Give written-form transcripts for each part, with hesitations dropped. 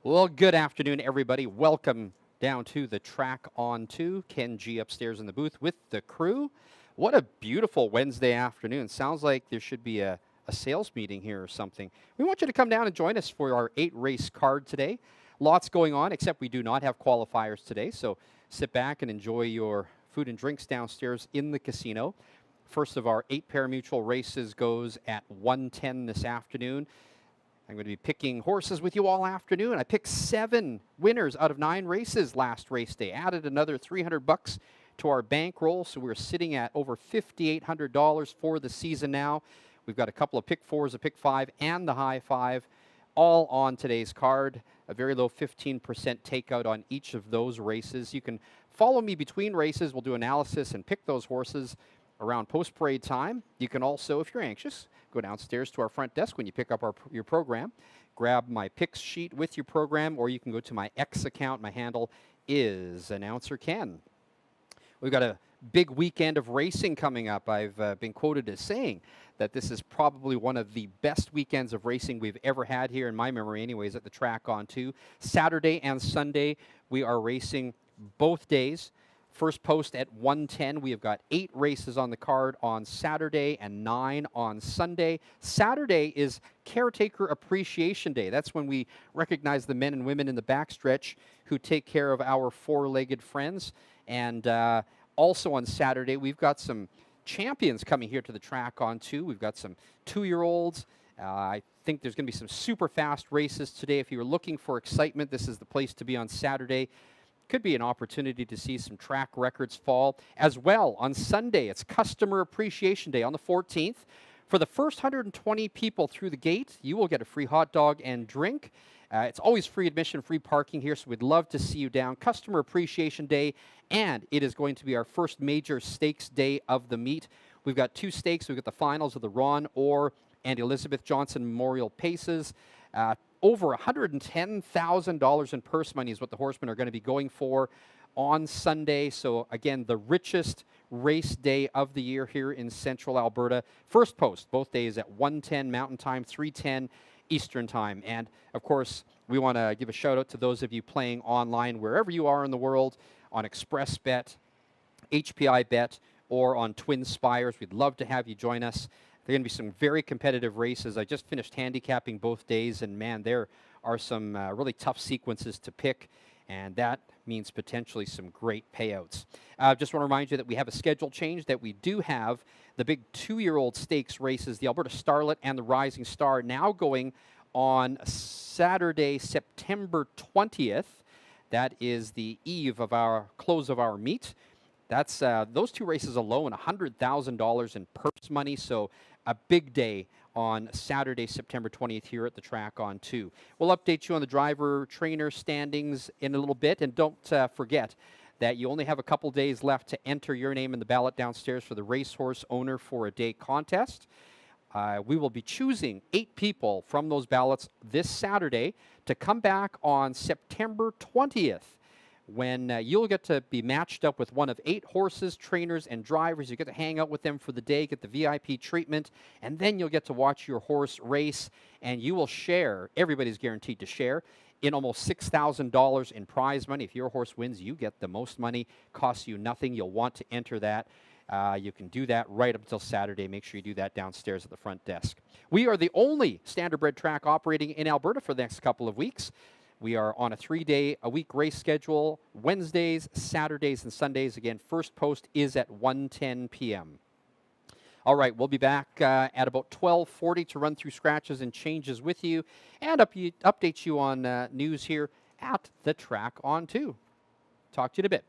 Well, good afternoon, everybody. Welcome down to the track on two. Ken G upstairs in the booth with the crew. What a beautiful Wednesday afternoon. Sounds like there should be a sales meeting here or something. We want you to come down and join us for our 8 race card today. Lots going on, except we do not have qualifiers today. So sit back and enjoy your food and drinks downstairs in the casino. First of our 8 parimutuel races goes at 1:10 this afternoon. I'm going to be picking horses with you all afternoon. I picked 7 winners out of 9 races last race day. Added another $300 to our bankroll, so we're sitting at over $5,800 for the season now. We've got a couple of pick 4s, a pick 5, and the high 5, all on today's card. A very low 15% takeout on each of those races. You can follow me between races. We'll do analysis and pick those horses around post-parade time. You can also, if you're anxious, go downstairs to our front desk when you pick up your program. Grab my picks sheet with your program, or you can go to my X account. My handle is Announcer Ken. We've got a big weekend of racing coming up. I've been quoted as saying that this is probably one of the best weekends of racing we've ever had here, in my memory anyways, at the track on two. Saturday and Sunday, we are racing both days. First post at 1:10. We have got 8 races on the card on Saturday and 9 on Sunday. Saturday is Caretaker Appreciation Day. That's when we recognize the men and women in the backstretch who take care of our 4-legged friends. And also on Saturday, we've got some champions coming here to the track on two. We've got some 2-year-olds. I think there's going to be some super fast races today. If you're looking for excitement, this is the place to be on Saturday. Could be an opportunity to see some track records fall. As well, on Sunday, it's Customer Appreciation Day on the 14th. For the first 120 people through the gate, you will get a free hot dog and drink. It's always free admission, free parking here, so we'd love to see you down. Customer Appreciation Day, and it is going to be our first major stakes day of the meet. We've got 2 stakes. We've got the finals of the Ron Orr and Elizabeth Johnson Memorial Paces. Over $110,000 in purse money is what the horsemen are going to be going for on Sunday. So again, the richest race day of the year here in Central Alberta. First post, both days at 1:10 Mountain Time, 3:10 Eastern Time. And of course, we want to give a shout out to those of you playing online wherever you are in the world on ExpressBet, HPI Bet, or on Twin Spires. We'd love to have you join us. There are going to be some very competitive races. I just finished handicapping both days, and man, there are some really tough sequences to pick, and that means potentially some great payouts. Just want to remind you that we have a schedule change, that we do have the big 2-year-old stakes races, the Alberta Starlet and the Rising Star, now going on Saturday, September 20th. That is the eve of our close of our meet. That's those 2 races alone, $100,000 in purse money. So a big day on Saturday, September 20th here at the track on two. We'll update you on the driver trainer standings in a little bit. And don't forget that you only have a couple days left to enter your name in the ballot downstairs for the Racehorse Owner for a Day contest. We will be choosing 8 people from those ballots this Saturday to come back on September 20th, when you'll get to be matched up with one of 8 horses, trainers, and drivers. You get to hang out with them for the day, get the VIP treatment, and then you'll get to watch your horse race, and you will share, everybody's guaranteed to share, in almost $6,000 in prize money. If your horse wins, you get the most money, costs you nothing. You'll want to enter that. You can do that right up until Saturday. Make sure you do that downstairs at the front desk. We are the only standardbred track operating in Alberta for the next couple of weeks. We are on a 3-day-a-week race schedule, Wednesdays, Saturdays, and Sundays. Again, first post is at 1:10 p.m. All right, we'll be back at about 12:40 to run through scratches and changes with you and update you on news here at the track on two. Talk to you in a bit.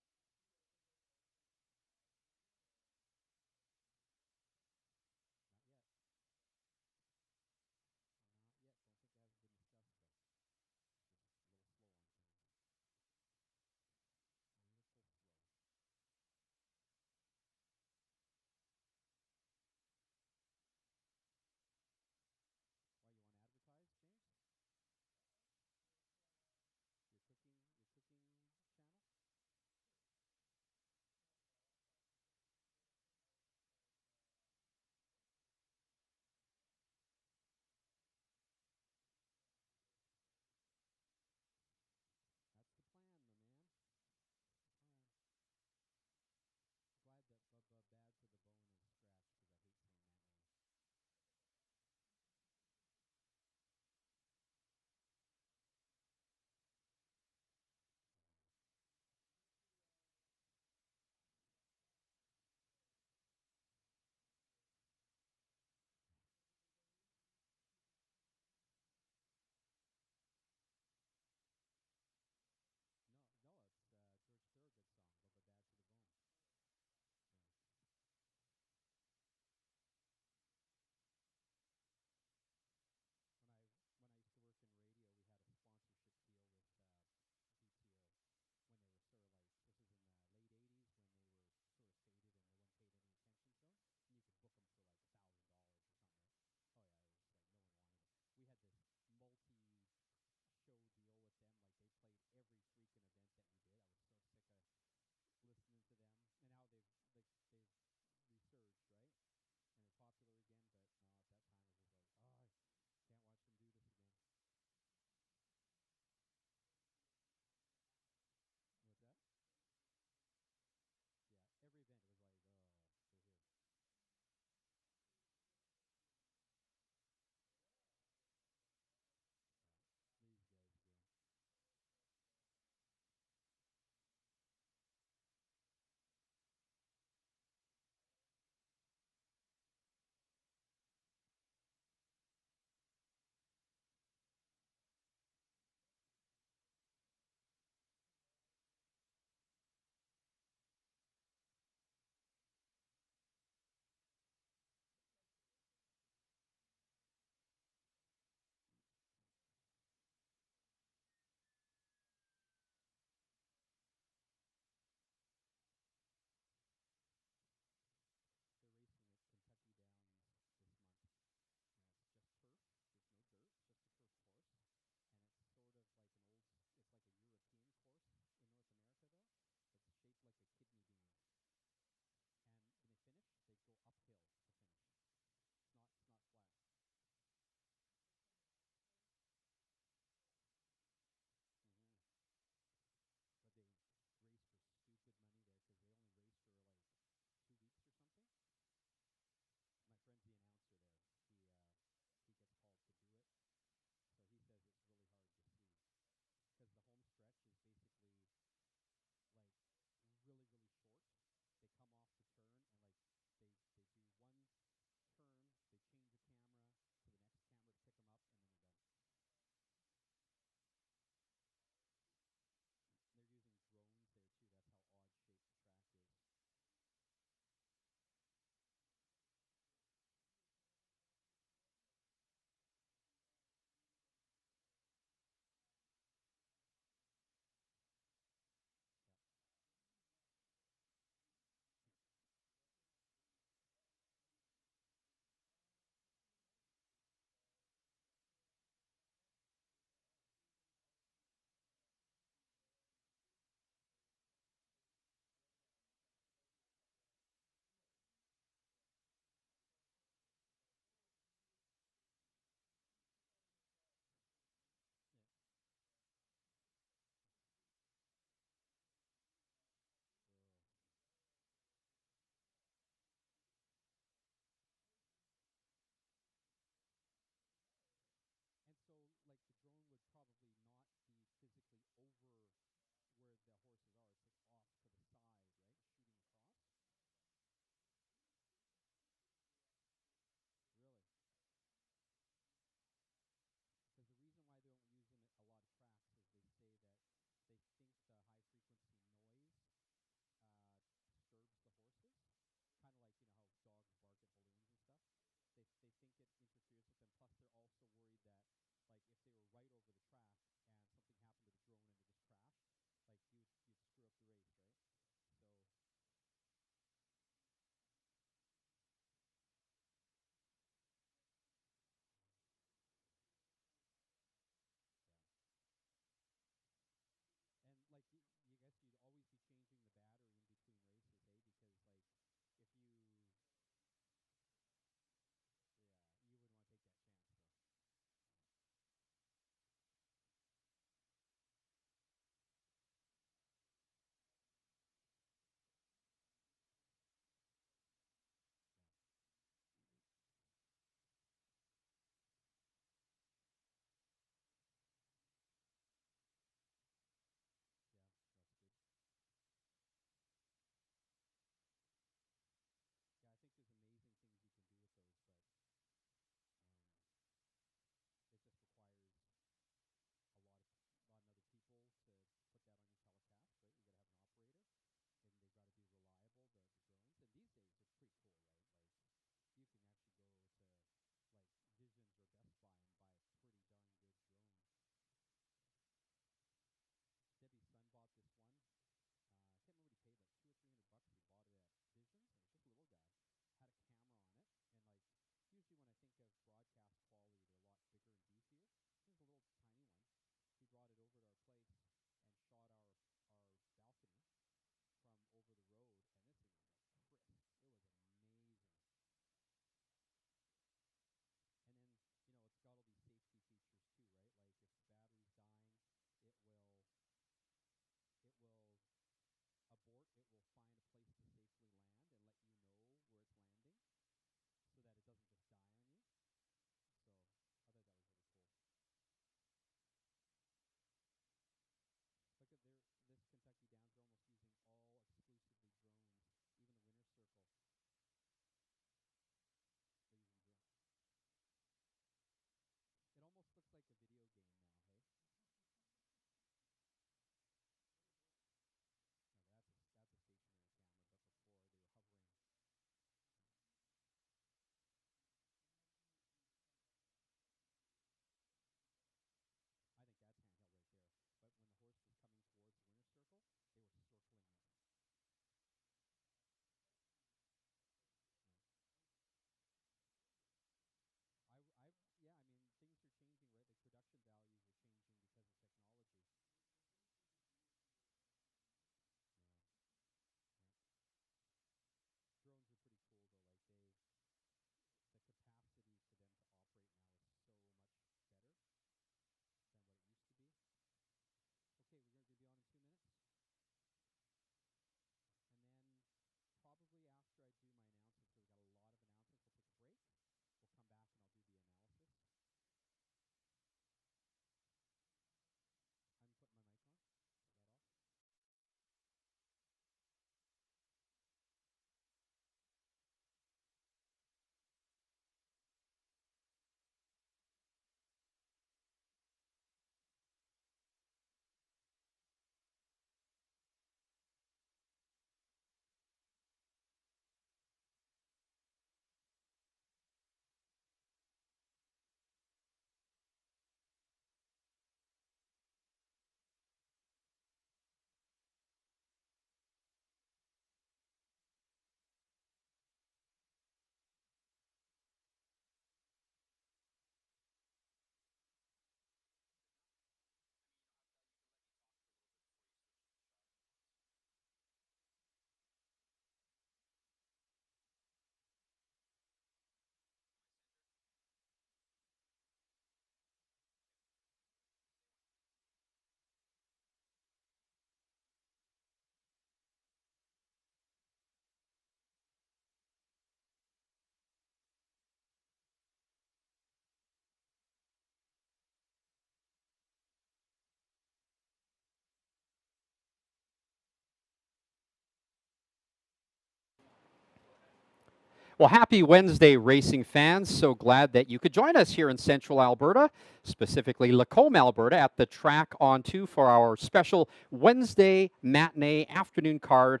Well, happy Wednesday, racing fans. So glad that you could join us here in Central Alberta, specifically Lacombe, Alberta, at the Track on 2 for our special Wednesday matinee afternoon card.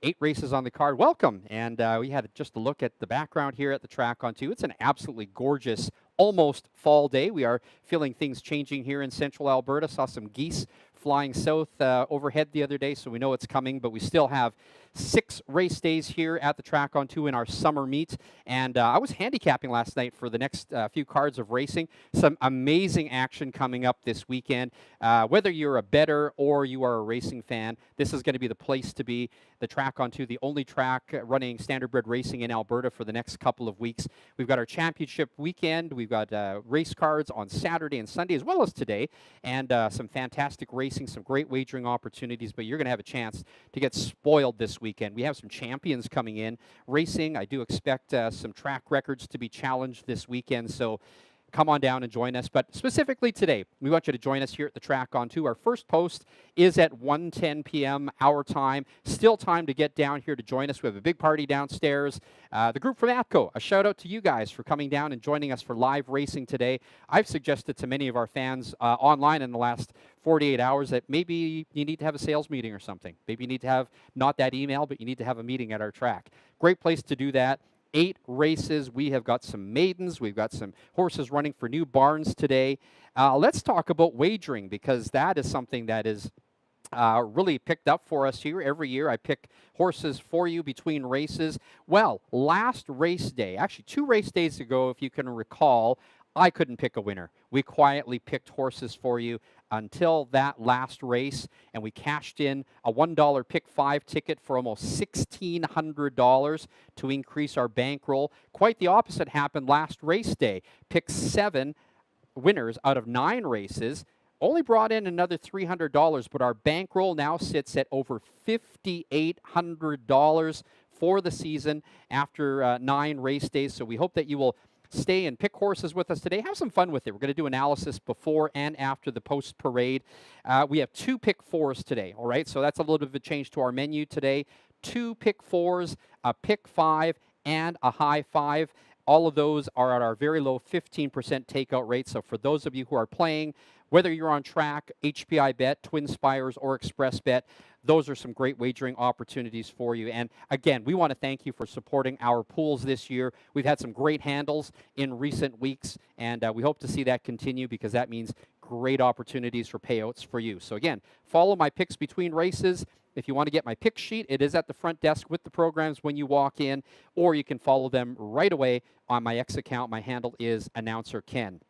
8 races on the card. Welcome. And we had just a look at the background here at the Track on 2. It's an absolutely gorgeous, almost fall day. We are feeling things changing here in Central Alberta. Saw some geese flying south overhead the other day, so we know it's coming, but we still have 6 race days here at the Track on 2 in our summer meet. And I was handicapping last night for the next few cards of racing. Some amazing action coming up this weekend. Whether you're a bettor or you are a racing fan, this is going to be the place to be. The Track on 2, the only track running standardbred racing in Alberta for the next couple of weeks. We've got our championship weekend. We've got race cards on Saturday and Sunday as well as today, and some fantastic racing, some great wagering opportunities, but you're going to have a chance to get spoiled this weekend. We have some champions coming in racing. I do expect some track records to be challenged this weekend, so come on down and join us. But specifically today, we want you to join us here at the Track on 2. Our first post is at 1:10 p.m. our time. Still time to get down here to join us. We have a big party downstairs. The group from ATCO, a shout out to you guys for coming down and joining us for live racing today. I've suggested to many of our fans online in the last 48 hours that maybe you need to have a sales meeting or something. Maybe you need to have not that email, but you need to have a meeting at our track. Great place to do that. 8 races. We have got some maidens. We've got some horses running for new barns today. Let's talk about wagering, because that is something that is really picked up for us here. Every year I pick horses for you between races. Well, last race day, actually 2 race days ago, if you can recall, I couldn't pick a winner. We quietly picked horses for you until that last race, and we cashed in a $1 pick 5 ticket for almost $1,600 to increase our bankroll. Quite the opposite happened last race day. Pick 7 winners out of 9 races. Only brought in another $300, but our bankroll now sits at over $5,800 for the season after 9 race days. So we hope that you will stay and pick horses with us today. Have some fun with it. We're going to do analysis before and after the post parade. We have 2 pick 4s today, all right? So that's a little bit of a change to our menu today. 2 pick 4s, a pick 5, and a high 5. All of those are at our very low 15% takeout rate. So for those of you who are playing, whether you're on track, HPI Bet, Twin Spires, or Express Bet, those are some great wagering opportunities for you. And again, we want to thank you for supporting our pools this year. We've had some great handles in recent weeks, and we hope to see that continue, because that means great opportunities for payouts for you. So again, follow my picks between races. If you want to get my pick sheet, it is at the front desk with the programs when you walk in, or you can follow them right away on my X account. My handle is Announcer Ken.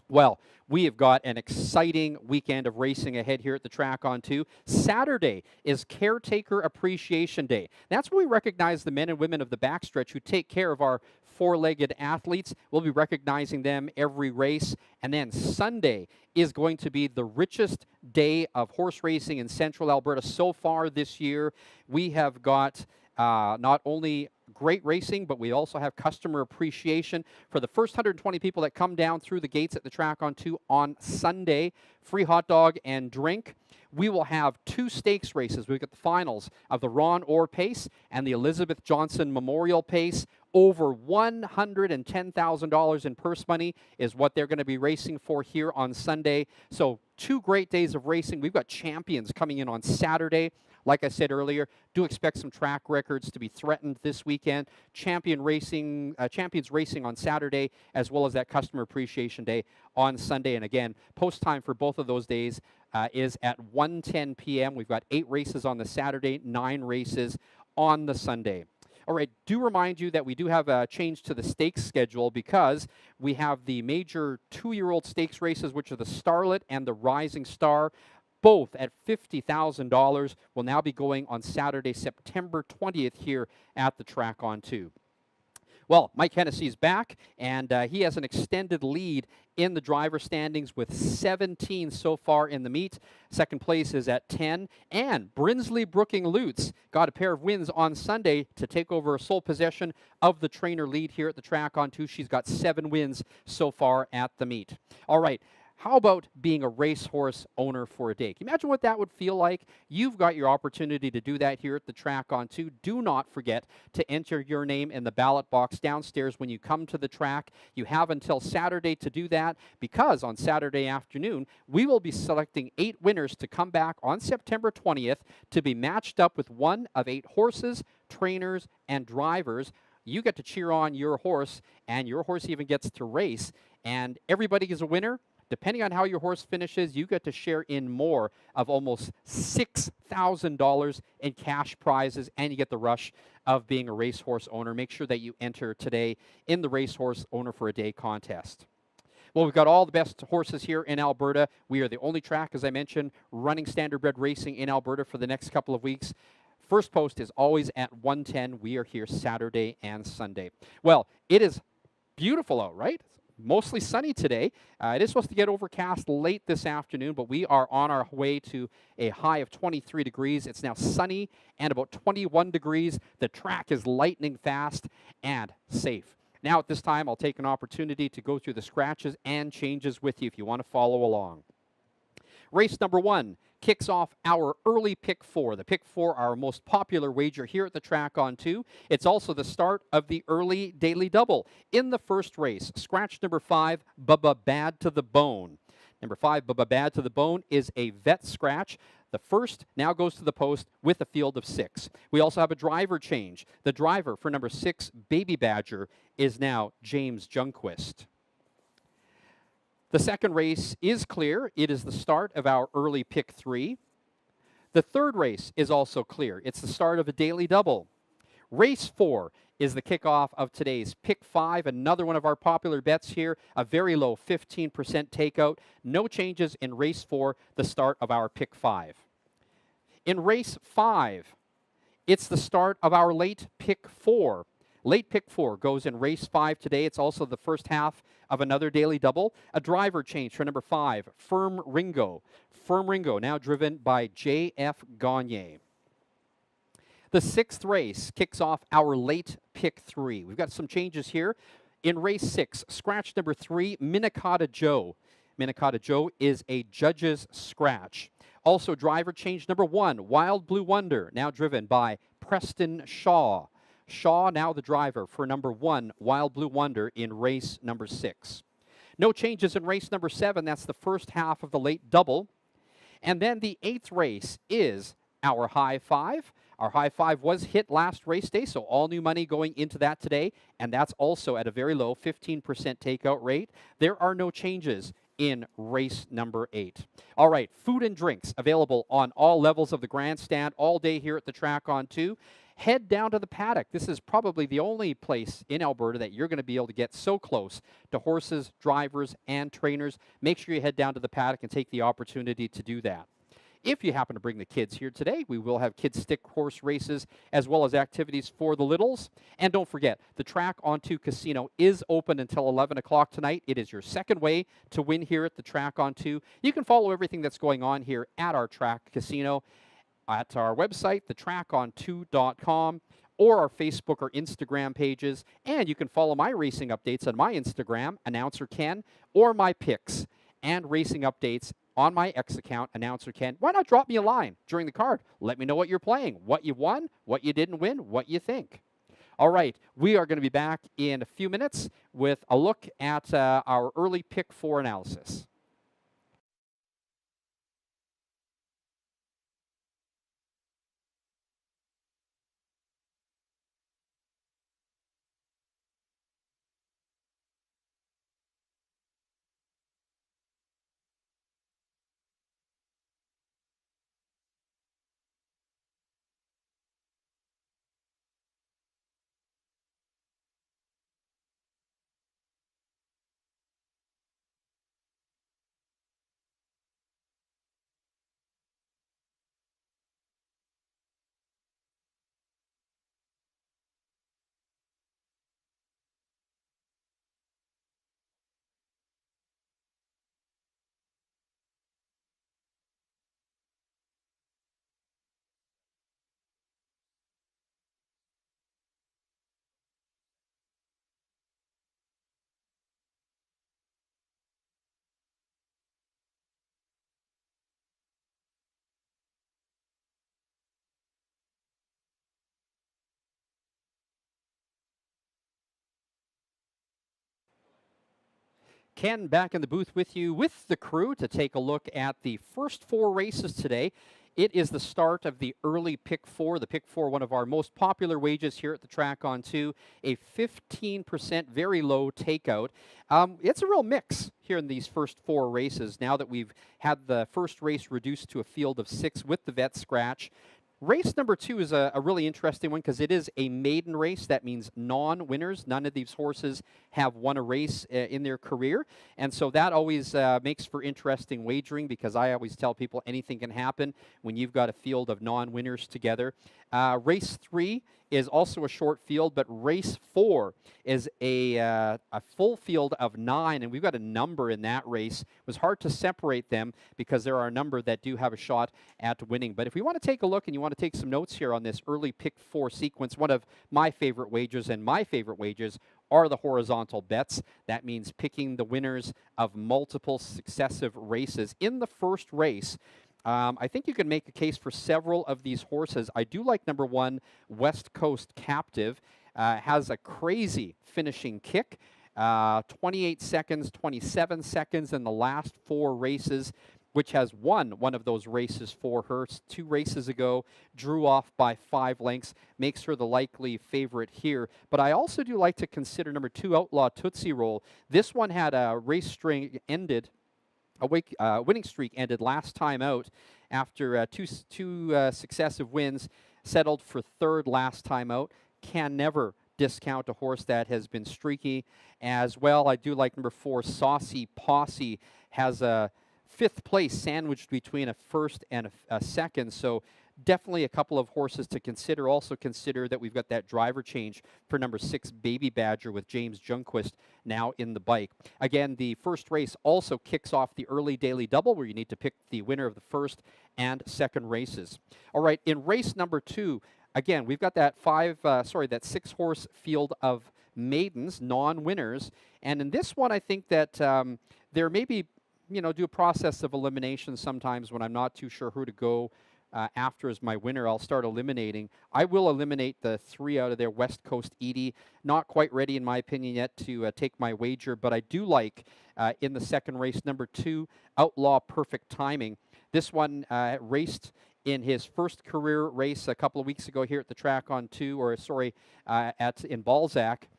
Well, we have got an exciting weekend of racing ahead here at the Track on 2. Saturday is Caretaker Appreciation Day. That's when we recognize the men and women of the backstretch who take care of our 4-legged athletes. We'll be recognizing them every race. And then Sunday is going to be the richest day of horse racing in Central Alberta so far this year. We have got not only great racing, but we also have customer appreciation for the first 120 people that come down through the gates at the Track on 2 on Sunday. Free hot dog and drink. We will have 2 stakes races. We've got the finals of the Ron Orr Pace and the Elizabeth Johnson Memorial Pace. Over $110,000 in purse money is what they're going to be racing for here on Sunday. So 2 great days of racing. We've got champions coming in on Saturday. Like I said earlier, do expect some track records to be threatened this weekend. Champions racing on Saturday, as well as that Customer Appreciation Day on Sunday. And again, post time for both of those days is at 1:10 p.m. We've got 8 races on the Saturday, 9 races on the Sunday. All right, do remind you that we do have a change to the stakes schedule, because we have the major 2-year-old stakes races, which are the Starlet and the Rising Star. Both at $50,000 will now be going on Saturday, September 20th here at the Track on 2. Well, Mike Hennessy's back, and he has an extended lead in the driver standings with 17 so far in the meet. Second place is at 10, and Brinsley Brooking Lutz got a pair of wins on Sunday to take over sole possession of the trainer lead here at the Track on 2. She's got 7 wins so far at the meet. All right. How about being a racehorse owner for a day? Can you imagine what that would feel like? You've got your opportunity to do that here at the Track on 2. Do not forget to enter your name in the ballot box downstairs when you come to the track. You have until Saturday to do that, because on Saturday afternoon, we will be selecting 8 winners to come back on September 20th to be matched up with one of 8 horses, trainers, and drivers. You get to cheer on your horse, and your horse even gets to race, and everybody is a winner. Depending on how your horse finishes, you get to share in more of almost $6,000 in cash prizes, and you get the rush of being a racehorse owner. Make sure that you enter today in the Racehorse Owner for a Day contest. Well, we've got all the best horses here in Alberta. We are the only track, as I mentioned, running standardbred racing in Alberta for the next couple of weeks. First post is always at 1:10. We are here Saturday and Sunday. Well, it is beautiful out, right? Mostly sunny today. It is supposed to get overcast late this afternoon, but we are on our way to a high of 23 degrees. It's now sunny and about 21 degrees. The track is lightning fast and safe. Now at this time, I'll take an opportunity to go through the scratches and changes with you if you want to follow along. Race number 1 kicks off our early pick 4. The pick 4, our most popular wager here at the Track on 2. It's also the start of the early daily double. In the first race, scratch number 5, Bubba Bad to the Bone. Number 5, Bubba Bad to the Bone, is a vet scratch. The first now goes to the post with a field of 6. We also have a driver change. The driver for number 6, Baby Badger, is now James Junquist. The second race is clear. It is the start of our early pick 3. The third race is also clear. It's the start of a daily double. Race 4 is the kickoff of today's pick 5, another one of our popular bets here, a very low 15% takeout. No changes in race 4, the start of our pick 5. In race 5, it's the start of our late pick 4. Late pick 4 goes in race 5 today. It's also the first half of another daily double. A driver change for number 5, Firm Ringo. Firm Ringo, now driven by J.F. Gagne. The 6th race kicks off our late pick 3. We've got some changes here. In race 6, scratch number 3, Minnecotta Joe. Minnecotta Joe is a judge's scratch. Also, driver change number 1, Wild Blue Wonder, now driven by Preston Shaw. Shaw now the driver for number 1, Wild Blue Wonder, in race number 6. No changes in race number 7. That's the first half of the late double. And then the 8th race is our high 5. Our high 5 was hit last race day, so all new money going into that today, and that's also at a very low 15% takeout rate. There are no changes in race number 8. All right, food and drinks available on all levels of the grandstand all day here at the Track on 2. Head down to the paddock. This is probably the only place in Alberta that you're going to be able to get so close to horses, drivers, and trainers. Make sure you head down to the paddock and take the opportunity to do that. If you happen to bring the kids here today, we will have kids stick horse races as well as activities for the littles. And don't forget, the Track on 2 Casino is open until 11 o'clock tonight. It is your second way to win here at the Track on 2. You can follow everything that's going on here at our Track Casino at our website, thetracon2.com, or our Facebook or Instagram pages. And you can follow my racing updates on my Instagram, Announcer Ken, or my picks and racing updates on my X account, Announcer Ken. Why not drop me a line during the card? Let me know what you're playing, what you won, what you didn't win, what you think. All right, we are going to be back in a few minutes with a look at our early pick 4 analysis. Ken back in the booth with you with the crew to take a look at the first 4 races today. It is the start of the early Pick 4. The Pick 4, one of our most popular wages here at the Track on 2, a 15% very low takeout. It's a real mix here in these first 4 races now that we've had the first race reduced to a field of 6 with the vet scratch. Race number 2 is a really interesting one because it is a maiden race. That means non-winners. None of these horses have won a race in their career. And so that always makes for interesting wagering because I always tell people anything can happen when you've got a field of non-winners together. Race 3 is also a short field, but race 4 is a full field of 9, and we've got a number in that race. It was hard to separate them because there are a number that do have a shot at winning. But if we want to take a look and you want to take some notes here on this early Pick 4 sequence, one of my favorite wagers and my favorite wagers are the horizontal bets. That means picking the winners of multiple successive races. In the first race, I think you can make a case for several of these horses. I do like number 1, West Coast Captive. Has a crazy finishing kick. 28 seconds, 27 seconds in the last 4 races, which has won one of those races for her 2 races ago, drew off by 5 lengths, makes her the likely favorite here. But I also do like to consider number 2, Outlaw Tootsie Roll. This one had a race string ended. Winning streak ended last time out after two successive wins, settled for 3rd last time out. Can never discount a horse that has been streaky as well. I do like number 4, Saucy Posse. Has a 5th place sandwiched between a 1st and a 2nd, so definitely a couple of horses to consider. Also consider that we've got that driver change for number 6, Baby Badger, with James Junquist now in the bike. Again, the first race also kicks off the early daily double where you need to pick the winner of the first and second races. All right, in race number 2, again, we've got that 6-horse field of maidens, non-winners. And in this one, I think that there may be, do a process of elimination sometimes when I'm not too sure who to go after as my winner. I'll start eliminating. I will eliminate the 3 out of there, West Coast Edie. Not quite ready, in my opinion, yet to take my wager, but I do like, in the second race, number 2, Outlaw Perfect Timing. This one raced in his first career race a couple of weeks ago here at the Track on 2, in Balzac,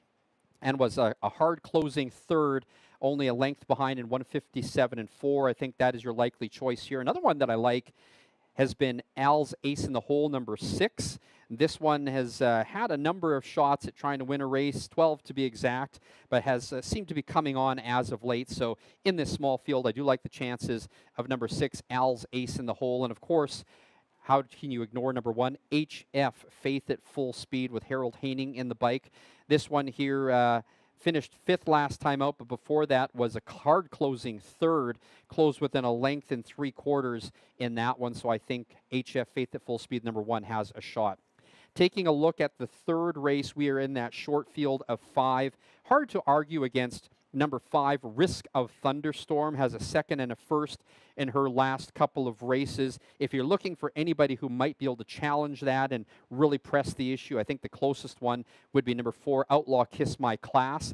and was a hard closing 3rd, only a length behind in 157 and 4. I think that is your likely choice here. Another one that I like has been Al's Ace in the Hole, number 6. This one has had a number of shots at trying to win a race, 12 to be exact, but has seemed to be coming on as of late. So in this small field, I do like the chances of number 6, Al's Ace in the Hole. And of course, how can you ignore number 1, HF, Faith at Full Speed, with Harold Haining in the bike. This one here finished 5th last time out, but before that was a hard closing 3rd, closed within a length and 3/4 in that one. So I think HF, Faith at Full Speed, number 1, has a shot. Taking a look at the 3rd race, we are in that short field of 5. Hard to argue against number 5, Risk of Thunderstorm. Has a 2nd and a 1st in her last couple of races. If you're looking for anybody who might be able to challenge that and really press the issue, I think the closest one would be number 4, Outlaw Kiss My Class.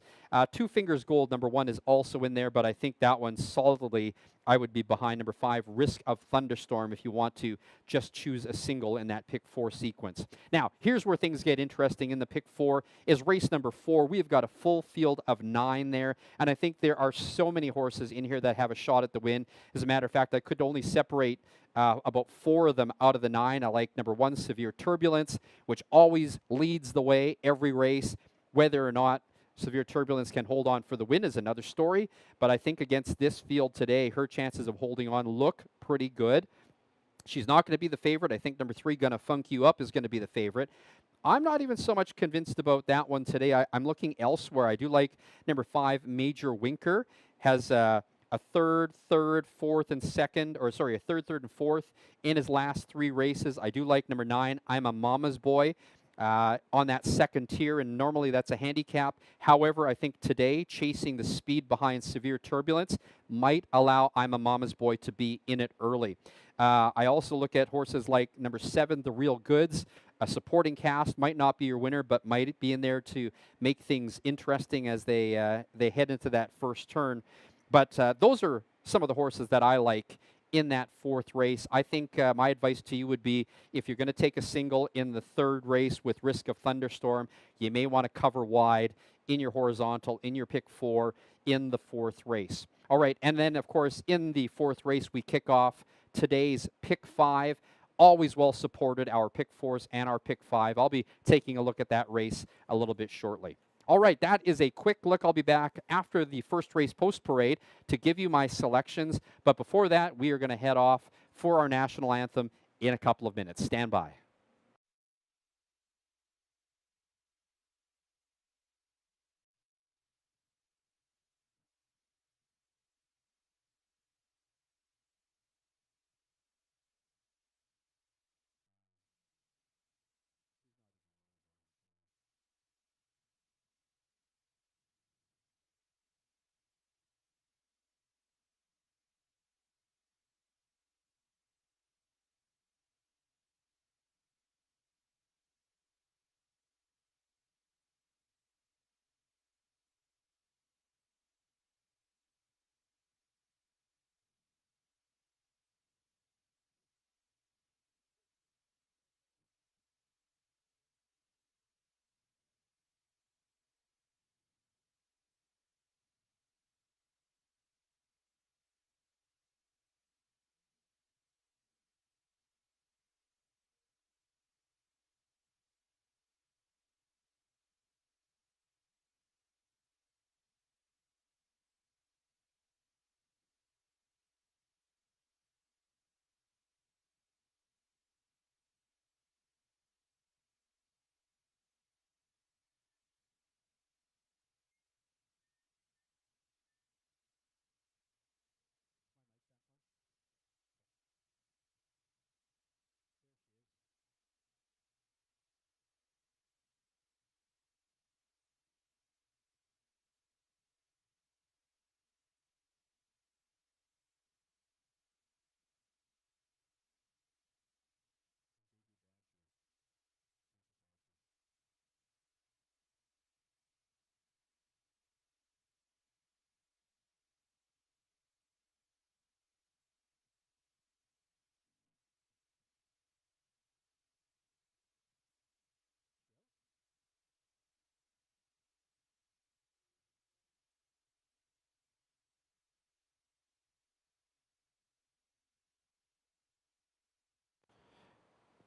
2 Fingers Gold, number 1, is also in there, but I think that one solidly, I would be behind number 5, Risk of Thunderstorm, if you want to just choose a single in that Pick 4 sequence. Now, here's where things get interesting in the Pick 4 is race number 4. We've got a full field of 9 there, and I think there are so many horses in here that have a shot at the win. As a matter of fact, I could only separate about 4 of them out of the 9. I like number 1, Severe Turbulence, which always leads the way every race. Whether or not Severe Turbulence can hold on for the win is another story, but I think against this field today, her chances of holding on look pretty good. She's not going to be the favorite. I think number 3, Gonna Funk You Up, is going to be the favorite. I'm not even so much convinced about that one today. I'm looking elsewhere. I do like number 5, Major Winker. Has a 3rd, 4th, and 2nd, or sorry, a 3rd, 3rd, and 4th in his last 3 races. I do like number 9, I'm a Mama's Boy. On that 2nd tier, and normally that's a handicap. However, I think today, chasing the speed behind Severe Turbulence might allow I'm a Mama's Boy to be in it early. I also look at horses like number 7, The Real Goods. A supporting cast might not be your winner, but might be in there to make things interesting as they head into that first turn. But those are some of the horses that I like in that fourth race. I think my advice to you would be if you're going to take a single in the third race with risk of thunderstorm, you may want to cover wide in your horizontal, in your pick four, in the fourth race. All right, and then of course in the fourth race we kick off today's pick five. Always well supported, our pick fours and our pick five. I'll be taking a look at that race a little bit shortly. All right, that is a quick look. I'll be back after the first race post parade to give you my selections. But before that, we are going to head off for our national anthem in a couple of minutes. Stand by.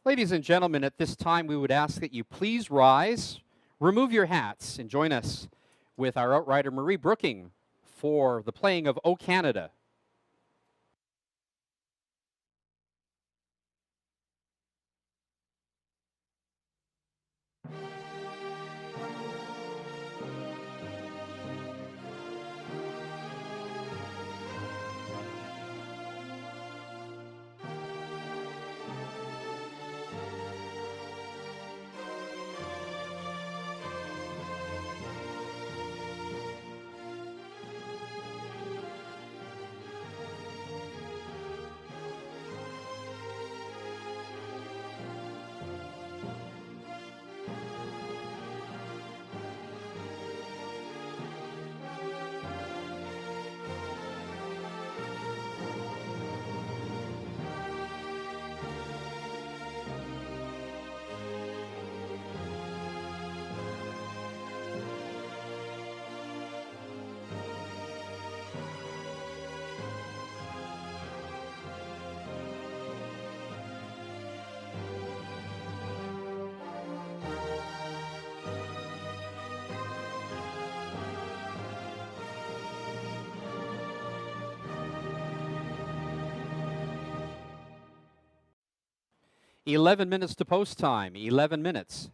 Ladies and gentlemen, at this time we would ask that you please rise, remove your hats, and join us with our outrider Marie Brooking for the playing of O Canada. "11 minutes to post time, 11 minutes.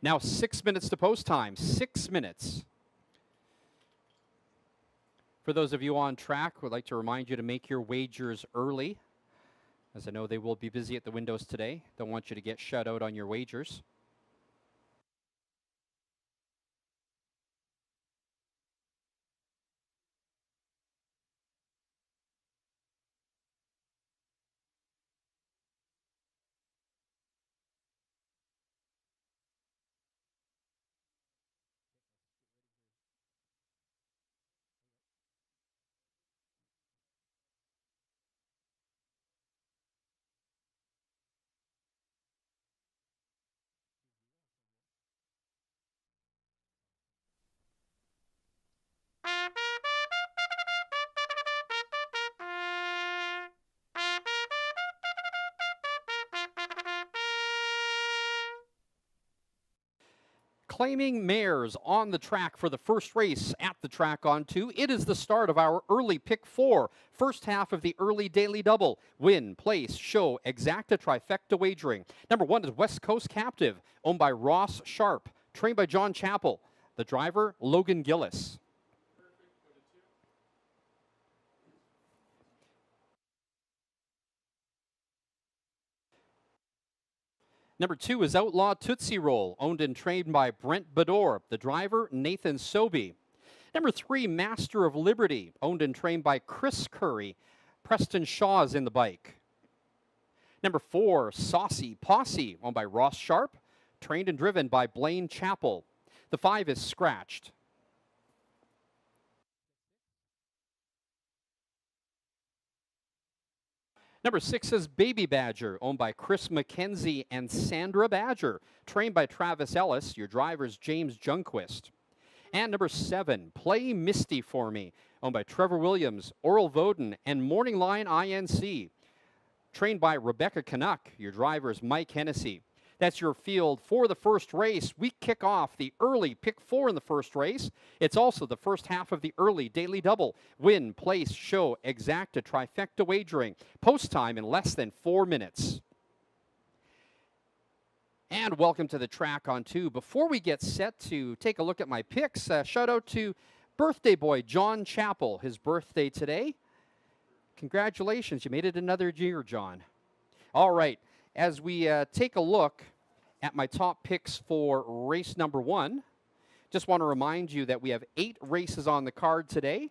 Now 6 minutes to post time. 6 minutes. For those of you on track, we'd like to remind you to make your wagers early, as I know they will be busy at the windows today. Don't want you to get shut out on your wagers. Claiming mares on the track for the first race at the track on 2. It is the start of our early pick 4. First half of the early daily double. Win, place, show, exacta, trifecta wagering. Number 1 is West Coast Captive, owned by Ross Sharp, trained by John Chappell. The driver, Logan Gillis. Number 2 is Outlaw Tootsie Roll, owned and trained by Brent Bador. The driver, Nathan Sobey. Number 3, Master of Liberty, owned and trained by Chris Curry. Preston Shaw is in the bike. Number 4, Saucy Posse, owned by Ross Sharp, trained and driven by Blaine Chappell. The 5 is Scratched. Number 6 is Baby Badger, owned by Chris McKenzie and Sandra Badger, trained by Travis Ellis. Your driver's James Junquist. And number 7, Play Misty For Me, owned by Trevor Williams, Oral Voden, and Morning Line INC, trained by Rebecca Canuck. Your driver's Mike Hennessy. That's your field for the first race. We kick off the early pick 4 in the first race. It's also the first half of the early daily double. Win, place, show, exacta, trifecta wagering. Post time in less than 4 minutes. And welcome to the track on 2. Before we get set to take a look at my picks, shout out to birthday boy John Chappell. His birthday today. Congratulations, you made it another year, John. All right. As we take a look at my top picks for race number 1, just want to remind you that we have 8 races on the card today.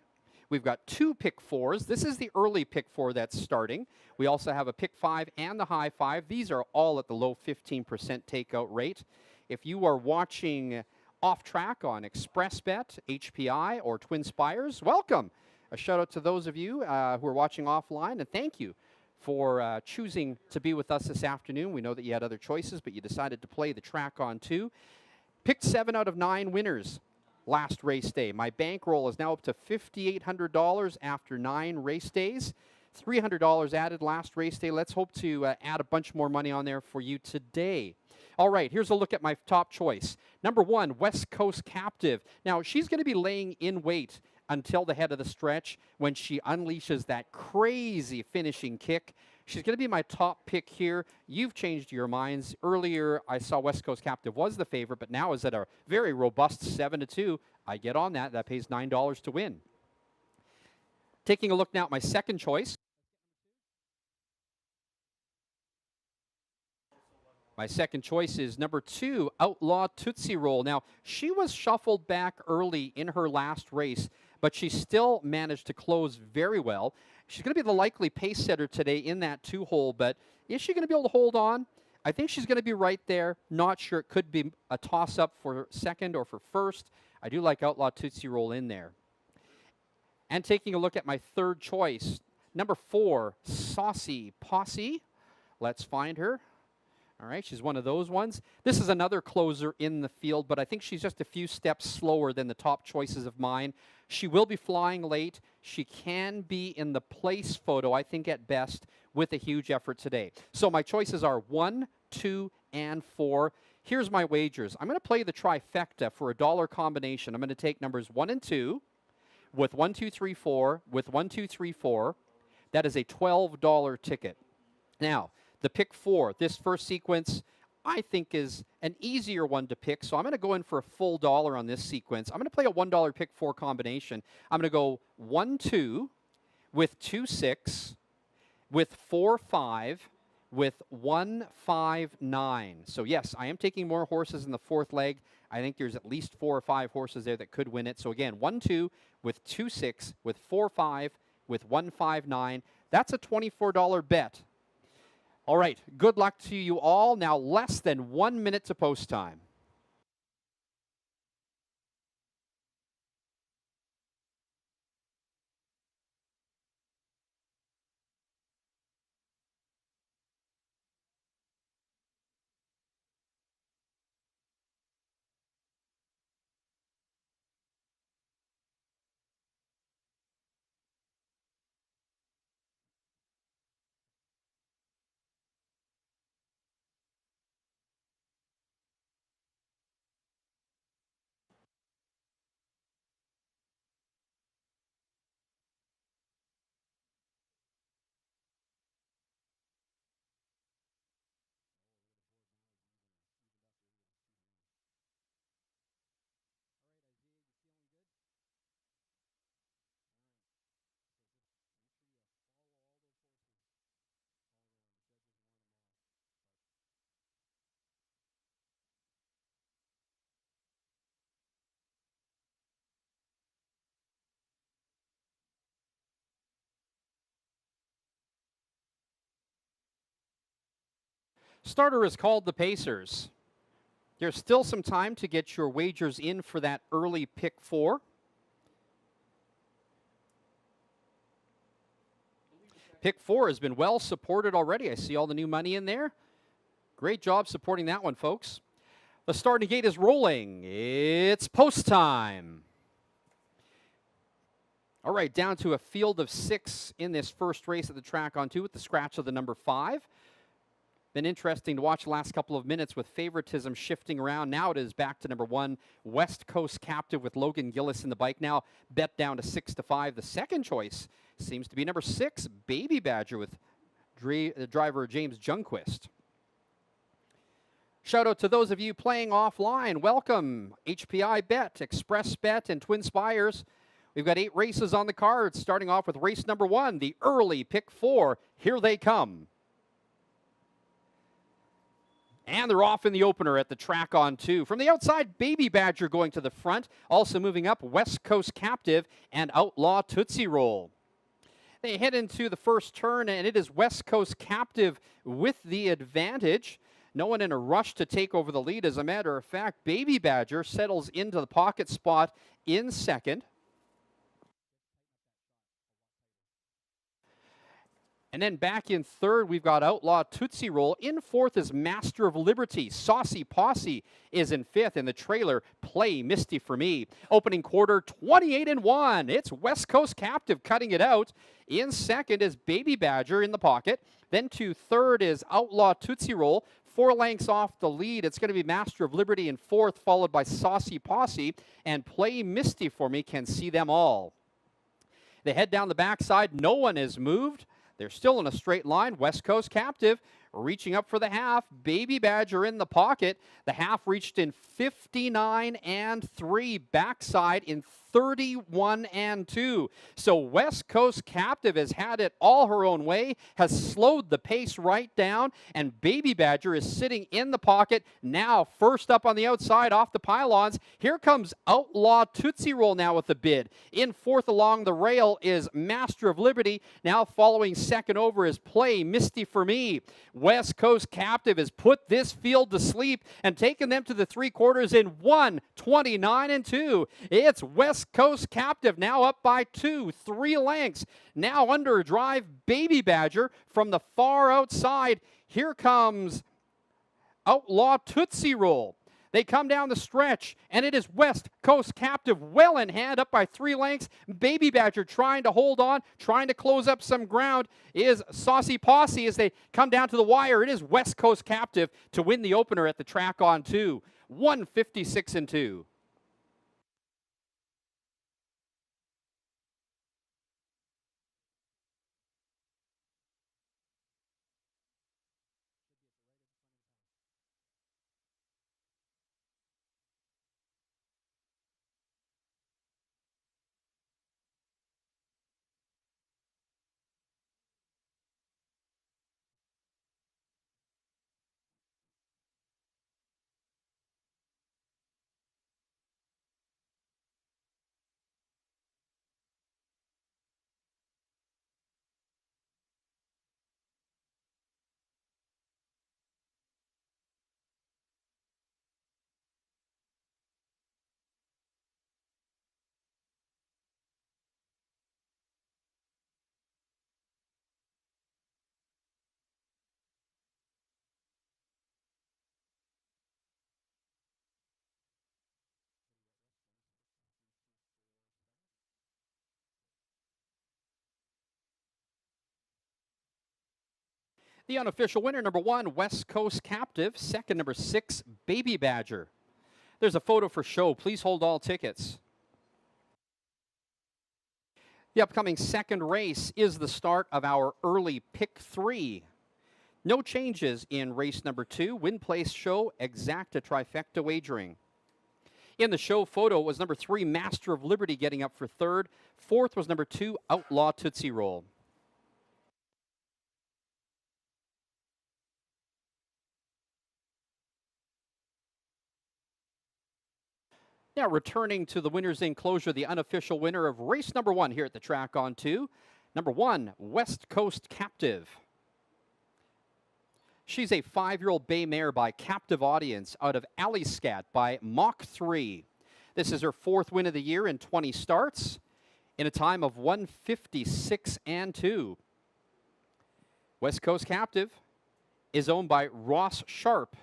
We've got 2 pick 4s. This is the early pick 4 that's starting. We also have a pick 5 and the high 5. These are all at the low 15% takeout rate. If you are watching off track on ExpressBet, HPI, or Twin Spires, welcome. A shout out to those of you who are watching offline, and thank you for choosing to be with us this afternoon. We know that you had other choices, but you decided to play the track on 2. Picked 7 out of 9 winners last race day. My bankroll is now up to $5,800 after 9 race days. $300 added last race day. Let's hope to add a bunch more money on there for you today. All right, here's a look at my top choice. Number 1, West Coast Captive. Now, she's going to be laying in wait until the head of the stretch when she unleashes that crazy finishing kick. She's going to be my top pick here. You've changed your minds. Earlier, I saw West Coast Captive was the favorite, but now is at a very robust 7-2. I get on that. That pays $9 to win. Taking a look now at my second choice. My second choice is number 2, Outlaw Tootsie Roll. Now, she was shuffled back early in her last race, but she still managed to close very well. She's going to be the likely pace setter today in that 2-hole, but is she going to be able to hold on? I think she's going to be right there. Not sure. It could be a toss-up for second or for first. I do like Outlaw Tootsie Roll in there. And taking a look at my third choice, number 4, Saucy Posse. Let's find her. All right, she's one of those ones. This is another closer in the field, but I think she's just a few steps slower than the top choices of mine. She will be flying late. She can be in the place photo, I think at best, with a huge effort today. So my choices are 1, 2, and 4. Here's my wagers. I'm going to play the trifecta for a dollar combination. I'm going to take numbers 1 and 2 with 1, 2, 3, 4, with 1, 2, 3, 4. That is a $12 ticket. Now, the pick 4, this first sequence, I think is an easier one to pick. So I'm going to go in for a full dollar on this sequence. I'm going to play a $1 pick 4 combination. I'm going to go 1-2 with 2-6 with 4-5 with 1-5-9. So yes, I am taking more horses in the fourth leg. I think there's at least 4 or 5 horses there that could win it. So again, 1-2 with 2-6 with 4-5 with 1-5-9. That's a $24 bet. All right, good luck to you all. Now less than 1 minute to post time. Starter is called the Pacers. There's still some time to get your wagers in for that early pick 4. Pick 4 has been well supported already. I see all the new money in there. Great job supporting that one, folks. The starting gate is rolling. It's post time. All right, down to a field of 6 in this first race at the track on 2 with the scratch of the number 5. Been interesting to watch the last couple of minutes with favoritism shifting around. Now it is back to number 1, West Coast Captive with Logan Gillis in the bike. Now bet down to 6-5. The second choice seems to be number 6, Baby Badger with driver James Jungquist. Shout out to those of you playing offline. Welcome, HPI Bet, Express Bet, and Twin Spires. We've got 8 races on the card, starting off with race number 1, the early pick 4. Here they come. And they're off in the opener at the track on 2. From the outside, Baby Badger going to the front. Also moving up, West Coast Captive and Outlaw Tootsie Roll. They head into the first turn, and it is West Coast Captive with the advantage. No one in a rush to take over the lead. As a matter of fact, Baby Badger settles into the pocket spot in second. And then back in third, we've got Outlaw Tootsie Roll. In fourth is Master of Liberty. Saucy Posse is in fifth. In the trailer, Play Misty for Me. Opening quarter, 28-1. It's West Coast Captive cutting it out. In second is Baby Badger in the pocket. Then to third is Outlaw Tootsie Roll. 4 lengths off the lead. It's going to be Master of Liberty in fourth, followed by Saucy Posse. And Play Misty for Me can see them all. They head down the backside. No one is moved. They're still in a straight line. West Coast Captive reaching up for the half. Baby Badger in the pocket. The half reached in 59-3. Backside in 31-2. So West Coast Captive has had it all her own way, has slowed the pace right down, and Baby Badger is sitting in the pocket. Now first up on the outside off the pylons. Here comes Outlaw Tootsie Roll now with the bid. In fourth along the rail is Master of Liberty. Now following second over is Play Misty for Me. West Coast Captive has put this field to sleep and taken them to the 3/4 in 1:29-2. It's West Coast Captive now up by 3 lengths. Now under drive, Baby Badger from the far outside. Here comes Outlaw Tootsie Roll. They come down the stretch, and it is West Coast Captive well in hand, up by 3 lengths. Baby Badger trying to hold on, trying to close up some ground is Saucy Posse as they come down to the wire. It is West Coast Captive to win the opener at the track on 2. 156-2. The unofficial winner, number 1, West Coast Captive. Second, number 6, Baby Badger. There's a photo for show. Please hold all tickets. The upcoming second race is the start of our early pick 3. No changes in race number 2. Win Place Show, Exacta Trifecta Wagering. In the show photo was number 3, Master of Liberty, getting up for third. Fourth was number 2, Outlaw Tootsie Roll. Now returning to the winner's enclosure, the unofficial winner of race number 1 here at the track on 2. Number 1, West Coast Captive. She's a 5-year-old bay mare by Captive Audience out of Allyscat by Mach 3. This is her 4th win of the year in 20 starts in a time of 156 and 2. West Coast Captive is owned by Ross Sharp,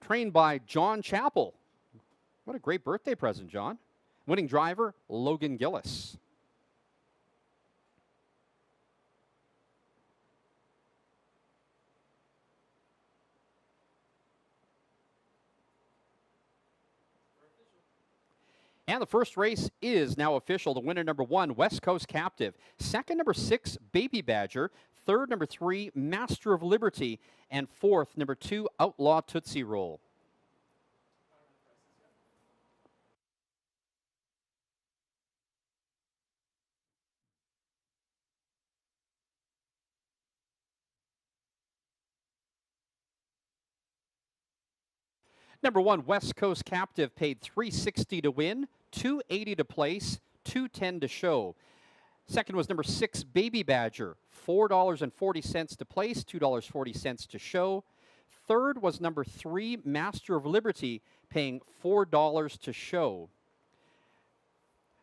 trained by John Chappell. What a great birthday present, John. Winning driver, Logan Gillis. And the first race is now official. The winner, number 1, West Coast Captive. Second, number 6, Baby Badger. Third, number 3, Master of Liberty. And fourth, number 2, Outlaw Tootsie Roll. Number 1, West Coast Captive, paid $360 to win, $280 to place, $210 to show. Second was number 6, Baby Badger, $4.40 to place, $2.40 to show. Third was number 3, Master of Liberty, paying $4 to show.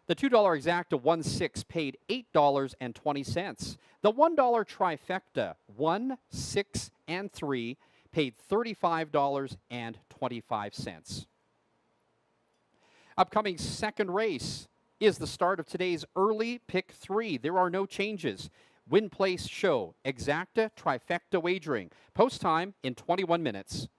The $2 exacta 1-6 paid $8.20. The $1 trifecta 1, 6, and 3 paid $35.25. Upcoming second race is the start of today's early pick 3. There are no changes. Win Place Show, Exacta Trifecta Wagering. Post time in 21 minutes.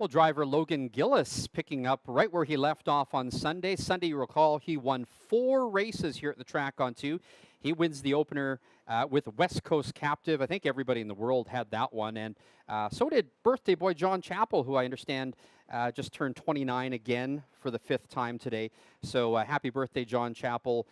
Well, driver Logan Gillis picking up right where he left off on Sunday. Sunday, you recall, he won 4 races here at the track on 2. He wins the opener with West Coast Captive. I think everybody in the world had that one. And so did birthday boy John Chappell, who I understand just turned 29 again for the 5th time today. So happy birthday, John Chappell,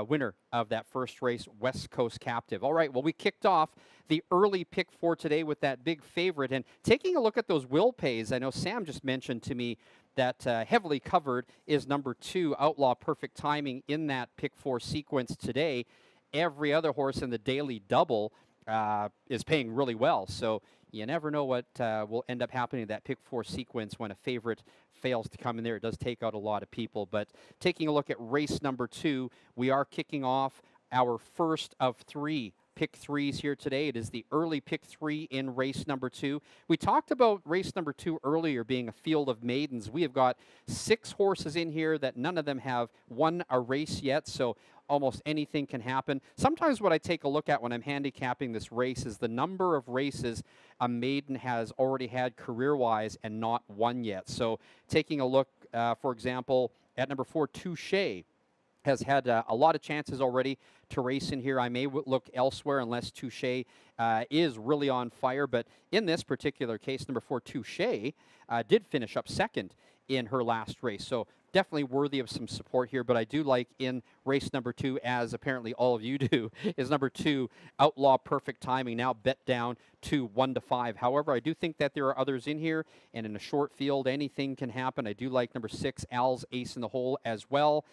winner of that first race, West Coast Captive. All right, well, we kicked off the early pick for today with that big favorite. And taking a look at those will pays, I know Sam just mentioned to me that heavily covered is number 2, Outlaw Perfect Timing, in that pick 4 sequence today. Every other horse in the daily double is paying really well. So you never know what will end up happening in that pick 4 sequence when a favorite fails to come in there. It does take out a lot of people. But taking a look at race number 2, we are kicking off our first of 3 pick 3s here today. It is the early pick 3 in race number 2. We talked about race number 2 earlier being a field of maidens. We have got 6 horses in here that none of them have won a race yet, so almost anything can happen. Sometimes what I take a look at when I'm handicapping this race is the number of races a maiden has already had career-wise and not won yet. So taking a look, for example, at number 4, Touche, has had a lot of chances already to race in here. I may look elsewhere unless Touche is really on fire. But in this particular case, number 4, Touche, did finish up second in her last race. So definitely worthy of some support here. But I do like in race number 2, as apparently all of you do, is number 2, Outlaw Perfect Timing, now bet down to 1-5. However, I do think that there are others in here, and in a short field, anything can happen. I do like number 6, Al's Ace in the Hole as well.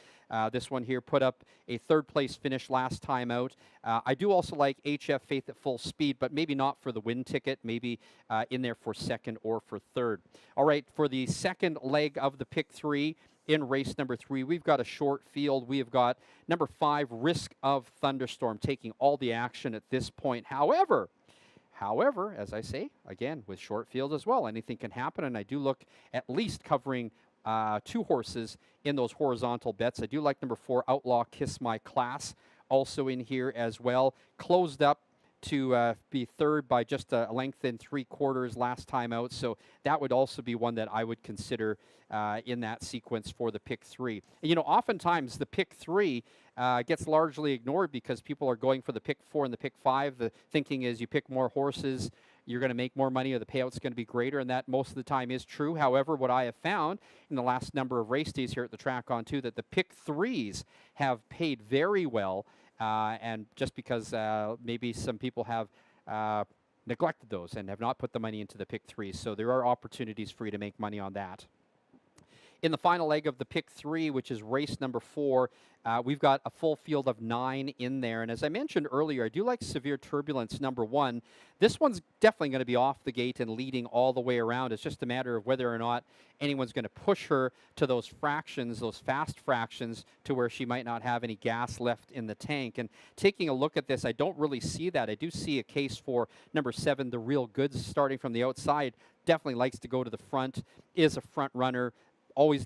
This one here put up a 3rd place finish last time out. I do also like HF Faith at Full Speed, but maybe not for the win ticket, maybe in there for 2nd or for 3rd. All right, for the second leg of the pick 3, in race number 3, we've got a short field. We have got number 5, Risk of Thunderstorm, taking all the action at this point. However, as I say, again, with short field as well, anything can happen, and I do look at least covering 2 horses in those horizontal bets. I do like number 4, Outlaw Kiss My Class, also in here as well. Closed up to be 3rd by just a length and 3/4 last time out. So that would also be one that I would consider in that sequence for the pick 3. And, you know, oftentimes the pick 3 gets largely ignored because people are going for the pick 4 and the pick 5. The thinking is you pick more horses, you're going to make more money or the payout's going to be greater, and that most of the time is true. However, what I have found in the last number of race days here at the track on 2, that the pick 3s have paid very well. And just because maybe some people have neglected those and have not put the money into the pick 3s. So there are opportunities for you to make money on that. In the final leg of the pick 3, which is race number 4, we've got a full field of 9 in there. And as I mentioned earlier, I do like Severe Turbulence, number 1. This one's definitely going to be off the gate and leading all the way around. It's just a matter of whether or not anyone's going to push her to those fractions, those fast fractions, to where she might not have any gas left in the tank. And taking a look at this, I don't really see that. I do see a case for number 7, The Real Goods, starting from the outside. Definitely likes to go to the front, is a front runner.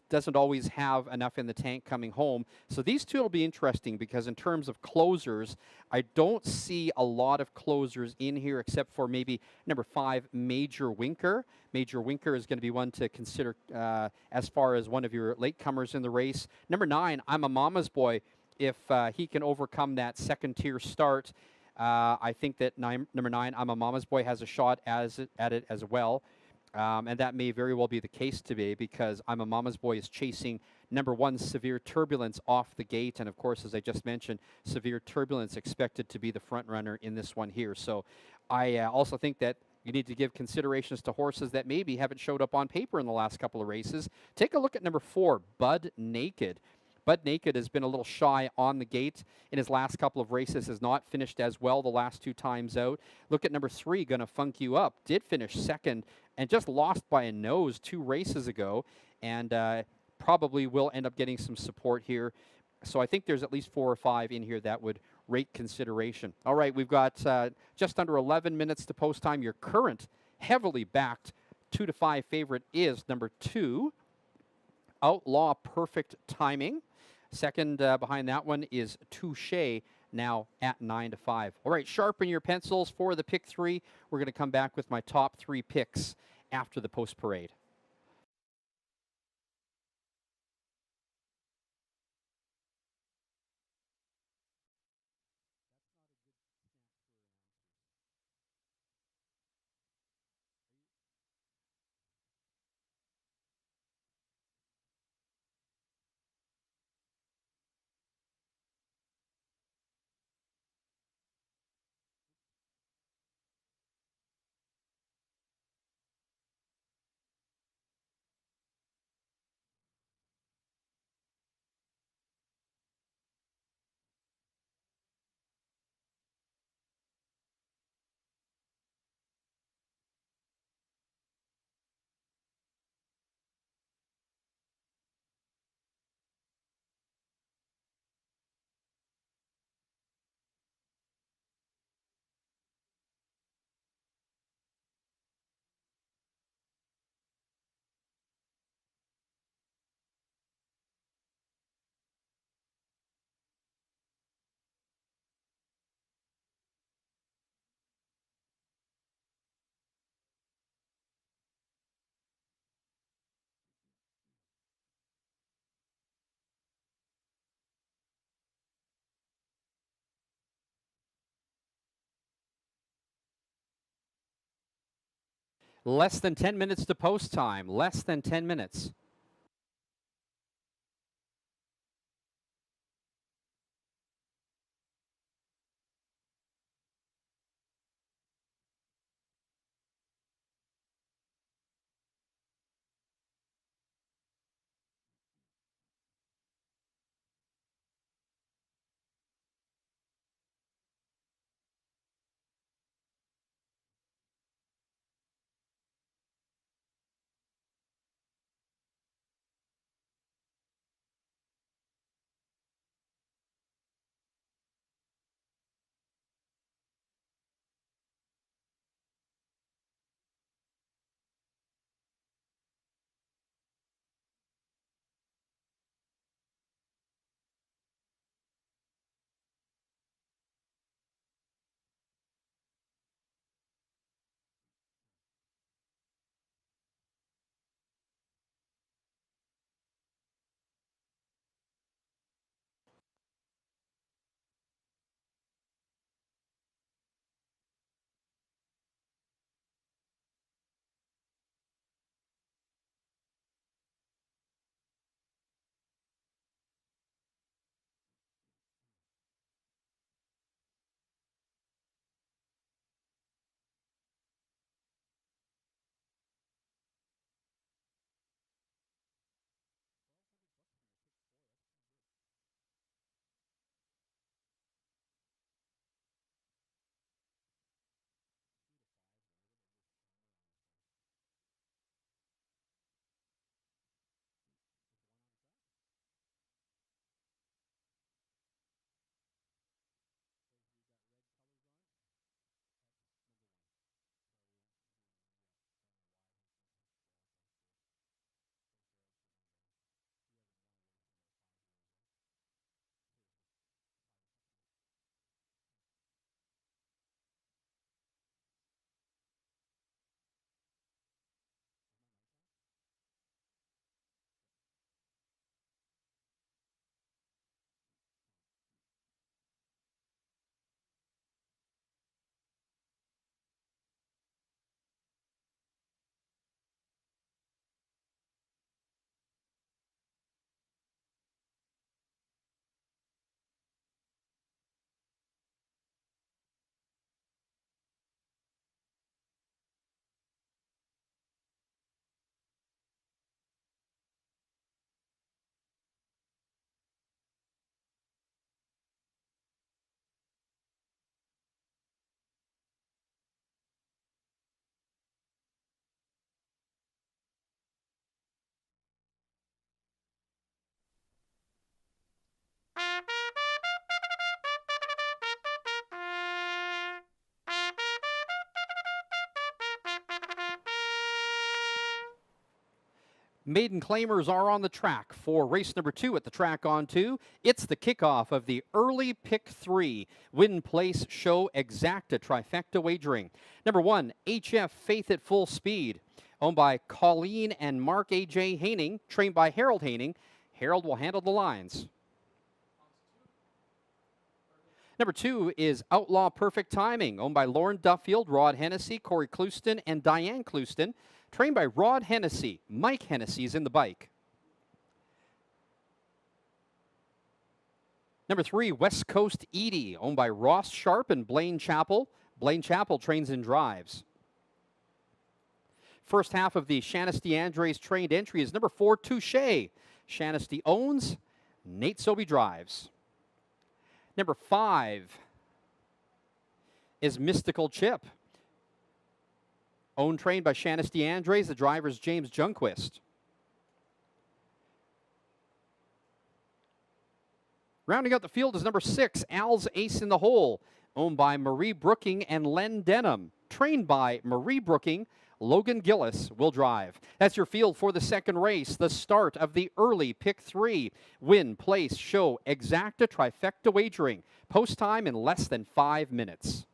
Doesn't always have enough in the tank coming home. So these two will be interesting because in terms of closers, I don't see a lot of closers in here except for maybe number 5, Major Winker. Major Winker is going to be one to consider as far as one of your latecomers in the race. Number 9, I'm a Mama's Boy. If he can overcome that second tier start, I think that number 9, I'm a Mama's Boy, has a shot at it as well. And that may very well be the case today because I'm a Mama's Boy is chasing number 1, Severe Turbulence, off the gate. And, of course, as I just mentioned, Severe Turbulence expected to be the front runner in this one here. So I also think that you need to give considerations to horses that maybe haven't showed up on paper in the last couple of races. Take a look at number 4, Bud Naked. Bud Naked has been a little shy on the gate in his last couple of races, has not finished as well the last 2 times out. Look at number 3, Gonna Funk You Up. Did finish second and just lost by a nose 2 races ago, and probably will end up getting some support here. So I think there's at least 4 or 5 in here that would rate consideration. All right, we've got just under 11 minutes to post time. Your current heavily backed 2-5 favorite is number 2, Outlaw Perfect Timing. Second behind that one is Touche, now at 9-5. All right, sharpen your pencils for the pick 3. We're going to come back with my top 3 picks after the post parade. Less than 10 minutes to post time. Less than 10 minutes. Maiden claimers are on the track for race number 2 at the track on 2. It's the kickoff of the early pick 3 win place show exacta trifecta wagering. Number 1, HF Faith at Full Speed, owned by Colleen and Mark A.J. Haining, trained by Harold Haining. Harold will handle the lines. Number 2 is Outlaw Perfect Timing, owned by Lauren Duffield, Rod Hennessy, Corey Clouston, and Diane Clouston. Trained by Rod Hennessy. Mike Hennessy is in the bike. Number 3, West Coast Edie, owned by Ross Sharp and Blaine Chappell. Blaine Chappell trains and drives. First half of the Shannesty Andres trained entry is number 4, Touche. Shannesty owns, Nate Sobey drives. Number 5 is Mystical Chip, owned, trained by Shannesty Andres. The driver is James Junquist. Rounding out the field is number 6, Al's Ace in the Hole, owned by Marie Brooking and Len Denham. Trained by Marie Brooking, Logan Gillis will drive. That's your field for the second race, the start of the early pick 3. Win, place, show, exacta trifecta wagering. Post time in less than 5 minutes.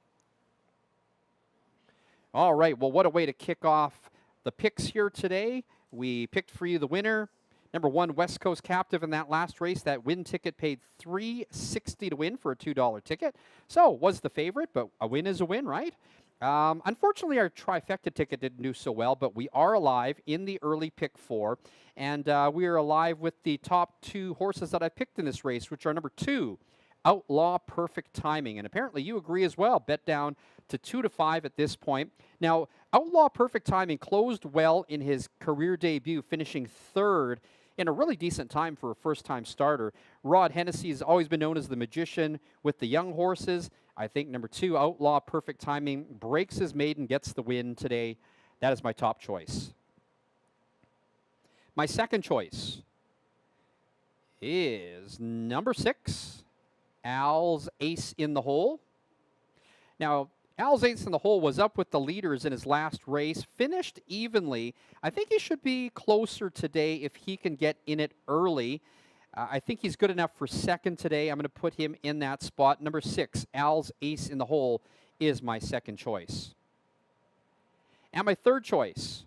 All right, well, what a way to kick off the picks here today. We picked for you the winner. Number 1, West Coast Captive in that last race. That win ticket paid $3.60 to win for a $2 ticket. So, was the favorite, but a win is a win, right? Unfortunately, our trifecta ticket didn't do so well, but we are alive in the early pick 4, and we are alive with the top 2 horses that I picked in this race, which are number 2, Outlaw Perfect Timing, and apparently you agree as well. Bet down to 2 to 5 at this point. Now, Outlaw Perfect Timing closed well in his career debut, finishing 3rd in a really decent time for a first-time starter. Rod Hennessy has always been known as the magician with the young horses. I think number 2, Outlaw Perfect Timing, breaks his maiden, gets the win today. That is my top choice. My second choice is number 6, Al's Ace in the Hole. Now, Al's Ace in the Hole was up with the leaders in his last race, finished evenly. I think he should be closer today if he can get in it early. I think he's good enough for second today. I'm going to put him in that spot. Number 6, Al's Ace in the Hole, is my second choice. And my third choice,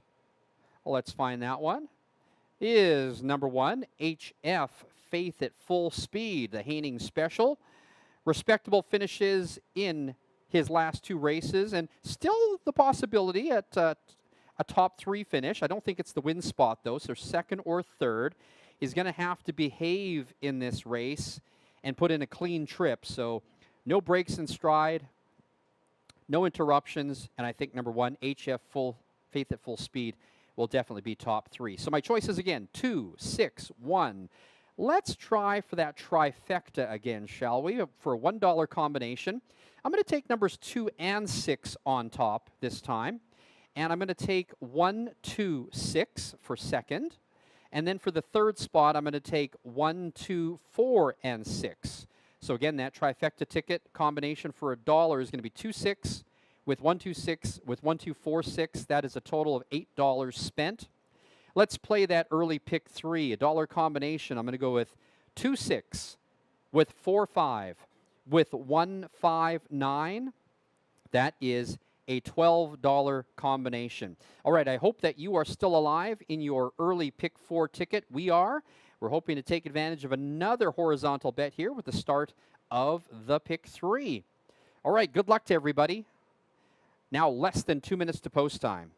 well, let's find that one, is number 1, HF Faith at Full Speed, the Haining Special. Respectable finishes in his last 2 races, and still the possibility at a top 3 finish. I don't think it's the win spot, though, so second or third. He's going to have to behave in this race and put in a clean trip. So no breaks in stride, no interruptions, and I think number 1, HF Faith at Full Speed, will definitely be top 3. So my choices again, 2, 6, 1. Let's try for that trifecta again, shall we? For a $1 combination. I'm going to take numbers 2 and 6 on top this time. And I'm going to take 1, 2, 6 for second. And then for the third spot, I'm going to take 1, 2, 4, and 6. So again, that trifecta ticket combination for $1 is going to be 2, 6 with 1, 2, 6 with 1, 2, 4, 6. That is a total of $8 spent. Let's play that early pick 3, $1 combination. I'm going to go with 2, 6 with 4, 5 with 1, 5, 9. That is a $12 combination. All right, I hope that you are still alive in your early pick 4 ticket. We are. We're hoping to take advantage of another horizontal bet here with the start of the pick 3. All right, good luck to everybody. Now less than 2 minutes to post time.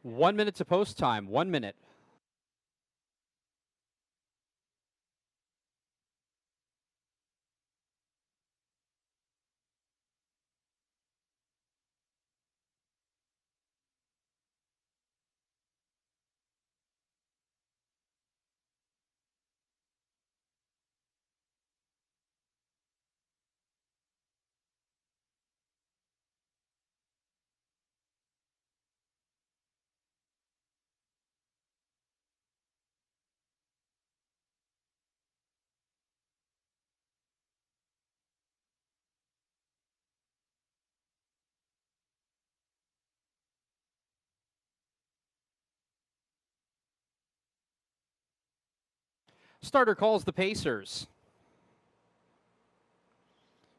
One minute to post time. 1 minute. Starter calls the Pacers.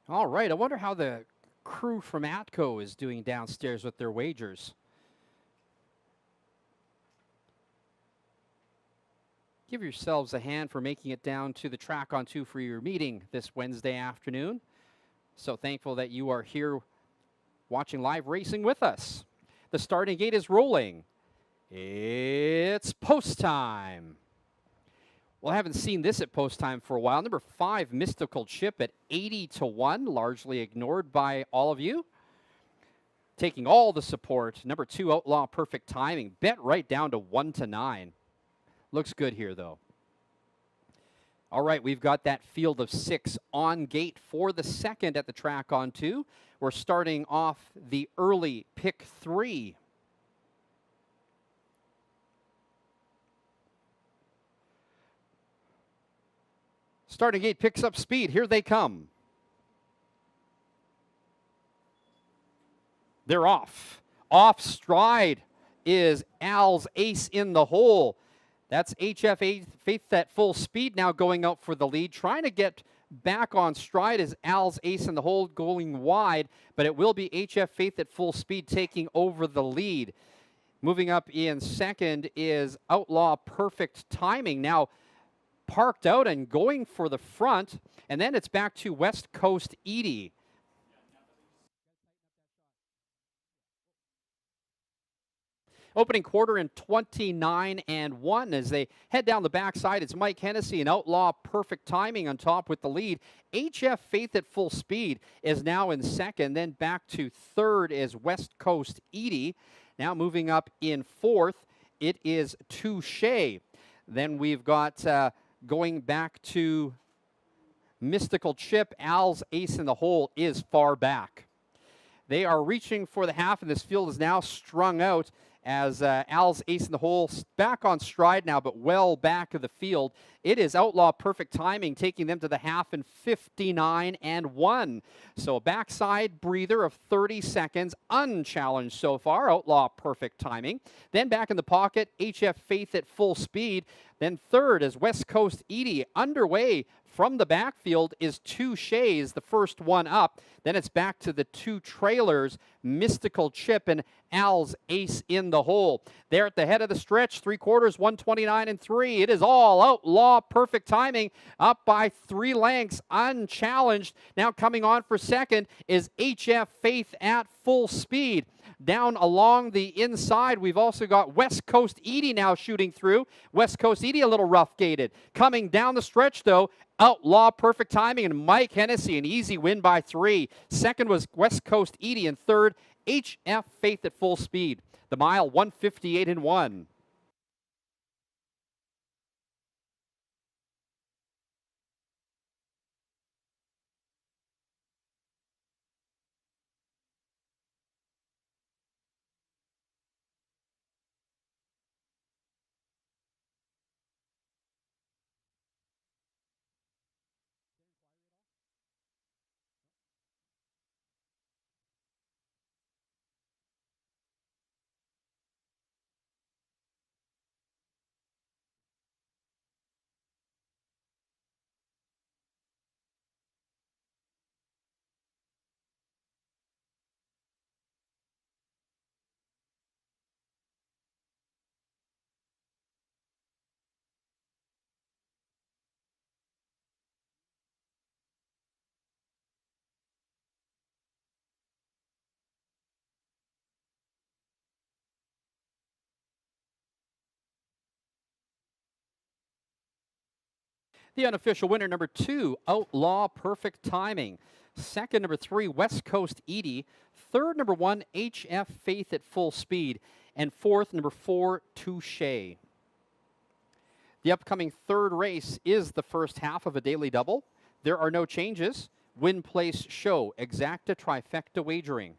All right, I wonder how the crew from ATCO is doing downstairs with their wagers. Give yourselves a hand for making it down to the track on 2 for your meeting this Wednesday afternoon. So thankful that you are here watching live racing with us. The starting gate is rolling. It's post time. Well, I haven't seen this at post time for a while. Number 5, Mystical Chip at 80 to 1, largely ignored by all of you. Taking all the support. Number 2, Outlaw Perfect Timing, bet right down to 1 to 9. Looks good here, though. All right, we've got that field of 6 on gate for the second at the track on 2. We're starting off the early pick 3. Starting gate picks up speed. Here they come. They're off. Off stride is Al's Ace in the hole. That's HF Faith at full speed now going out for the lead. Trying to get back on stride is Al's Ace in the hole going wide, but it will be HF Faith at full speed taking over the lead. Moving up in second is Outlaw Perfect Timing. Now parked out and going for the front, and then it's back to West Coast Edie. Opening quarter in 29 and 1 as they head down the backside. It's Mike Hennessy and Outlaw Perfect Timing on top with the lead. HF Faith at full speed is now in second. Then back to third is West Coast Edie. Now moving up in fourth, it is Touche. Then we've got going back to Mystical Chip. Al's Ace in the hole is far back. They are reaching for the half, and this field is now strung out as Al's Ace in the hole back on stride now, but well back of the field. It is Outlaw Perfect Timing taking them to the half in 59 and 1. So a backside breather of 30 seconds, unchallenged so far, Outlaw Perfect Timing. Then back in the pocket, HF Faith at full speed. Then third is West Coast Edie underway. From the backfield is Touche's, the first one up. Then it's back to the two trailers, Mystical Chip and Al's Ace in the hole. There at the head of the stretch, 3/4, 129 and 3. It is all Outlaw Perfect Timing up by 3 lengths, unchallenged. Now coming on for second is HF Faith at full speed. Down along the inside, we've also got West Coast Edie now shooting through. West Coast Edie a little rough gated. Coming down the stretch, though, Outlaw Perfect Timing and Mike Hennessy, an easy win by 3. Second was West Coast Edie, and third, HF Faith at full speed. The mile, 158 and 1. The unofficial winner, number 2, Outlaw Perfect Timing. Second, number 3, West Coast Edie. Third, number 1, HF Faith at full speed. And fourth, number 4, Touche. The upcoming third race is the first half of a daily double. There are no changes. Win, place, show. Exacta trifecta wagering.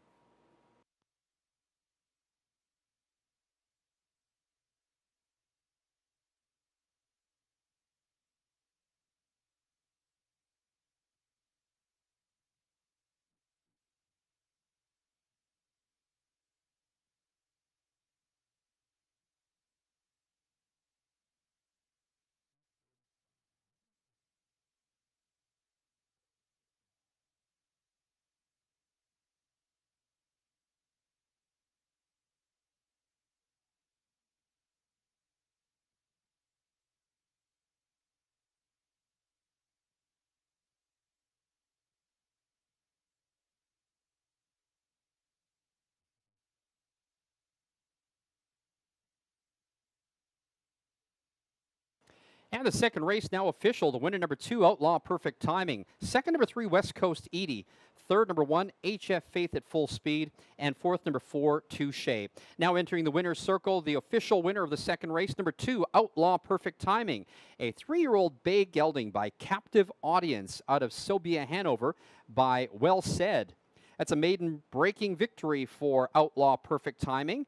And the second race now official. The winner, number 2, Outlaw Perfect Timing. Second, number 3, West Coast Edie. Third, number 1, HF Faith at Full Speed. And fourth, number 4, Touche. Now entering the winner's circle, the official winner of the second race, number 2, Outlaw Perfect Timing. A 3-year-old bay gelding by Captive Audience out of Sobia, Hanover by Well Said. That's a maiden breaking victory for Outlaw Perfect Timing.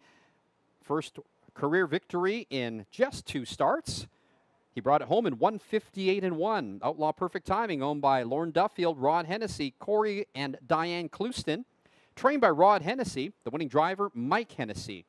First career victory in just 2 starts. He brought it home in 158-1. Outlaw Perfect Timing, owned by Lorne Duffield, Rod Hennessy, Corey and Diane Clouston. Trained by Rod Hennessy, the winning driver, Mike Hennessy.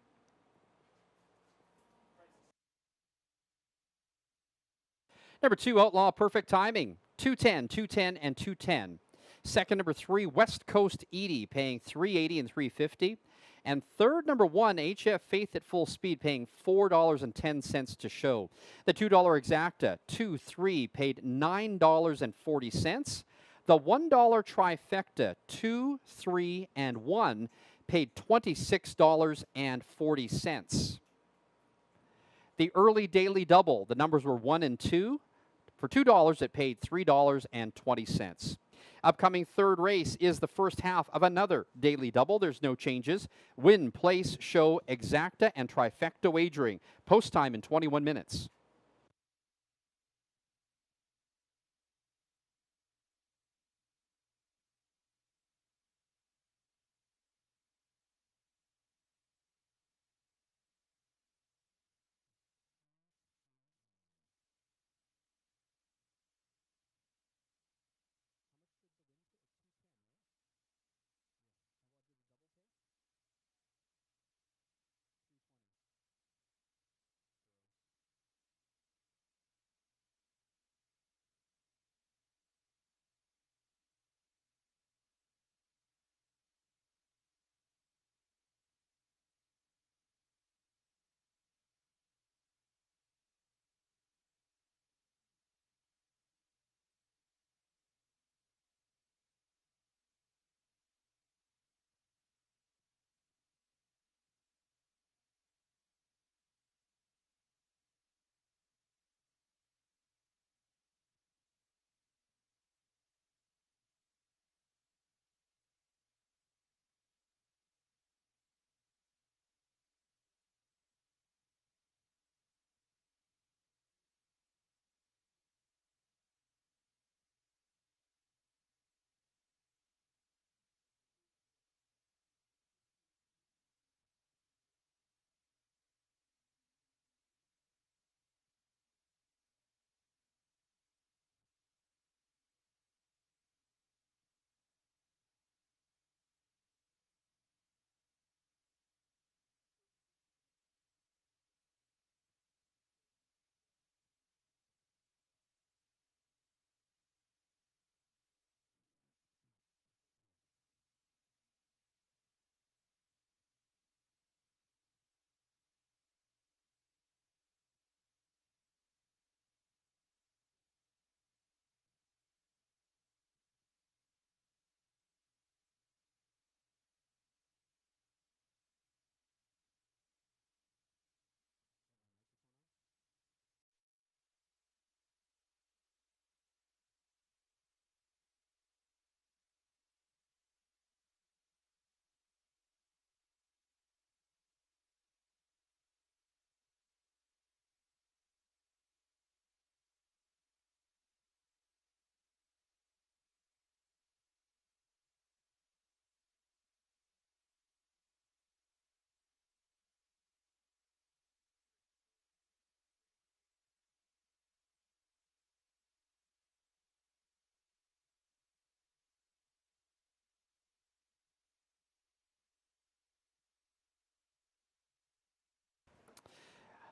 Number 2, Outlaw Perfect Timing, 210, 210, and 210. Second, number 3, West Coast Edie, paying $3.80 and $3.50. And third, number 1, HF Faith at Full Speed, paying $4.10 to show. The $2 exacta, 2-3, paid $9.40. The $1 trifecta, 2, 3, and 1, paid $26.40. The early daily double, the numbers were 1 and 2. For $2, it paid $3.20. Upcoming third race is the first half of another daily double. There's no changes. Win, place, show, exacta, and trifecta wagering. Post time in 21 minutes.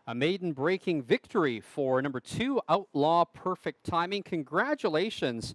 A maiden breaking victory for number 2, Outlaw Perfect Timing. Congratulations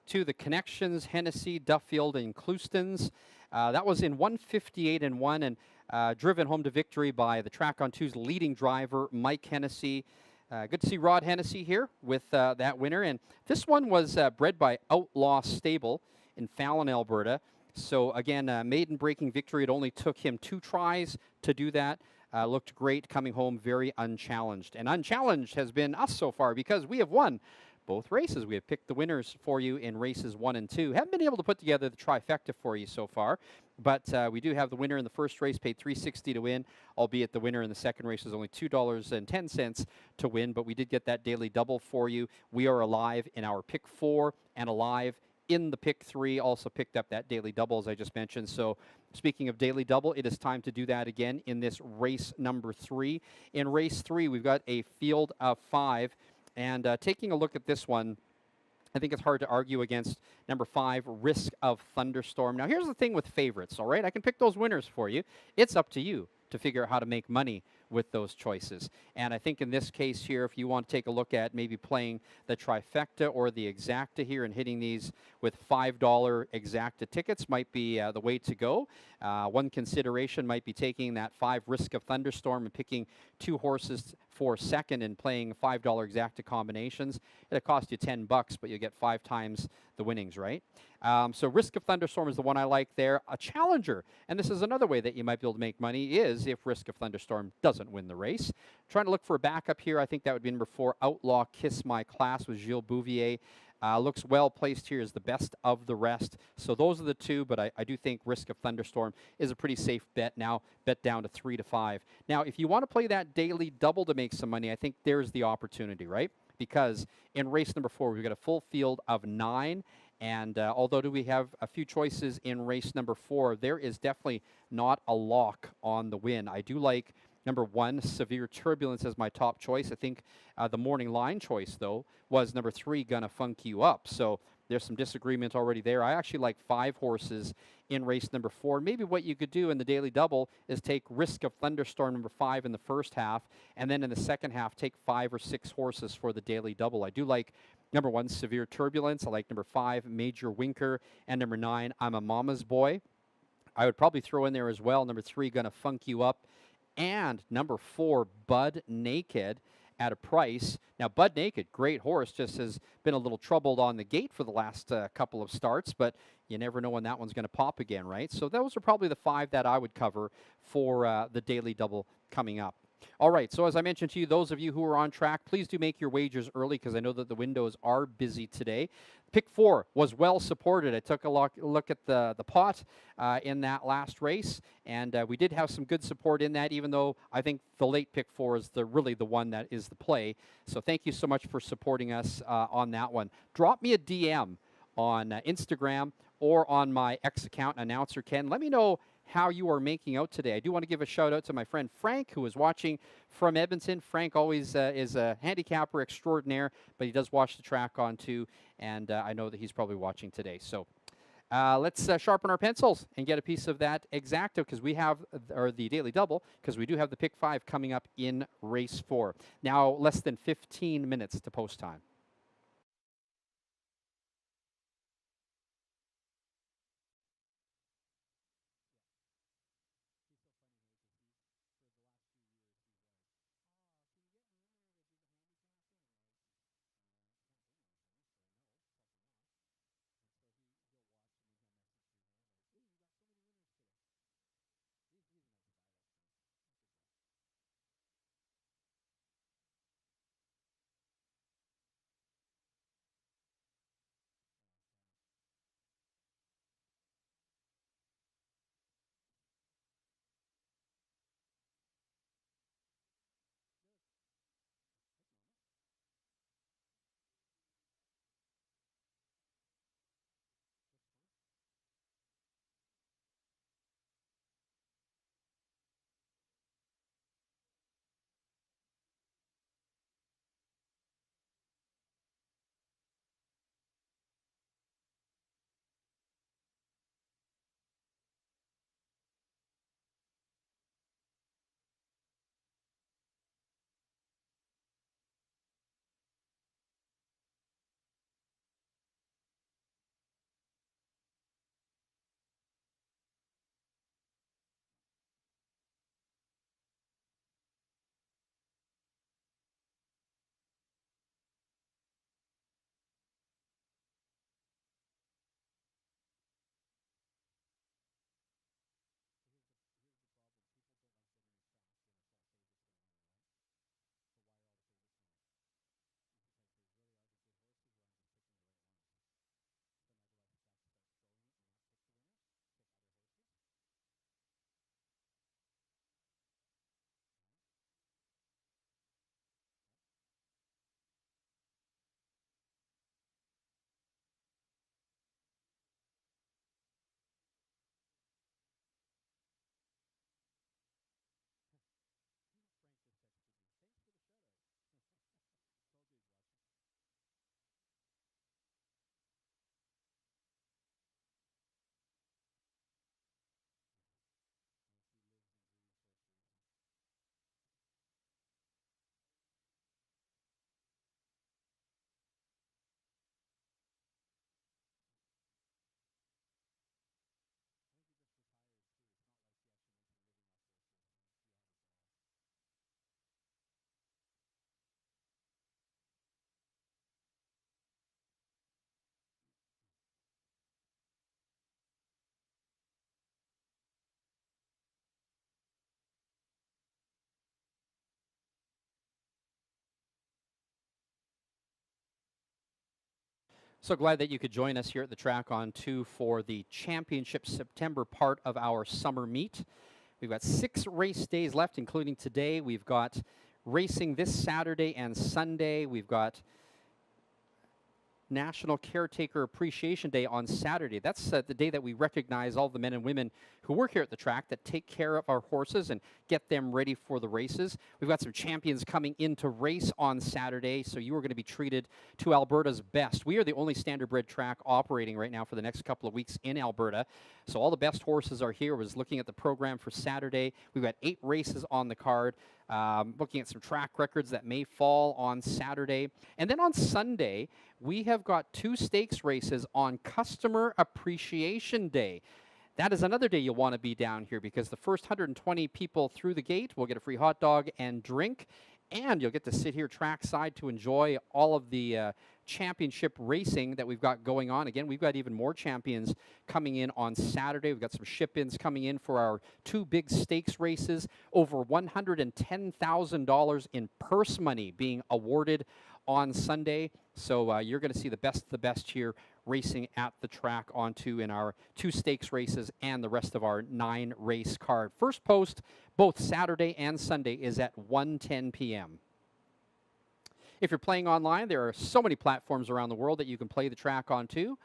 to the Connections, Hennessy, Duffield, and Cloustons. That was in 158-1 and driven home to victory by the Track on 2's leading driver, Mike Hennessy. Good to see Rod Hennessy here with that winner. And this one was bred by Outlaw Stable in Fallon, Alberta. So again, maiden breaking victory. It only took him 2 tries to do that. Looked great coming home very unchallenged. And unchallenged has been us so far because we have won both races. We have picked the winners for you in races 1 and 2. Haven't been able to put together the trifecta for you so far, but we do have the winner in the first race paid $3.60 to win, albeit the winner in the second race is only $2.10 to win, but we did get that daily double for you. We are alive in our pick 4 and alive in the pick 3, also picked up that daily double as I just mentioned. So speaking of daily double, it is time to do that again in this race number 3. In race 3, we've got a field of 5. And taking a look at this one, I think it's hard to argue against number 5, Risk of Thunderstorm. Now, here's the thing with favorites, all right? I can pick those winners for you. It's up to you to figure out how to make money with those choices. And I think in this case here, if you want to take a look at maybe playing the trifecta or the exacta here and hitting these with $5 exacta tickets might be the way to go. One consideration might be taking that 5 Risk of Thunderstorm and picking 2 horses for second and playing $5 exacta combinations. It'll cost you $10, but you get 5 times the winnings, right? So Risk of Thunderstorm is the one I like there. A challenger, and this is another way that you might be able to make money, is if Risk of Thunderstorm doesn't win the race. Trying to look for a backup here. I think that would be number 4, Outlaw Kiss My Class with Gilles Bouvier. Looks well placed here as the best of the rest. So those are the 2, but I do think Risk of Thunderstorm is a pretty safe bet now, bet down to 3 to 5. Now, if you want to play that daily double to make some money, I think there's the opportunity, right? Because in race number 4, we've got a full field of 9. And although we have a few choices in race number 4, there is definitely not a lock on the win. I do like number 1, Severe Turbulence, as my top choice. I think the morning line choice, though, was number 3, Gonna Funk You Up. So there's some disagreement already there. I actually like 5 horses in race number 4. Maybe what you could do in the daily double is take Risk of Thunderstorm number 5 in the first half, and then in the second half, take 5 or 6 horses for the daily double. I do like number 1, Severe Turbulence. I like number 5, Major Winker, and number 9, I'm a Mama's Boy. I would probably throw in there as well number 3, Gonna Funk You Up, and number 4, Bud Naked at a price. Now, Bud Naked, great horse, just has been a little troubled on the gate for the last couple of starts, but you never know when that one's going to pop again, right? So those are probably the 5 that I would cover for the daily double coming up. All right, so as I mentioned to you, those of you who are on track, please do make your wagers early because I know that the windows are busy today. Pick 4 was well supported. I took a look at the pot in that last race, and we did have some good support in that, even though I think the late pick 4 is really the one that is the play. So thank you so much for supporting us on that one. Drop me a DM on Instagram or on my X account, Announcer Ken. Let me know how you are making out today. I do want to give a shout out to my friend Frank, who is watching from Edmonton. Frank always is a handicapper extraordinaire, but he does watch the track on too, and I know that he's probably watching today. So let's sharpen our pencils and get a piece of that exacta because we have, or the daily double, because we do have the pick 5 coming up in race 4. Now less than 15 minutes to post time. So glad that you could join us here at the Track on 2 for the Championship September part of our summer meet. We've got 6 race days left, including today. We've got racing this Saturday and Sunday. We've got National Caretaker Appreciation Day on Saturday. That's the day that we recognize all the men and women who work here at the track that take care of our horses and get them ready for the races. We've got some champions coming into race on Saturday, so you are going to be treated to Alberta's best. We are the only standardbred track operating right now for the next couple of weeks in Alberta. So all the best horses are here. I was looking at the program for Saturday. We've got 8 races on the card. Looking at some track records that may fall on Saturday. And then on Sunday, we have got 2 stakes races on Customer Appreciation Day. That is another day you'll want to be down here because the first 120 people through the gate will get a free hot dog and drink. And you'll get to sit here trackside to enjoy all of the championship racing that we've got going on. Again, we've got even more champions coming in on Saturday. We've got some ship-ins coming in for our 2 big stakes races. Over $110,000 in purse money being awarded on Sunday. So you're going to see the best of the best here racing at the Track on 2 in our 2 stakes races and the rest of our 9 race card. First post, both Saturday and Sunday, is at 1:10 p.m. If you're playing online, there are so many platforms around the world that you can play the Track on 2.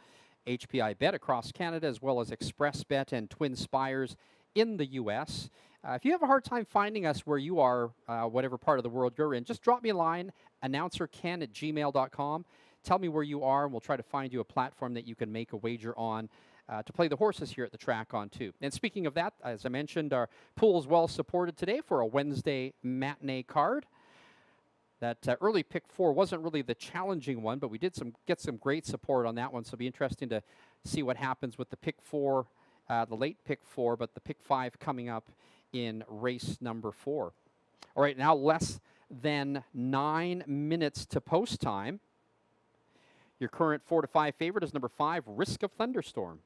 HPI Bet across Canada, as well as Express Bet and Twin Spires in the U.S. If you have a hard time finding us where you are, whatever part of the world you're in, just drop me a line, announcerken@gmail.com. Tell me where you are, and we'll try to find you a platform that you can make a wager on to play the horses here at the Track on 2. And speaking of that, as I mentioned, our pool is well supported today for a Wednesday matinee card. That early pick 4 wasn't really the challenging one, but we did get some great support on that one, so it'll be interesting to see what happens with the pick 4, the late pick 4, but the pick 5 coming up in race number 4. All right, now less than 9 minutes to post time. Your current 4 to 5 favorite is number 5, Risk of Thunderstorm.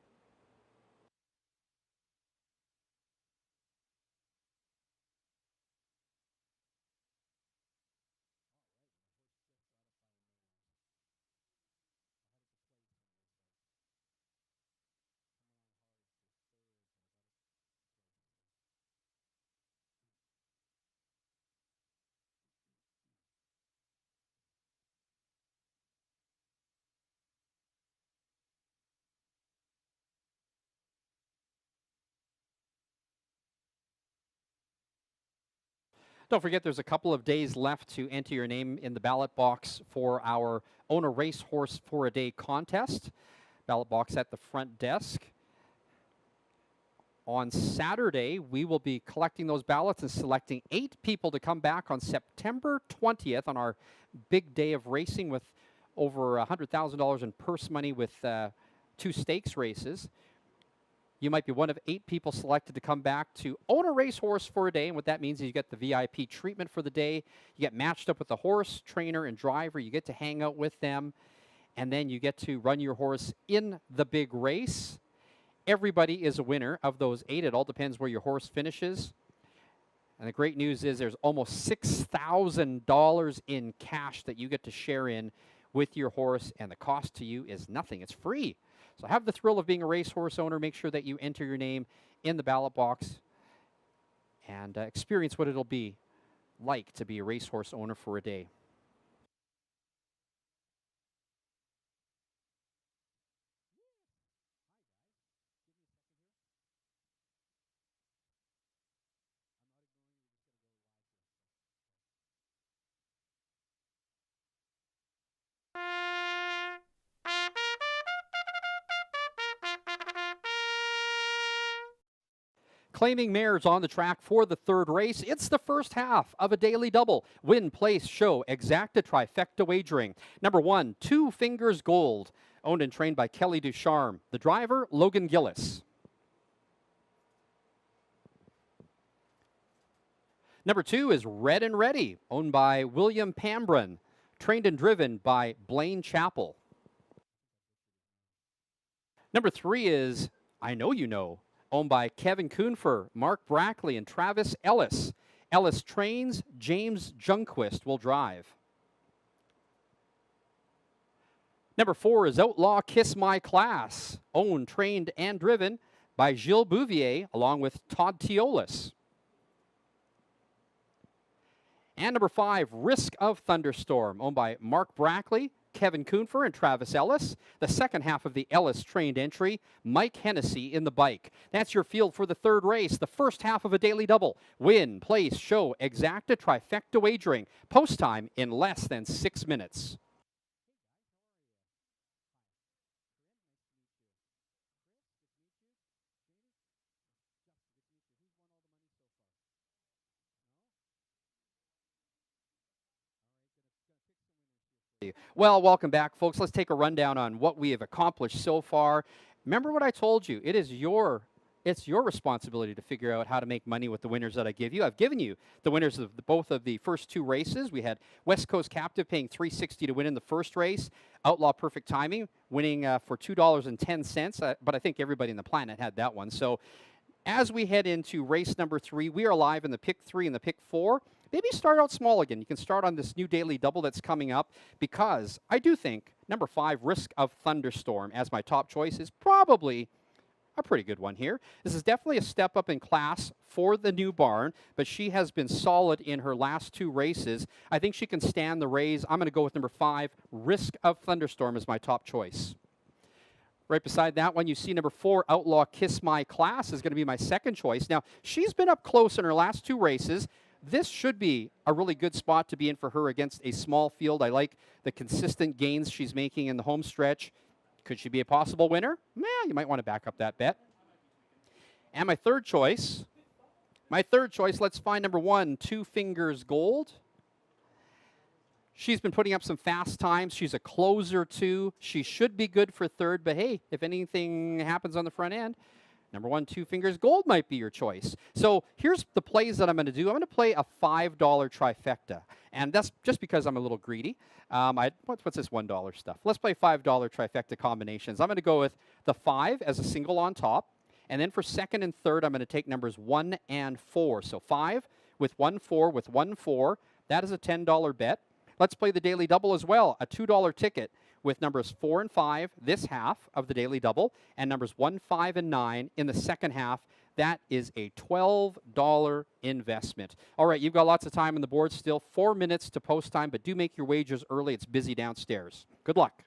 Don't forget, there's a couple of days left to enter your name in the ballot box for our Own a Racehorse for a Day contest. Ballot box at the front desk. On Saturday, we will be collecting those ballots and selecting 8 people to come back on September 20th on our big day of racing with over $100,000 in purse money with 2 stakes races. You might be one of 8 people selected to come back to own a racehorse for a day. And what that means is you get the VIP treatment for the day. You get matched up with the horse, trainer, and driver. You get to hang out with them. And then you get to run your horse in the big race. Everybody is a winner of those 8. It all depends where your horse finishes. And the great news is there's almost $6,000 in cash that you get to share in with your horse. And the cost to you is nothing. It's free. So have the thrill of being a racehorse owner. Make sure that you enter your name in the ballot box and experience what it'll be like to be a racehorse owner for a day. Claiming mares on the track for the 3rd race. It's the first half of a daily double. Win, place, show, exacta trifecta wagering. Number 1, 2 Fingers Gold, owned and trained by Kelly Ducharme. The driver, Logan Gillis. Number 2 is Red and Ready, owned by William Pambron, trained and driven by Blaine Chappell. Number 3 is I Know You Know, owned by Kevin Kuhnfer, Mark Brackley, and Travis Ellis. Ellis trains, James Junquist will drive. Number 4 is Outlaw Kiss My Class, owned, trained, and driven by Gilles Bouvier, along with Todd Teolis. And number 5, Risk of Thunderstorm, owned by Mark Brackley, Kevin Coonfer, and Travis Ellis. The second half of the Ellis trained entry, Mike Hennessy in the bike. That's your field for the third race, the first half of a daily double. Win, place, show, exacta, trifecta wagering. Post time in less than 6 minutes. Well, welcome back, folks. Let's take a rundown on what we have accomplished so far. Remember what I told you. It's your responsibility to figure out how to make money with the winners that I give you. I've given you the winners of both of the first two races. We had West Coast Captive paying $3.60 to win in the first race. Outlaw Perfect Timing winning for $2.10. But I think everybody on the planet had that one. So as we head into race number 3, we are live in the pick 3 and the pick 4. Maybe start out small again. You can start on this new daily double that's coming up, because I do think number 5, Risk of Thunderstorm, as my top choice, is probably a pretty good one here. This is definitely a step up in class for the new barn, but she has been solid in her last 2 races. I think she can stand the raise. I'm going to go with number 5, Risk of Thunderstorm, as my top choice. Right beside that one, you see number 4, Outlaw Kiss My Class, is going to be my second choice. Now, she's been up close in her last 2 races. This should be a really good spot to be in for her against a small field. I like the consistent gains she's making in the home stretch. Could she be a possible winner? You might want to back up that bet. And my third choice, let's find number 1, Two Fingers Gold. She's been putting up some fast times. She's a closer too. She should be good for third, but hey, if anything happens on the front end, number 1, Two Fingers Gold might be your choice. So here's the plays that I'm going to do. I'm going to play a $5 trifecta, and that's just because I'm a little greedy. What's this $1 stuff? Let's play $5 trifecta combinations. I'm going to go with the 5 as a single on top, and then for second and third, I'm going to take numbers 1 and 4. So 5 with 1, 4 with 1, 4. That is a $10 bet. Let's play the daily double as well, a $2 ticket with numbers 4 and 5 this half of the daily double, and numbers 1, 5, and 9 in the second half. That is a $12 investment. All right, you've got lots of time on the board still, 4 minutes to post time, but do make your wagers early. It's busy downstairs. Good luck.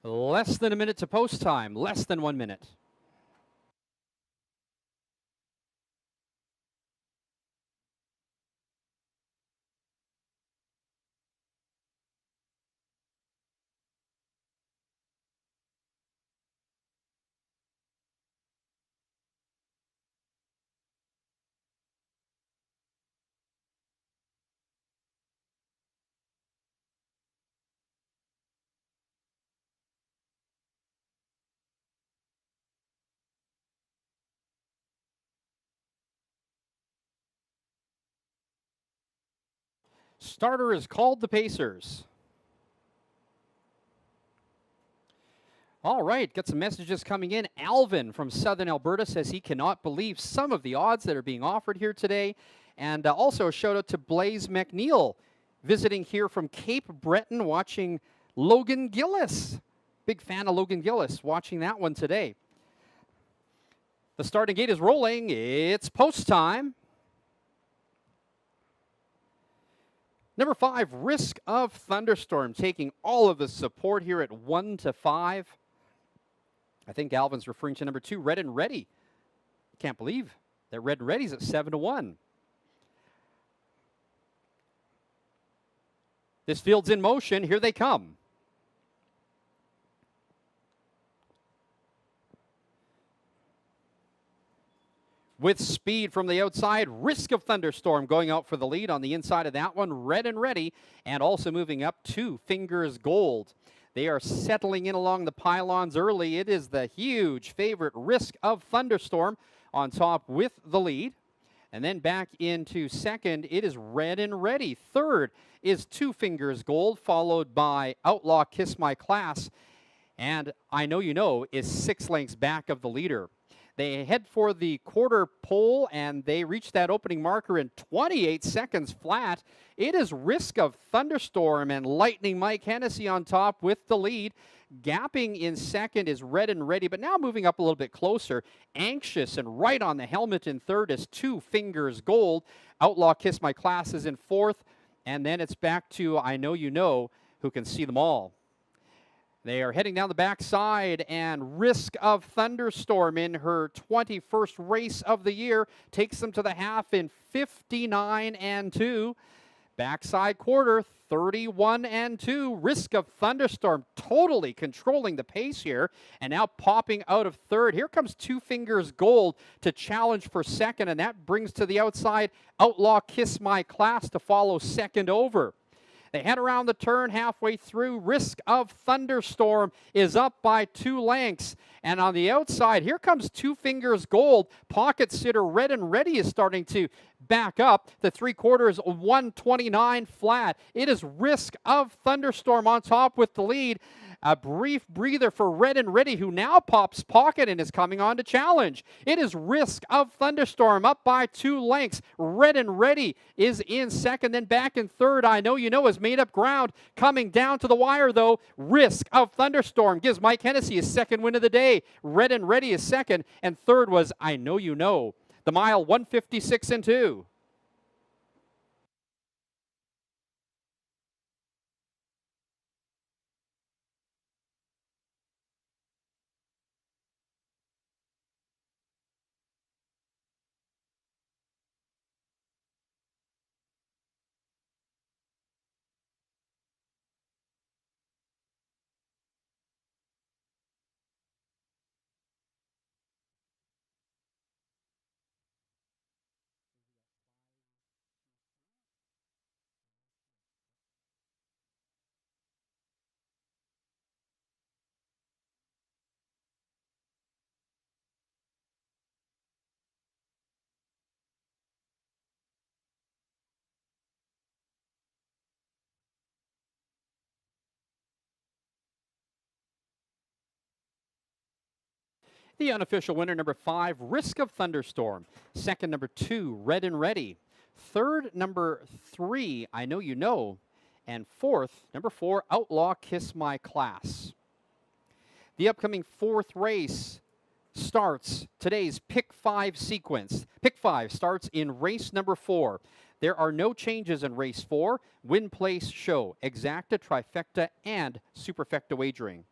Less than a minute to post time. Less than 1 minute. Starter is called the Pacers. All right, got some messages coming in. Alvin from Southern Alberta says he cannot believe some of the odds that are being offered here today. And also a shout out to Blaze McNeil visiting here from Cape Breton watching Logan Gillis. Big fan of Logan Gillis watching that one today. The starting gate is rolling. It's post time. Number 5, Risk of Thunderstorm, taking all of the support here at 1-5. I think Alvin's referring to number 2, Red and Ready. Can't believe that Red and Ready's at 7-1. This field's in motion. Here they come. With speed from the outside, Risk of Thunderstorm going out for the lead on the inside of that one. Red and Ready, and also moving up 2 Fingers Gold. They are settling in along the pylons early. It is the huge favorite Risk of Thunderstorm on top with the lead. And then back into second, it is Red and Ready. Third is 2 Fingers Gold, followed by Outlaw Kiss My Class. And I Know You Know is 6 lengths back of the leader. They head for the quarter pole, and they reach that opening marker in 28 seconds flat. It is Risk of Thunderstorm and Lightning Mike Hennessy on top with the lead. Gapping in second is Red and Ready, but now moving up a little bit closer. Anxious and right on the helmet in third is 2 Fingers Gold. Outlaw Kiss My Class is in fourth, and then it's back to I Know You Know, who can see them all. They are heading down the backside, and Risk of Thunderstorm in her 21st race of the year takes them to the half in 59-2. Backside quarter, 31-2. Risk of Thunderstorm totally controlling the pace here, and now popping out of third. Here comes 2 Fingers Gold to challenge for second, and that brings to the outside Outlaw Kiss My Class to follow second over. They head around the turn halfway through. Risk of Thunderstorm is up by 2 lengths. And on the outside, here comes 2 Fingers Gold. Pocket sitter Red and Ready is starting to back up. The 3/4 129 flat. It is Risk of Thunderstorm on top with the lead. A brief breather for Red and Ready, who now pops pocket and is coming on to challenge. It is Risk of Thunderstorm up by 2 lengths. Red and Ready is in second, then back in third. I Know You Know has made up ground. Coming down to the wire, though, Risk of Thunderstorm gives Mike Hennessy his second win of the day. Red and Ready is second, and third was I Know You Know. The mile, 156-2. The unofficial winner, number 5, Risk of Thunderstorm. Second, number 2, Red and Ready. Third, number 3, I Know You Know. And fourth, number 4, Outlaw Kiss My Class. The upcoming 4th race starts today's Pick 5 sequence. Pick 5 starts in race number 4. There are no changes in race 4. Win, place, show, exacta, trifecta, and superfecta wagering.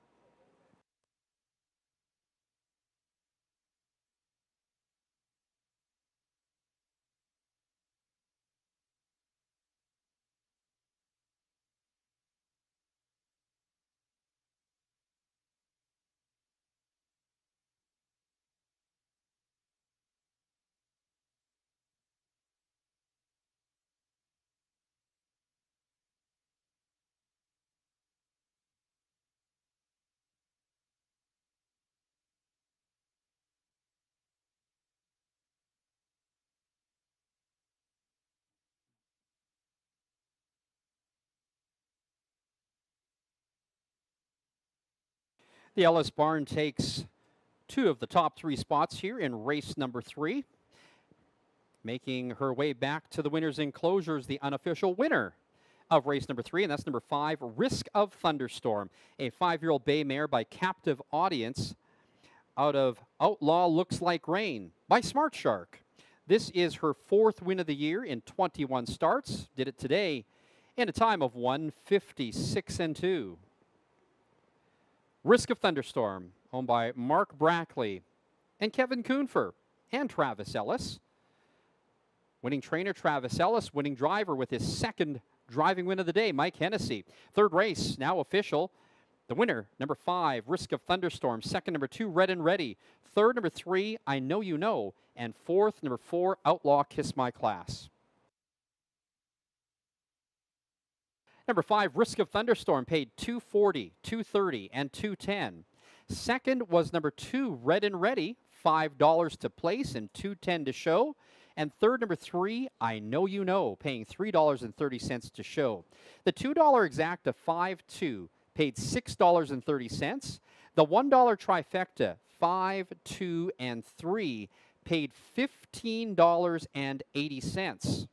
The Ellis Barn takes 2 of the top 3 spots here in race number 3. Making her way back to the winner's enclosure is the unofficial winner of race number 3, and that's number 5, Risk of Thunderstorm, a 5-year-old bay mare by Captive Audience out of Outlaw Looks Like Rain by Smart Shark. This is her 4th win of the year in 21 starts. Did it today in a time of 1:56 and 2. Risk of Thunderstorm, owned by Mark Brackley and Kevin Kuhnfer and Travis Ellis. Winning trainer Travis Ellis, winning driver with his 2nd driving win of the day, Mike Hennessy. 3rd race, now official. The winner, number 5, Risk of Thunderstorm. 2nd, number 2, Red and Ready. 3rd, number 3, I Know You Know. And 4th, number 4, Outlaw Kiss My Class. Number 5, Risk of Thunderstorm, paid $240, $230, and $210. 2nd was number 2, Red and Ready, $5 to place and $210 to show. And 3rd, number 3, I Know You Know, paying $3.30 to show. The $2 exacta 5-2 paid $6.30. The $1 trifecta 5, 2, and 3 paid $15.80.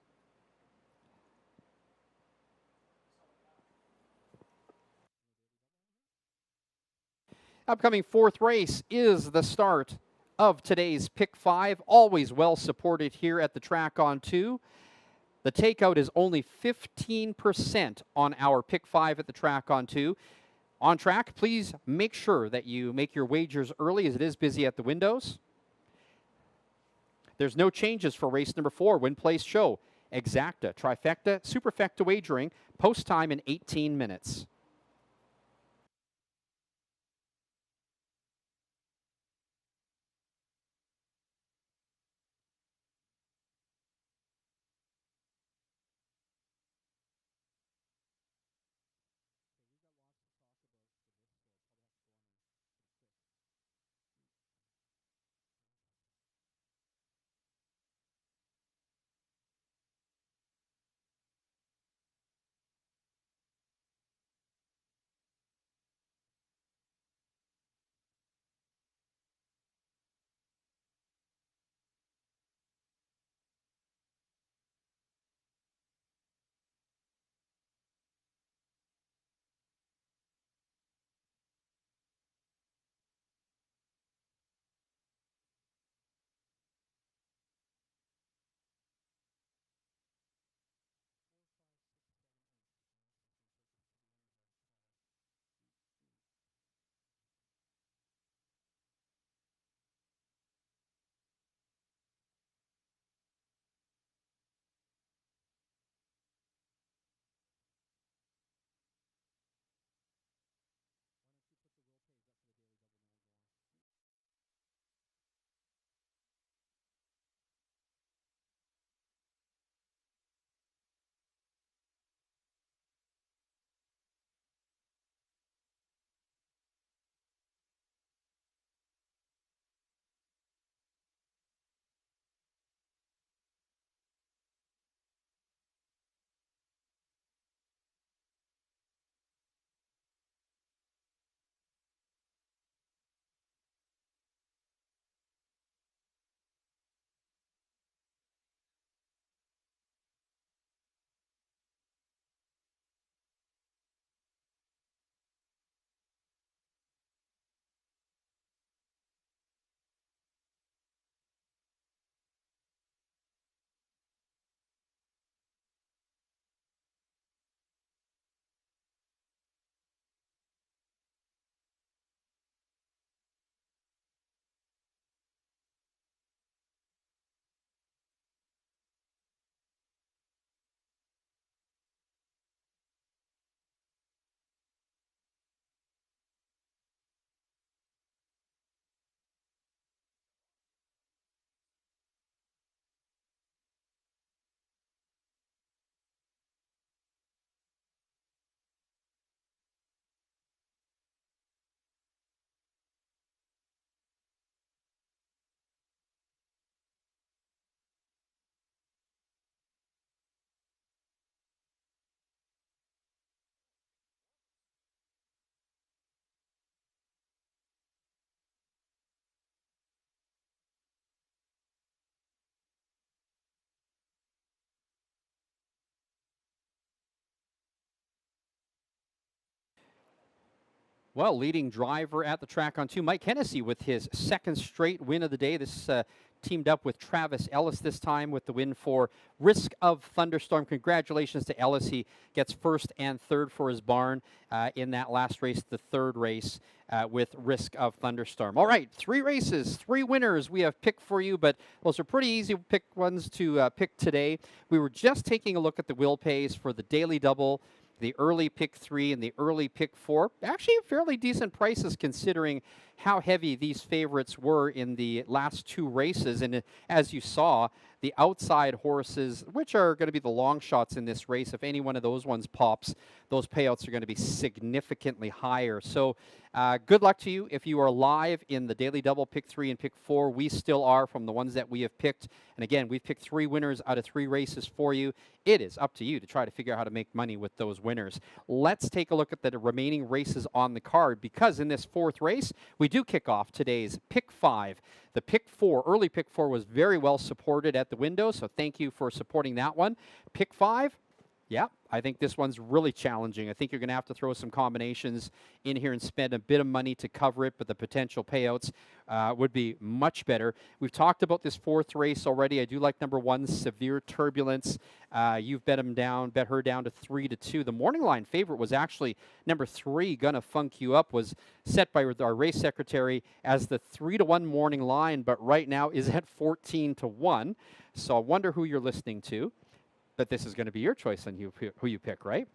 Upcoming 4th race is the start of today's Pick 5, always well supported here at the Track on 2. The takeout is only 15% on our Pick 5 at the Track on 2. On track, please make sure that you make your wagers early as it is busy at the windows. There's no changes for race number 4, Win Place Show. Exacta, trifecta, superfecta wagering, post time in 18 minutes. Well, leading driver at the track on 2, Mike Hennessy with his second straight win of the day. This teamed up with Travis Ellis this time with the win for Risk of Thunderstorm. Congratulations to Ellis. He gets first and third for his barn in that last race, the third race with Risk of Thunderstorm. All right, 3 races, 3 winners we have picked for you, but those are pretty easy pick ones to pick today. We were just taking a look at the will pays for the Daily Double, the early pick 3 and the early pick 4. Actually, fairly decent prices considering how heavy these favorites were in the last 2 races. And as you saw, the outside horses, which are going to be the long shots in this race, if any one of those ones pops, those payouts are going to be significantly higher. So good luck to you if you are live in the Daily Double pick 3 and pick 4. We still are from the ones that we have picked. And again, we've picked 3 winners out of 3 races for you. It is up to you to try to figure out how to make money with those winners. Let's take a look at the remaining races on the card, because in this 4th race, we do kick off today's pick 5. The pick 4, early pick 4, was very well supported at the window, so thank you for supporting that one. Pick 5, yeah, I think this one's really challenging. I think you're going to have to throw some combinations in here and spend a bit of money to cover it, but the potential payouts would be much better. We've talked about this 4th race already. I do like number 1, Severe Turbulence. You've bet her down to 3-2. The morning line favorite was actually number 3, Gonna Funk You Up, was set by our race secretary as the 3-1 morning line, but right now is at 14-1. So I wonder who you're listening to. But this is going to be your choice on who you pick, right?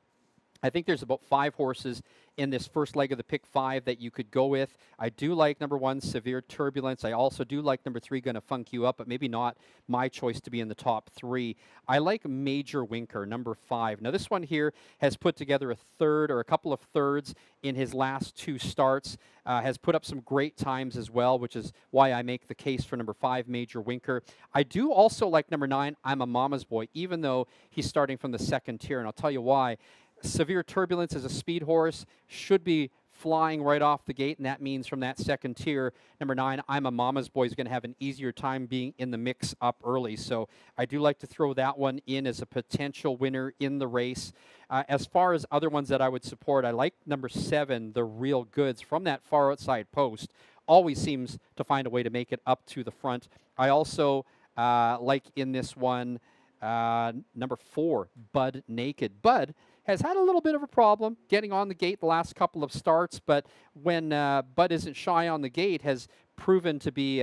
I think there's about 5 horses in this first leg of the pick 5 that you could go with. I do like number 1, Severe Turbulence. I also do like number 3, Gonna Funk You Up, but maybe not my choice to be in the top 3. I like Major Winker, number 5. Now, this one here has put together a third or a couple of thirds in his last 2 starts, has put up some great times as well, which is why I make the case for number 5, Major Winker. I do also like number 9, I'm a Mama's Boy, even though he's starting from the 2nd tier, and I'll tell you why. Severe Turbulence is a speed horse, should be flying right off the gate, and that means from that 2nd tier, number 9, I'm a Mama's Boy, is going to have an easier time being in the mix up early. So I do like to throw that one in as a potential winner in the race. As far as other ones that I would support, I like number 7, The Real Goods, from that far outside post. Always seems to find a way to make it up to the front. I also like in this one, number 4, Bud Naked. Bud has had a little bit of a problem getting on the gate the last couple of starts, but when Bud isn't shy on the gate, has proven to be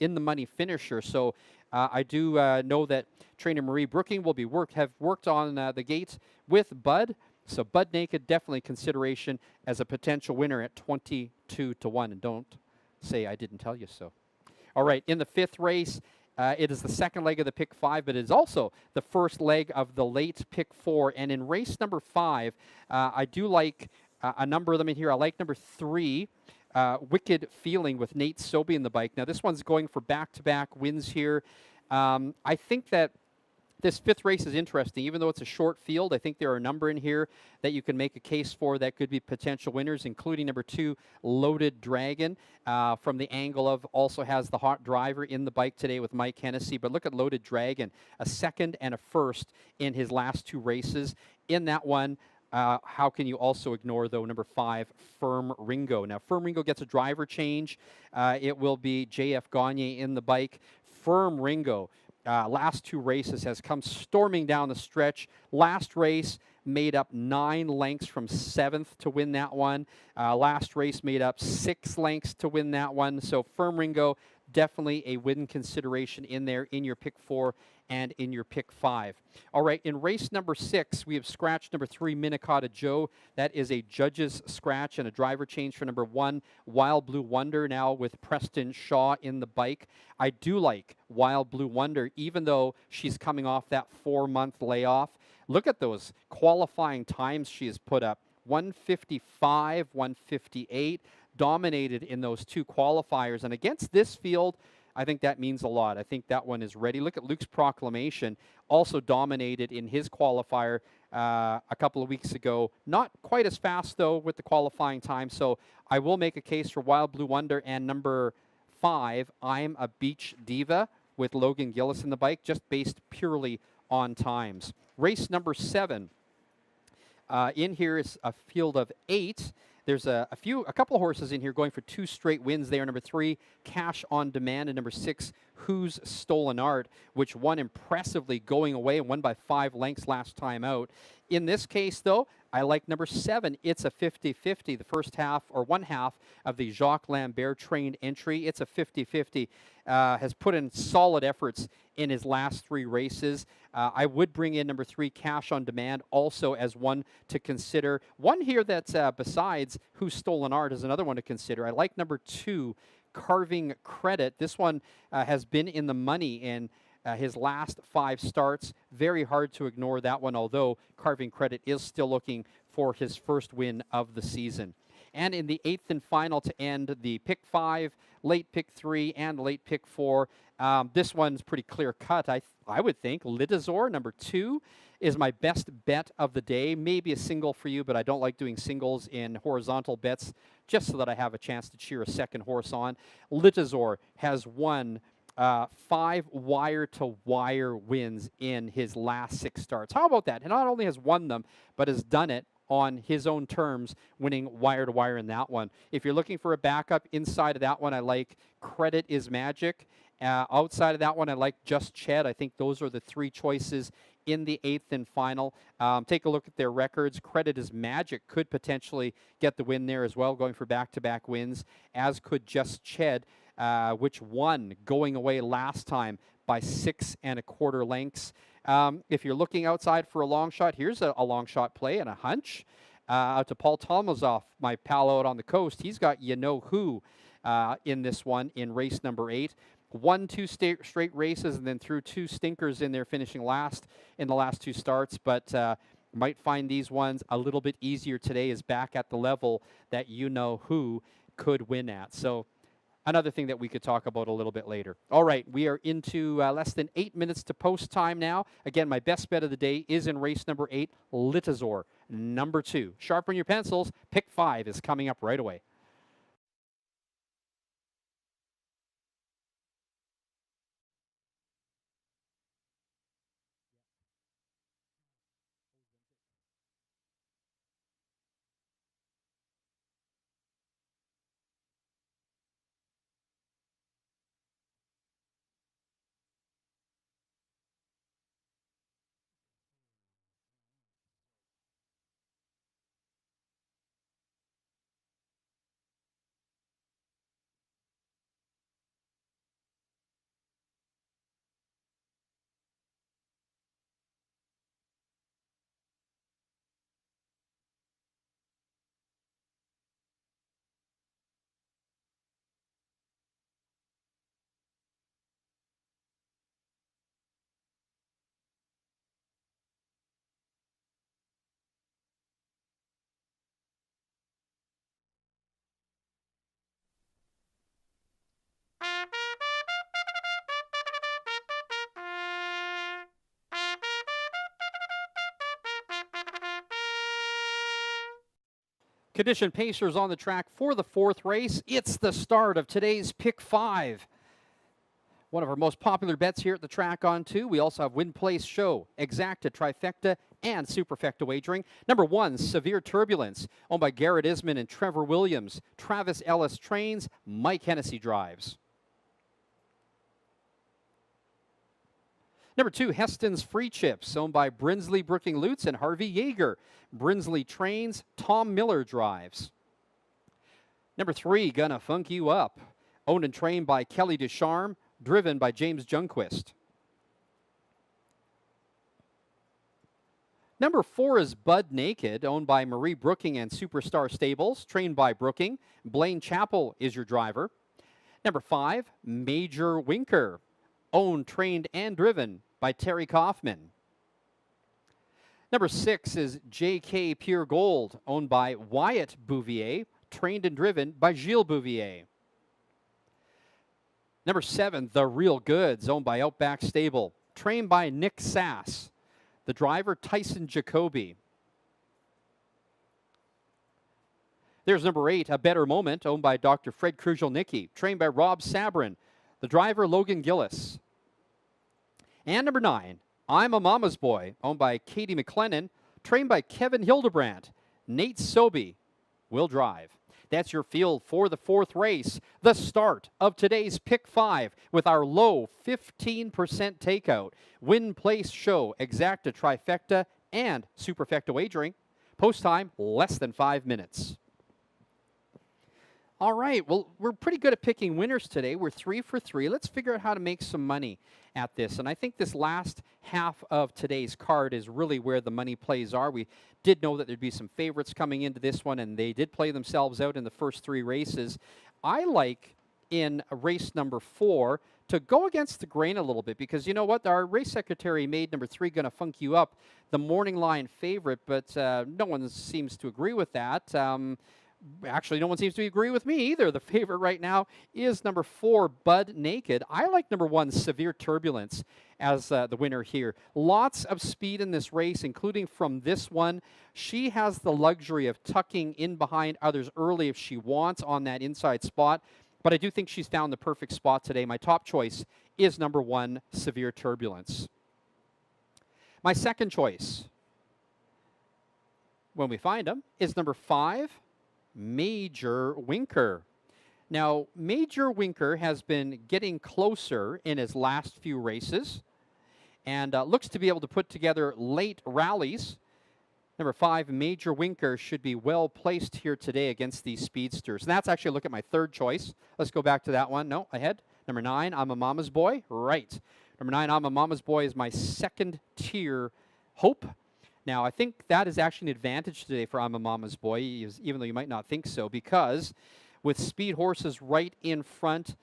in the money finisher. So I do know that trainer Marie Brooking will have worked on the gate with Bud. So Bud Naked, definitely consideration as a potential winner at 22-1. And don't say I didn't tell you so. All right, in the 5th race, it is the 2nd leg of the pick 5, but it is also the 1st leg of the late pick 4. And in race number 5, I do like a number of them in here. I like number 3, Wicked Feeling, with Nate Sobey in the bike. Now, this one's going for back-to-back wins here. I think that this 5th race is interesting. Even though it's a short field, I think there are a number in here that you can make a case for that could be potential winners, including number 2, Loaded Dragon, from the angle of also has the hot driver in the bike today with Mike Hennessy. But look at Loaded Dragon, a 2nd and a 1st in his last 2 races. In that one, how can you also ignore, though, number 5, Firm Ringo? Now, Firm Ringo gets a driver change. It will be J.F. Gagne in the bike. Firm Ringo, last 2 races, has come storming down the stretch. Last race made up 9 lengths from 7th to win that one. Last race made up 6 lengths to win that one. So Firm Ringo, definitely a win consideration in there in your pick 4 and in your pick 5. All right, in race number 6, we have scratched number 3, Minnecotta Joe. That is a judge's scratch and a driver change for number 1, Wild Blue Wonder, now with Preston Shaw in the bike. I do like Wild Blue Wonder, even though she's coming off that 4-month layoff. Look at those qualifying times she has put up. 155, 158, dominated in those 2 qualifiers. And against this field, I think that means a lot. I think that one is ready. Look at Luke's Proclamation, also dominated in his qualifier a couple of weeks ago. Not quite as fast, though, with the qualifying time. So I will make a case for Wild Blue Wonder and number 5, I'm a Beach Diva, with Logan Gillis in the bike, just based purely on times. Race number 7. In here is a field of 8. There's a couple of horses in here going for 2 straight wins there. Number 3, Cash on Demand, and number 6, Who's Stolen Art, which won impressively going away and won by 5 lengths last time out. In this case, though, I like number 7. It's a 50-50. The first half, or one half, of the Jacques Lambert trained entry. It's a 50-50. Has put in solid efforts in his last 3 races. I would bring in number 3, Cash on Demand, also as one to consider. One here that's besides Who's Stolen Art is another one to consider. I like number 2, Carving Credit. This one has been in the money in his last 5 starts. Very hard to ignore that one, although Carving Credit is still looking for his first win of the season. And in the 8th and final to end, the pick 5, late pick 3, and late pick 4. This one's pretty clear cut, I would think. Litazor, number 2, is my best bet of the day. Maybe a single for you, but I don't like doing singles in horizontal bets just so that I have a chance to cheer a second horse on. Litazor has won 5 wire-to-wire wins in his last 6 starts. How about that? He not only has won them, but has done it on his own terms, winning wire-to-wire in that one. If you're looking for a backup inside of that one, I like Credit is Magic. Outside of that one, I like Just Ched. I think those are the 3 choices in the 8th and final. Take a look at their records. Credit is Magic could potentially get the win there as well, going for back-to-back wins, as could Just Ched, which won going away last time by 6 1/4 lengths. If you're looking outside for a long shot, here's a long shot play and a hunch. Out to Paul Tomaszov, my pal out on the coast. He's got You Know Who in this one in race number 8. Won 2 straight races and then threw 2 stinkers in there, finishing last in the last 2 starts. But might find these ones a little bit easier today, is back at the level that You Know Who could win at. So another thing that we could talk about a little bit later. All right, we are into less than 8 minutes to post time now. Again, my best bet of the day is in race number 8, Litazor, number 2. Sharpen your pencils. Pick 5 is coming up right away. Condition Pacers on the track for the 4th race. It's the start of today's Pick 5. One of our most popular bets here at the track on 2. We also have Win Place Show, Exacta, Trifecta, and Superfecta wagering. Number 1, Severe Turbulence, owned by Garrett Isman and Trevor Williams. Travis Ellis trains, Mike Hennessy drives. Number 2, Heston's Free Chips, owned by Brinsley Brooking Lutz and Harvey Yeager. Brinsley trains, Tom Miller drives. Number 3, Gonna Funk You Up, owned and trained by Kelly Ducharme, driven by James Jungquist. Number 4 is Bud Naked, owned by Marie Brooking and Superstar Stables, trained by Brooking. Blaine Chappell is your driver. Number 5, Major Winker, owned, trained, and driven by Terry Kaufman. Number 6 is JK Pure Gold, owned by Wyatt Bouvier, trained and driven by Gilles Bouvier. Number 7, The Real Goods, owned by Outback Stable, trained by Nick Sass. The driver, Tyson Jacoby. There's number 8, A Better Moment, owned by Dr. Fred Kruzhelnicki, trained by Rob Sabrin. The driver, Logan Gillis. And number 9, I'm a Mama's Boy, owned by Katie McLennan, trained by Kevin Hildebrandt. Nate Sobey will drive. That's your field for the fourth race, the start of today's Pick 5 with our low 15% takeout, win, place, show, exacta, trifecta, and superfecta wagering. Post time, less than 5 minutes. All right, well, we're pretty good at picking winners today. We're 3 for 3. Let's figure out how to make some money at this. And I think this last half of today's card is really where the money plays are. We did know that there'd be some favorites coming into this one, and they did play themselves out in the first 3 races. I like in race number 4 to go against the grain a little bit, because you know what? Our race secretary made number 3 Gonna Funk You Up the morning line favorite, but no one seems to agree with that. Actually, no one seems to agree with me either. The favorite right now is number 4, Bud Naked. I like number 1, Severe Turbulence, as the winner here. Lots of speed in this race, including from this one. She has the luxury of tucking in behind others early if she wants on that inside spot, but I do think she's found the perfect spot today. My top choice is number 1, Severe Turbulence. My second choice, when we find them, is number 5, Major Winker. Now, Major Winker has been getting closer in his last few races and looks to be able to put together late rallies. Number 5, Major Winker, should be well placed here today against these speedsters. And that's actually a look at my third choice. Let's go back to that one. No, ahead. Number 9, I'm a Mama's Boy. Right. Number 9, I'm a Mama's Boy is my second tier hope. Now, I think that is actually an advantage today for I'm a Mama's Boy, even though you might not think so, because with speed horses right in front,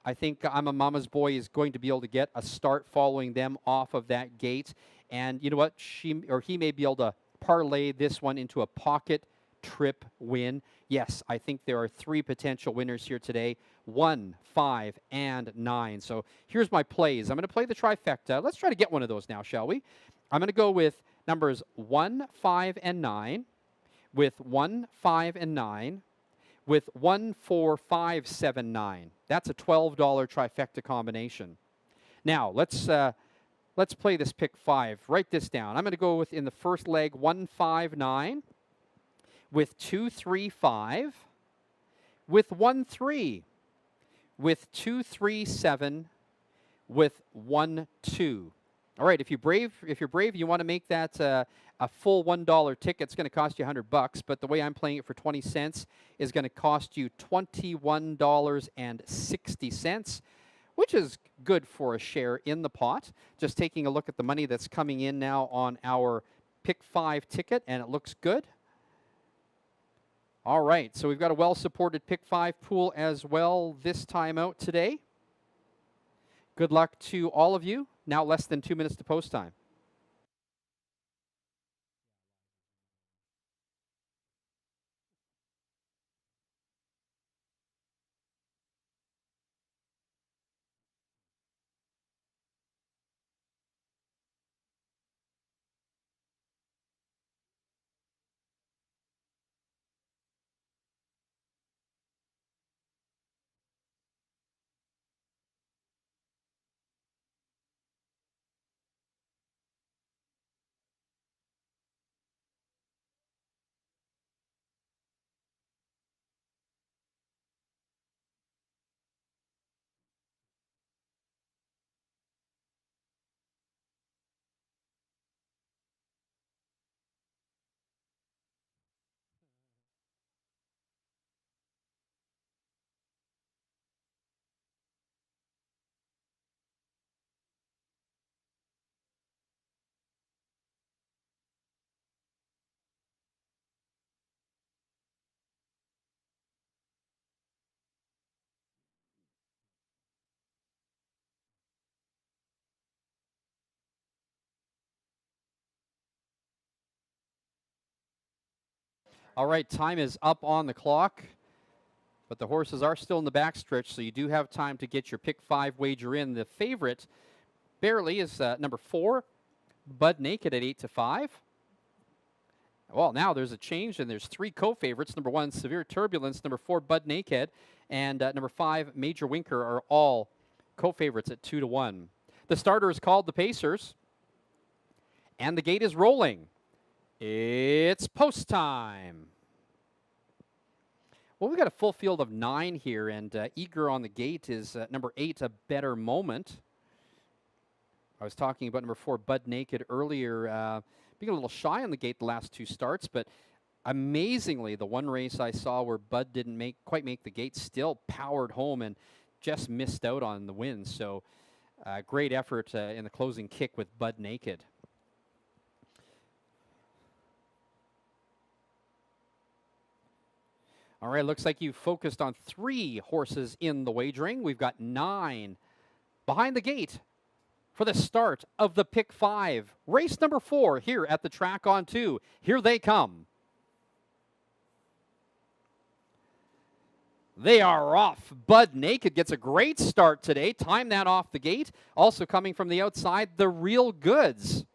I think I'm a Mama's Boy is going to be able to get a start following them off of that gate. And you know what? He may be able to parlay this one into a pocket trip win. Yes, I think there are 3 potential winners here today, 1, 5, and 9. So here's my plays. I'm going to play the trifecta. Let's try to get one of those now, shall we? I'm going to go with numbers 1, 5, and 9, with 1, 5, and 9, with 1, 4, 5, 7, 9. That's a $12 trifecta combination. Now, let's play this pick 5. Write this down. I'm going to go with, in the first leg, 1, 5, 9, with 2, 3, 5, with 1, 3, with 2, 3, 7, with 1, 2. All right, if you're brave, you want to make that a full $1 ticket. It's going to cost you $100, but the way I'm playing it for 20 cents is going to cost you $21.60, which is good for a share in the pot. Just taking a look at the money that's coming in now on our Pick 5 ticket, and it looks good. All right, so we've got a well-supported Pick 5 pool as well this time out today. Good luck to all of you. Now less than 2 minutes to post time. All right, time is up on the clock, but the horses are still in the backstretch, so you do have time to get your Pick 5 wager in. The favorite, barely, is number 4, Bud Naked at 8 to 5. Well, now there's a change, and there's 3 co-favorites. Number 1, Severe Turbulence. Number 4, Bud Naked. And number 5, Major Winker are all co-favorites at 2 to 1. The starter is called the Pacers, and the gate is rolling. It's post time. Well, we've got a full field of 9 here, and eager on the gate is number 8, A Better Moment. I was talking about number 4, Bud Naked, earlier, being a little shy on the gate the last 2 starts, but amazingly, the one race I saw where Bud didn't quite make the gate still powered home and just missed out on the win. So great effort in the closing kick with Bud Naked. All right, looks like you focused on 3 horses in the wagering. We've got 9 behind the gate for the start of the Pick 5. Race number 4 here at the track on 2. Here they come. They are off. Bud Naked gets a great start today. Time that off the gate. Also coming from the outside, the Real Goods.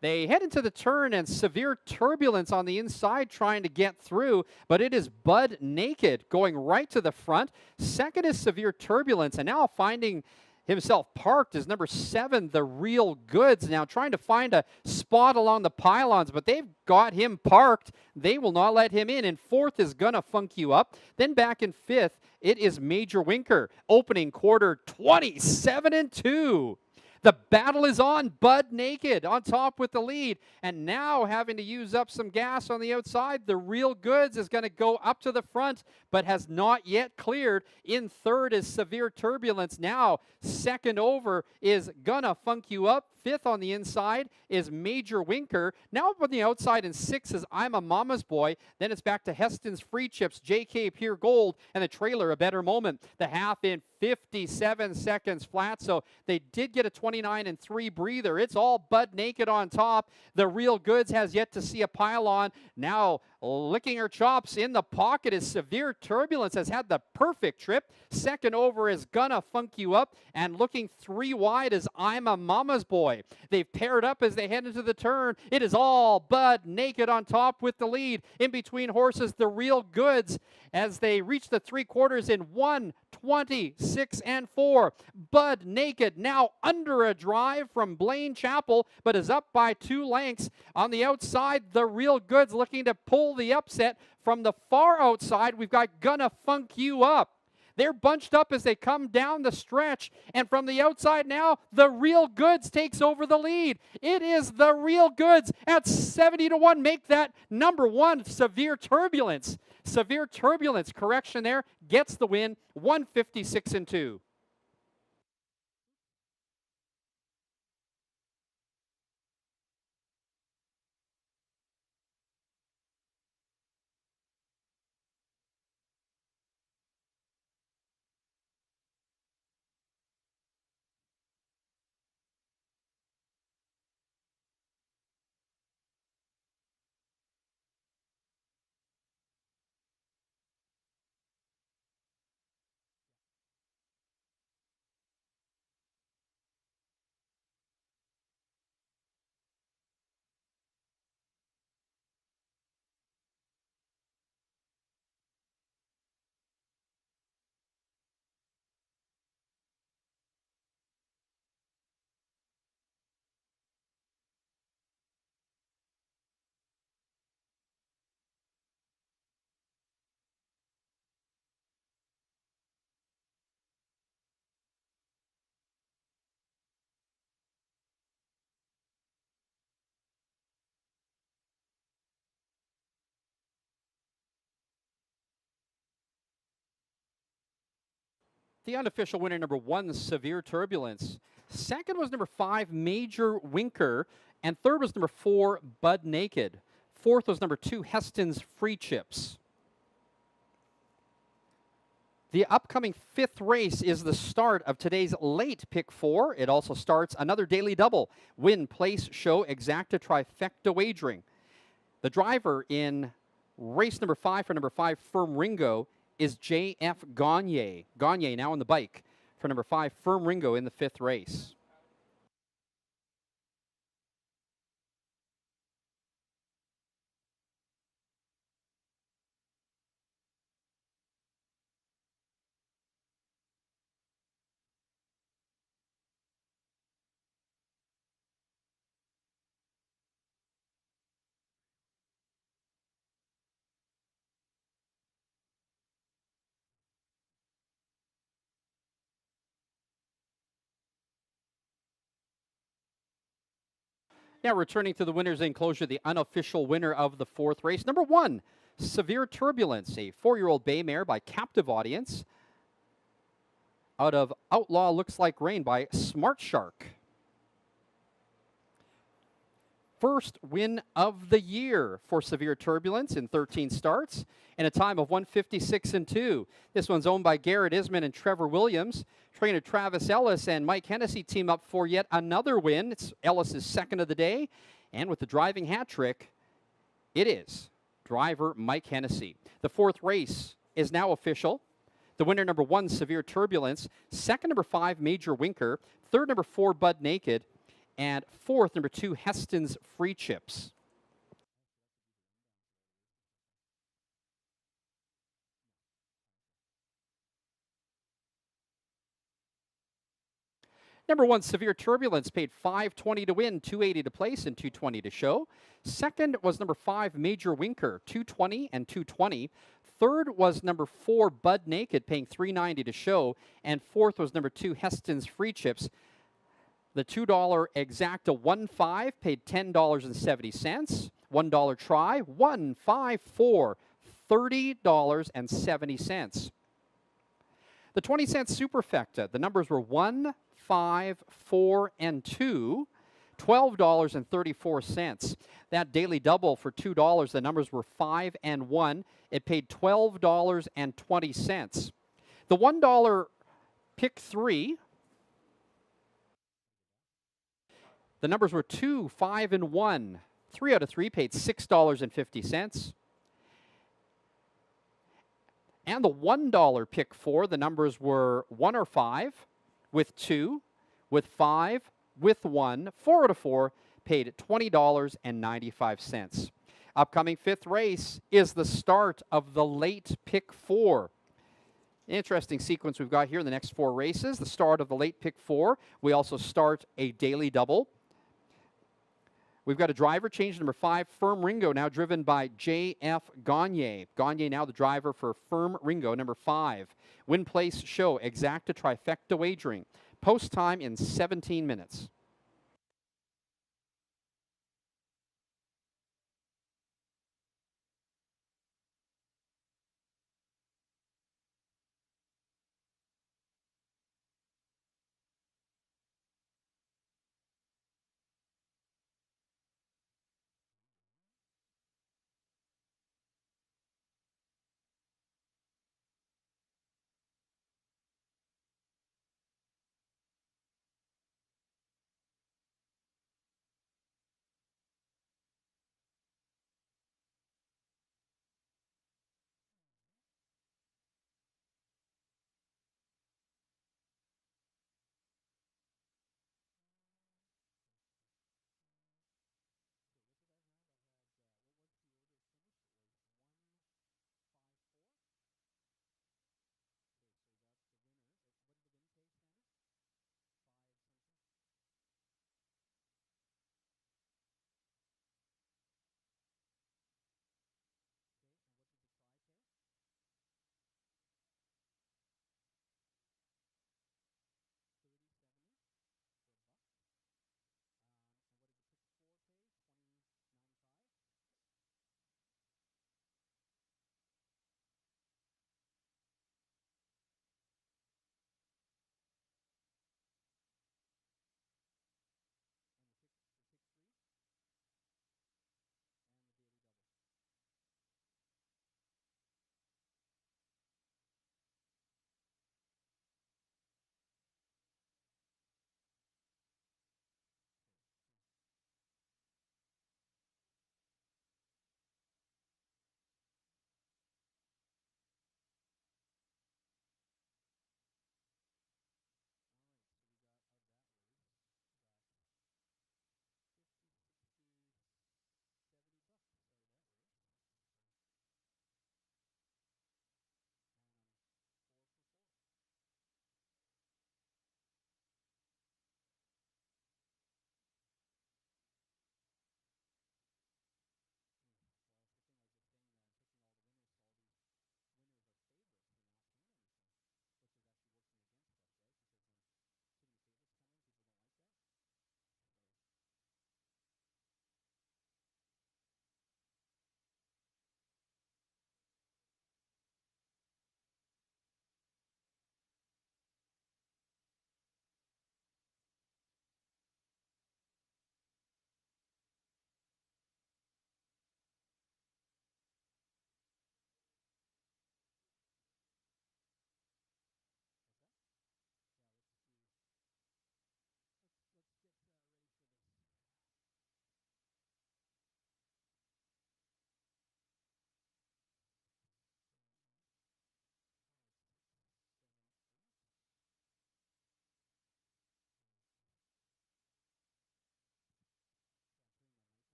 They head into the turn and severe turbulence on the inside trying to get through, but it is Bud Naked going right to the front. Second is severe turbulence, and now finding himself parked is number 7, the Real Goods. Now trying to find a spot along the pylons, but they've got him parked. They will not let him in. And 4th is Gonna Funk You Up. Then back in 5th, it is Major Winker. Opening quarter 27-2. The battle is on. Bud Naked on top with the lead. And now having to use up some gas on the outside, the Real Goods is going to go up to the front, but has not yet cleared. In 3rd is Severe Turbulence. Now, 2nd over is Gonna Funk You Up. 5th on the inside is Major Winker. Now up on the outside in 6th is I'm a Mama's Boy. Then it's back to Heston's Free Chips, JK Pure Gold, and the trailer A Better Moment. The half in 57 seconds flat, so they did get a 29-3 breather. It's all Bud Naked on top. The Real Goods has yet to see a pylon. Now licking her chops in the pocket is Severe Turbulence, has had the perfect trip. 2nd over is Gonna Funk You Up, and looking 3 wide is I'm a Mama's Boy. They've paired up as they head into the turn. It is all Bud Naked on top with the lead. In between horses, the Real Goods as they reach the 3/4 in 1:26-4. Bud Naked now under a drive from Blaine Chapel, but is up by 2 lengths. On the outside, the Real Goods looking to pull the upset. From the far outside, we've got Gonna Funk You Up. They're bunched up as they come down the stretch. And from the outside now, the Real Goods takes over the lead. It is the Real Goods at 70-1. Make that number 1, Severe Turbulence. Severe Turbulence, correction there, gets the win, 156-2. The unofficial winner, number 1, Severe Turbulence. 2nd was number 5, Major Winker. And 3rd was number 4, Bud Naked. 4th was number 2, Heston's Free Chips. The upcoming 5th race is the start of today's late Pick 4. It also starts another daily double. Win, place, show, exacta, trifecta wagering. The driver in race number 5 for number 5, Firm Ringo, is J.F. Gagne. Gagne now on the bike for number 5, Firm Ringo in the 5th race. Now returning to the winner's enclosure, the unofficial winner of the fourth race, number 1, Severe Turbulence, a 4-year-old bay mare by Captive Audience, out of Outlaw Looks Like Rain by Smart Shark. First win of the year for Severe Turbulence in 13 starts and a time of 156-2. This one's owned by Garrett Isman and Trevor Williams. Trainer Travis Ellis and Mike Hennessy team up for yet another win. It's Ellis' second of the day. And with the driving hat trick, it is driver Mike Hennessy. The fourth race is now official. The winner, number 1, Severe Turbulence. Second, number 5, Major Winker. Third, number 4, Bud Naked. And fourth, number 2, Heston's Free Chips. Number 1, Severe Turbulence, paid $5.20 to win, $2.80 to place, and $2.20 to show. Second was number 5, Major Winker, $2.20 and $2.20. Third was number 4, Bud Naked, paying $3.90 to show. And fourth was number 2, Heston's Free Chips. The $2 exacta 1.5 paid $10.70. $1 try, 1.54, $30.70. The 20-cent superfecta, the numbers were 1, 5, 4, and 2, $12.34. That daily double for $2, the numbers were 5 and 1. It paid $12.20. The $1 pick 3, the numbers were 2, 5, and 1. 3 out of 3 paid $6.50. And the $1 pick 4, the numbers were 1 or 5, with 2, with 5, with 1. 4 out of 4 paid $20.95. Upcoming fifth race is the start of the late pick 4. Interesting sequence we've got here in the next 4 races. The start of the late pick 4. We also start a daily double. We've got a driver change, number 5, Firm Ringo, now driven by J.F. Gagne. Gagne now the driver for Firm Ringo, number 5. Win place show, exacta trifecta wagering. Post time in 17 minutes.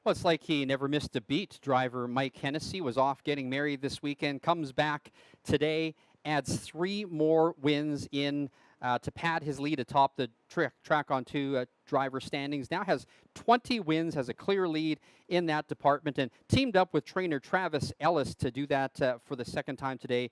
Well, it's like he never missed a beat. Driver Mike Hennessy was off getting married this weekend, comes back today, adds 3 more wins in to pad his lead atop the track on 2 driver standings. Now has 20 wins, has a clear lead in that department, and teamed up with trainer Travis Ellis to do that for the second time today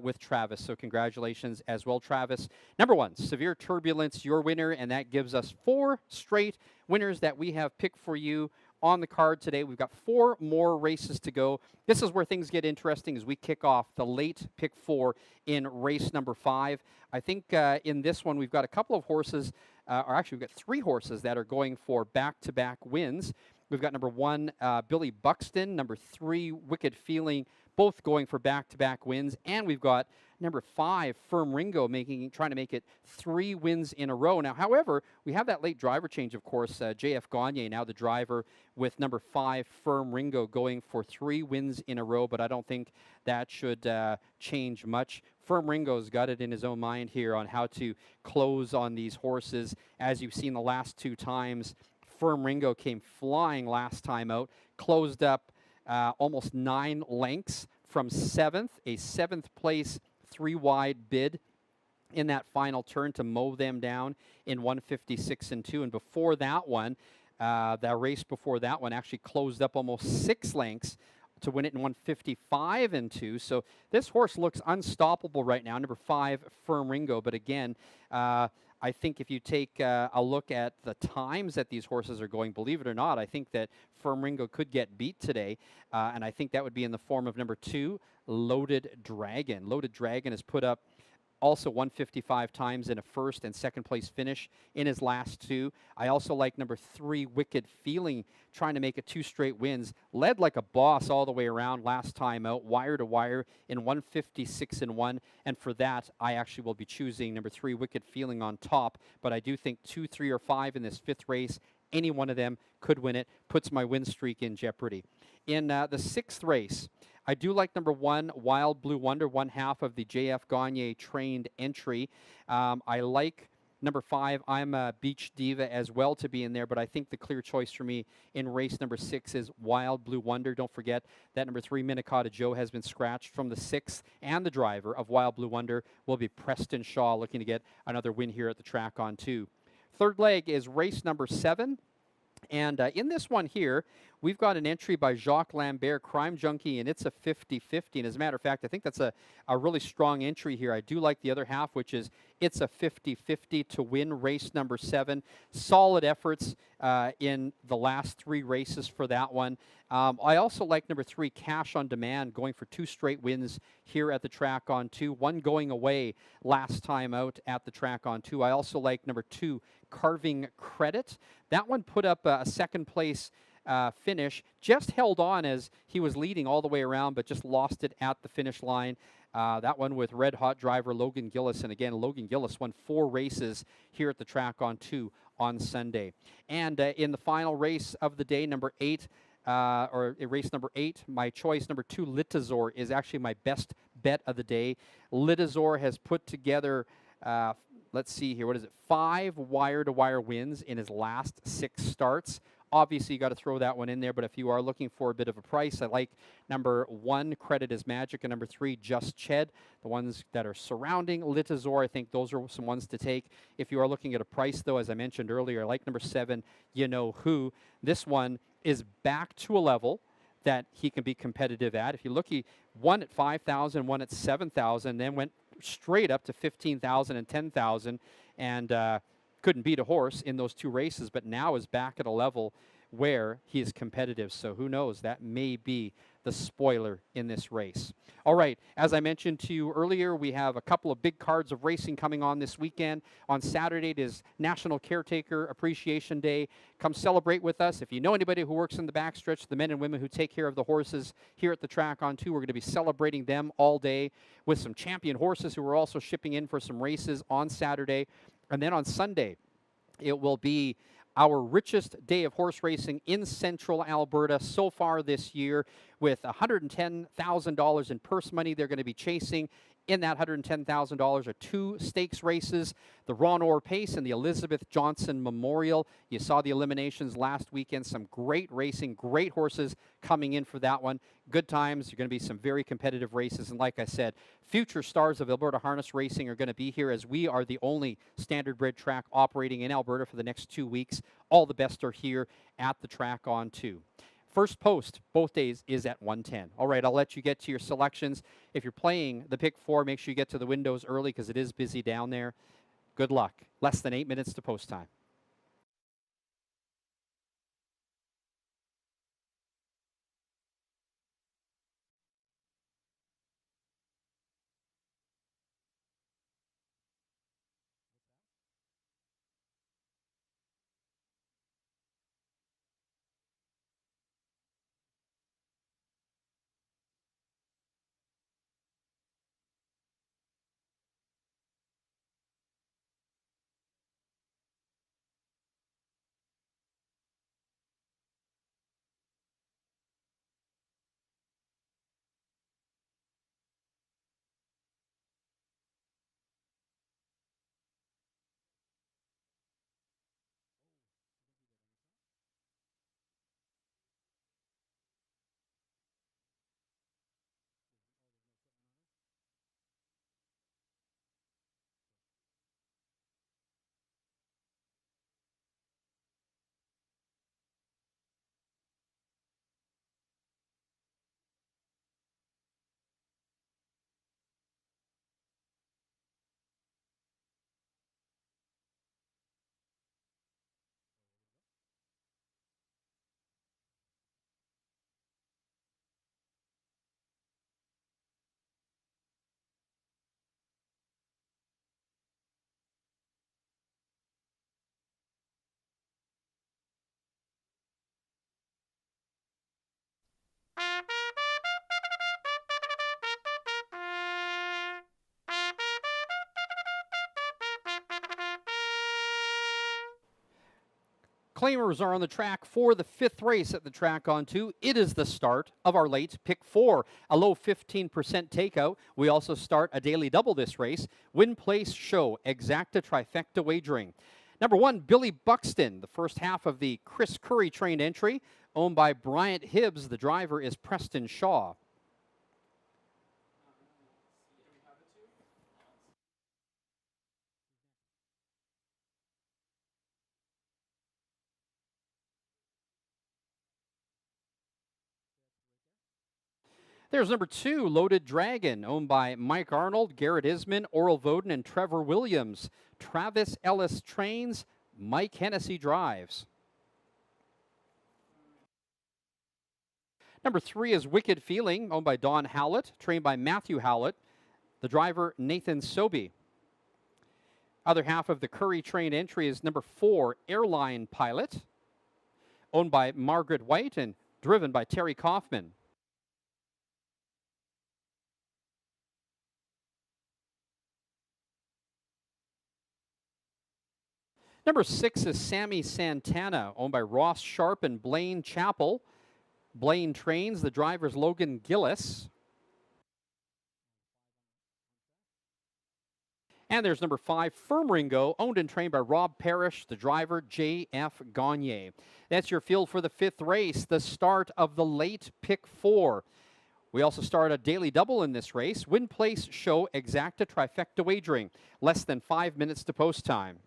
with Travis. So congratulations as well, Travis. Number 1, Severe Turbulence, your winner, and that gives us 4 straight winners that we have picked for you on the card today. We've got 4 more races to go. This is where things get interesting as we kick off the late pick 4 in race number 5. I think in this one we've got a couple of horses, or actually we've got 3 horses that are going for back-to-back wins. We've got number 1, Billy Buxton, number 3, Wicked Feeling, both going for back-to-back wins, and we've got number 5, Firm Ringo, trying to make it 3 wins in a row. Now, however, we have that late driver change, of course. J.F. Gagne, now the driver with number 5, Firm Ringo, going for 3 wins in a row, but I don't think that should change much. Firm Ringo's got it in his own mind here on how to close on these horses. As you've seen the last 2 times, Firm Ringo came flying last time out, closed up almost 9 lengths from 7th, a 7th place 3-wide bid in that final turn to mow them down in 156 and 2. And before that one, that race before that one actually closed up almost 6 lengths to win it in 155 and 2. So this horse looks unstoppable right now, number 5, Firm Ringo. But again, I think if you take a look at the times that these horses are going, believe it or not, I think that Firm Ringo could get beat today. And I think that would be in the form of number 2, Loaded Dragon. Loaded Dragon has put up also 155 times in a first and second place finish in his last 2. I also like number 3, Wicked Feeling, trying to make it 2 straight wins. Led like a boss all the way around last time out, wire to wire in 156 and 1. And for that, I actually will be choosing number 3, Wicked Feeling on top. But I do think 2, 3, or 5 in this 5th race, any one of them could win it, puts my win streak in jeopardy. In the 6th race, I do like number 1, Wild Blue Wonder, 1/2 of the J.F. Gagne trained entry. I like number 5, I'm a Beach Diva as well to be in there, but I think the clear choice for me in race number 6 is Wild Blue Wonder. Don't forget that number 3, Minnetonka Joe, has been scratched from the 6th, and the driver of Wild Blue Wonder will be Preston Shaw, looking to get another win here at the track on 2. Third leg is race number 7. And in this one here, we've got an entry by Jacques Lambert, Crime Junkie, and it's a 50-50. And as a matter of fact, I think that's a really strong entry here. I do like the other half, which is it's a 50-50 to win race number 7. Solid efforts in the last 3 races for that one. I also like number 3, Cash on Demand, going for 2 straight wins here at the track on 2. 1 going away last time out at the track on 2. I also like number 2, Carving Credit. That one put up a second place finish, just held on as he was leading all the way around, but just lost it at the finish line. That one with red hot driver Logan Gillis. And again, Logan Gillis won 4 races here at the track on 2 on Sunday. And in the final race of the day, number 8, or race number 8, my choice, number 2, Litazor, is actually my best bet of the day. Litazor has put together let's see here, what is it? 5 wire-to-wire wins in his last 6 starts. Obviously, you got to throw that one in there, but if you are looking for a bit of a price, I like number 1, Credit is Magic, and number 3, Just Ched. The ones that are surrounding Litazor, I think those are some ones to take. If you are looking at a price, though, as I mentioned earlier, I like number 7, You Know Who. This one is back to a level that he can be competitive at. If you look, he won at 5,000, won at 7,000, then went straight up to 15,000 and 10,000, and couldn't beat a horse in those 2 races, but now is back at a level where he is competitive. So who knows, that may be the spoiler in this race. All right, as I mentioned to you earlier, we have a couple of big cards of racing coming on this weekend. On Saturday, it is National Caretaker Appreciation Day. Come celebrate with us. If you know anybody who works in the backstretch, the men and women who take care of the horses here at the track on 2, we're going to be celebrating them all day with some champion horses who are also shipping in for some races on Saturday. And then on Sunday, it will be our richest day of horse racing in central Alberta so far this year. with $110,000 in purse money they're going to be chasing. In that $110,000 are 2 stakes races, the Ron Orr Pace and the Elizabeth Johnson Memorial. You saw the eliminations last weekend. Some great racing, great horses coming in for that one. Good times. There are going to be some very competitive races. And like I said, future stars of Alberta Harness Racing are going to be here, as we are the only standard bred track operating in Alberta for the next 2 weeks. All the best are here at the Track on 2. First post, both days, is at 1:10. All right, I'll let you get to your selections. If you're playing the pick 4, make sure you get to the windows early because it is busy down there. Good luck. Less than 8 minutes to post time. Claimers are on the track for the 5th race at the Track on 2. It is the start of our late pick 4, a low 15% takeout. We also start a daily double this race. Win Place Show, Exacta Trifecta Wagering. Number 1, Billy Buxton, the first half of the Chris Curry trained entry, owned by Bryant Hibbs. The driver is Preston Shaw. There's number 2, Loaded Dragon, owned by Mike Arnold, Garrett Isman, Oral Voden, and Trevor Williams. Travis Ellis trains, Mike Hennessy drives. Number 3 is Wicked Feeling, owned by Don Howlett, trained by Matthew Howlett. The driver, Nathan Sobey. Other half of the Curry train entry is number 4, Airline Pilot, owned by Margaret White and driven by Terry Kaufman. Number 6 is Sammy Santana, owned by Ross Sharp and Blaine Chappell. Blaine trains. The driver's Logan Gillis. And there's number 5, Firm Ringo, owned and trained by Rob Parrish. The driver, J.F. Gagne. That's your field for the 5th race, the start of the late pick 4. We also start a daily double in this race. Win Place Show, Exacta Trifecta Wagering. Less than 5 minutes to post time.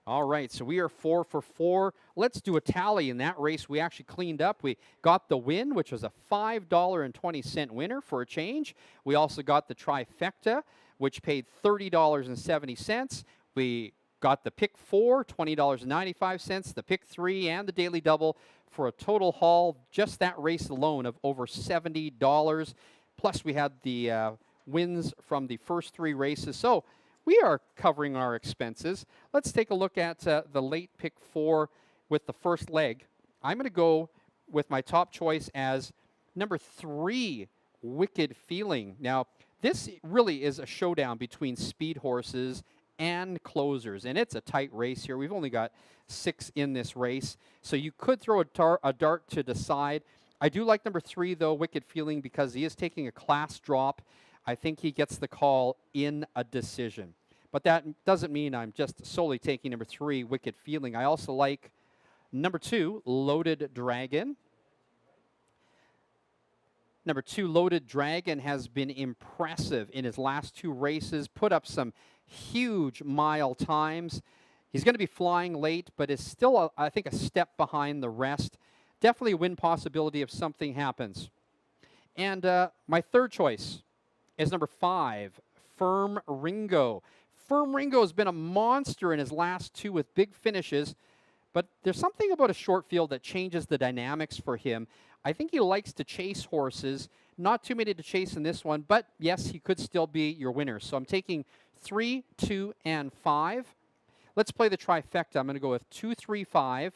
All right, so we are 4 for 4. Let's do a tally in that race. We actually cleaned up. We got the win, which was a $5.20 winner for a change. We also got the trifecta, which paid $30.70. We got the pick 4, $20.95, the pick 3, and the daily double for a total haul, just that race alone, of over $70. Plus, we had the wins from the first 3 races. So we are covering our expenses. Let's take a look at the late pick 4 with the first leg. I'm going to go with my top choice as number 3, Wicked Feeling. Now, this really is a showdown between speed horses and closers, and it's a tight race here. We've only got 6 in this race, so you could throw a dart to decide. I do like number 3, though, Wicked Feeling, because he is taking a class drop. I think he gets the call in a decision. But that doesn't mean I'm just solely taking number 3, Wicked Feeling. I also like number 2, Loaded Dragon. Number 2, Loaded Dragon has been impressive in his last 2 races, put up some huge mile times. He's going to be flying late, but is still, I think, a step behind the rest. Definitely a win possibility if something happens. And my third choice is number 5, Firm Ringo. Firm Ringo has been a monster in his last 2 with big finishes, but there's something about a short field that changes the dynamics for him. I think he likes to chase horses. Not too many to chase in this one, but yes, he could still be your winner. So I'm taking 3, 2, and 5. Let's play the trifecta. I'm going to go with 2, 3, 5,